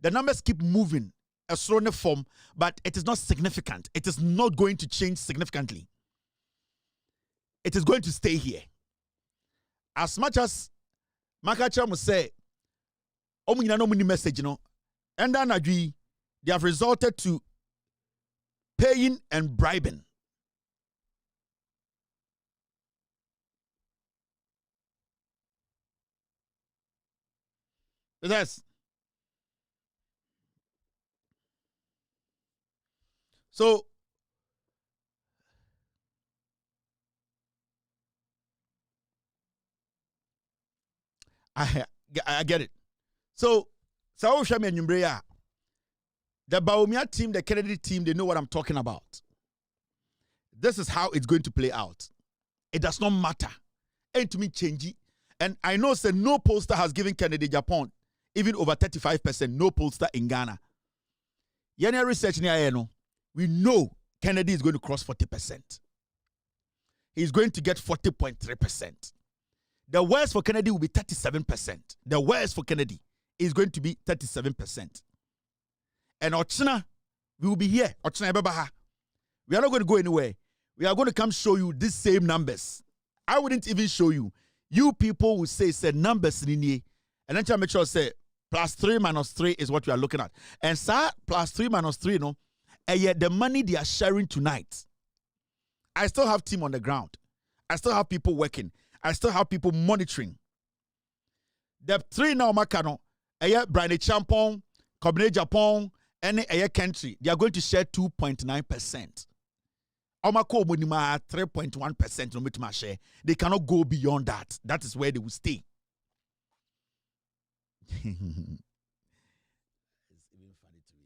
the numbers keep moving a strong form, but it is not significant. It is not going to change significantly. It is going to stay here. As much as Makacha must say, no message, you know, and then I agree, they have resorted to paying and bribing. Yes. So I get it. So the Bawumia team, the Kennedy team, they know what I'm talking about. This is how it's going to play out. It does not matter. And to me, change it. And I know say no pollster has given Kennedy Japan even over 35%. No pollster in Ghana. Yenya research we know Kennedy is going to cross 40%. He's going to get 40.3%. The worst for Kennedy will be 37%. The worst for Kennedy is going to be 37%. And Ochina, we will be here. Ochina Ebebaha. We are not going to go anywhere. We are going to come show you these same numbers. I wouldn't even show you. You people will say numbers in here. And then I make sure say +3 - 3 is what we are looking at. And sir, +3 - 3, no. And yet the money they are sharing tonight. I still have team on the ground. I still have people working. I still have people monitoring. The 3 now Makano, Brian Champon, Kobne Japan, and a country, they are going to share 2.9%. Omako Munima 3.1% no meet share. They cannot go beyond that. That is where they will stay. It's even funny to me.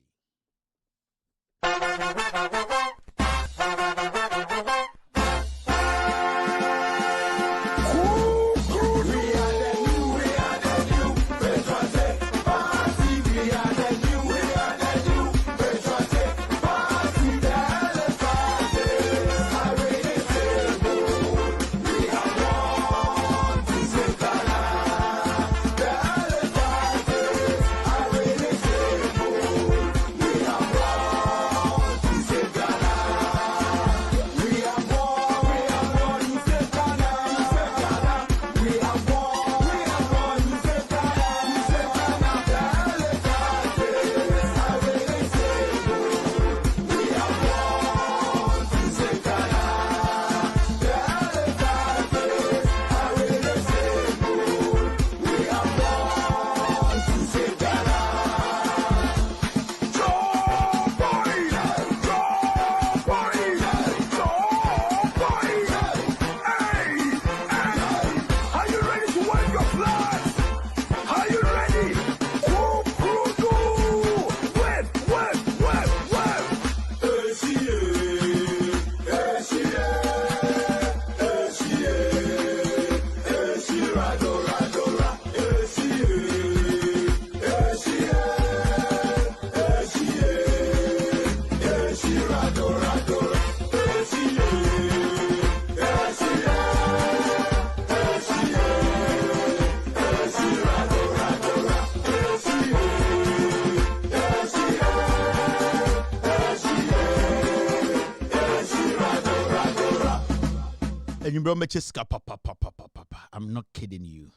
I'm not kidding you.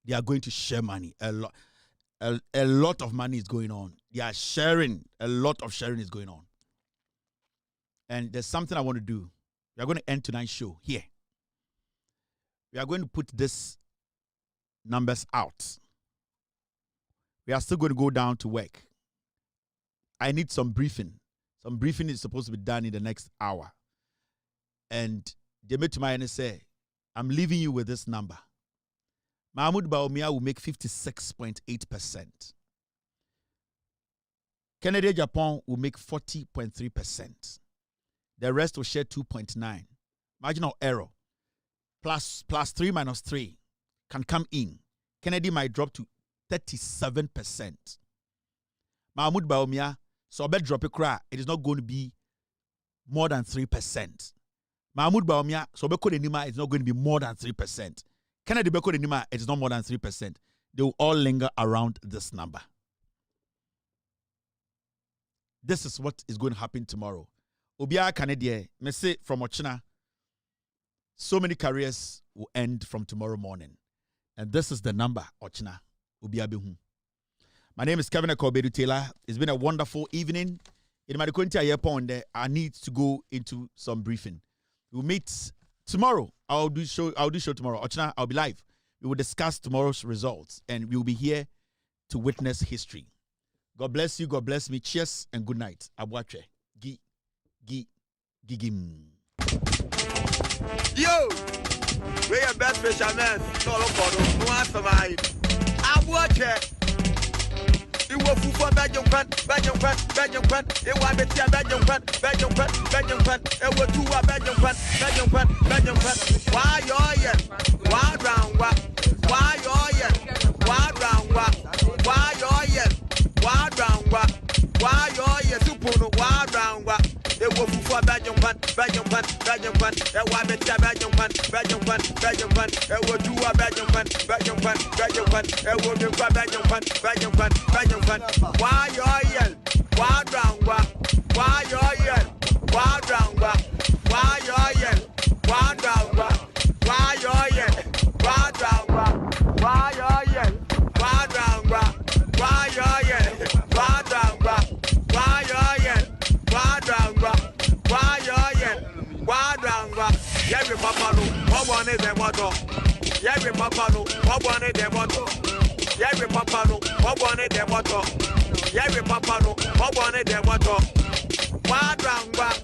They are going to share money. A lot of money is going on. They are sharing. A lot of sharing is going on. And there's something I want to do. We are going to end tonight's show here. We are going to put these numbers out. We are still going to go down to work. I need some briefing. Some briefing is supposed to be done in the next hour. And they made to my end and say, I'm leaving you with this number. Mahmoud Bawumia will make 56.8%. Kennedy Japan will make 40.3%. The rest will share 2.9. Marginal error. Plus 3 minus 3 can come in. Kennedy might drop to 37%. Mahmoud Bawumia, so I drop a cry. It is not going to be more than 3%. Mahmoud Bawumia, so Beko Denima is not going to be more than 3%. Kennedy Beko Denima, it is not more than 3%. They will all linger around this number. This is what is going to happen tomorrow. Obia Canadian, me say from Ochina, so many careers will end from tomorrow morning. And this is the number, Ochina. Obia Behu. My name is Kevin Akobedu Taylor. It's been a wonderful evening. In my airport, I need to go into some briefing. We'll meet tomorrow. I'll do show tomorrow. Ochina, I'll be live. We will discuss tomorrow's results, and we will be here to witness history. God bless you. God bless me. Cheers and good night. Abuache. Gigim. Yo, we are best fishermen. No answer mine. Abuache. You will for Belgium fan. It was better Belgium fan. It was two Belgium fan. Why you're here? Why round what? Why you're here? Why round what? Why you're here? Why round what? Why you're here? Super why round what? It was for Belgium fan. It was better Belgium fan. It was two Belgium fan. It was the Belgium fan. Why you're here? Why round what? Why you're here? Why round what? Why you're here? Why round what? Why you're here? Why round what? Why you're here? Why round what? Why you're here? Why round what? Why you're here? Why round what? Why you're here? Why round what? Yeah, we papa no. What one is the motto? Yeah, we papa no. What one is the motto? Yeah, we papa no. What one is the motto? Yeah, we papa no. What one is the motto? Why round what?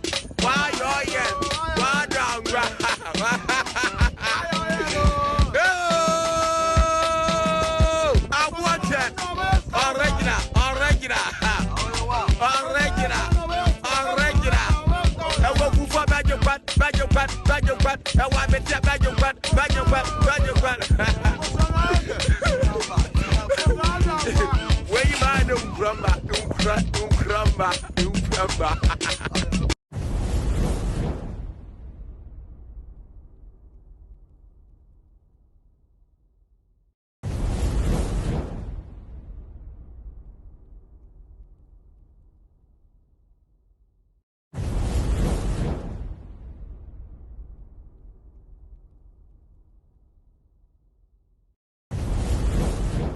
Why you're here? Why round what? I want it. Original. Where you mind? Don't crumba.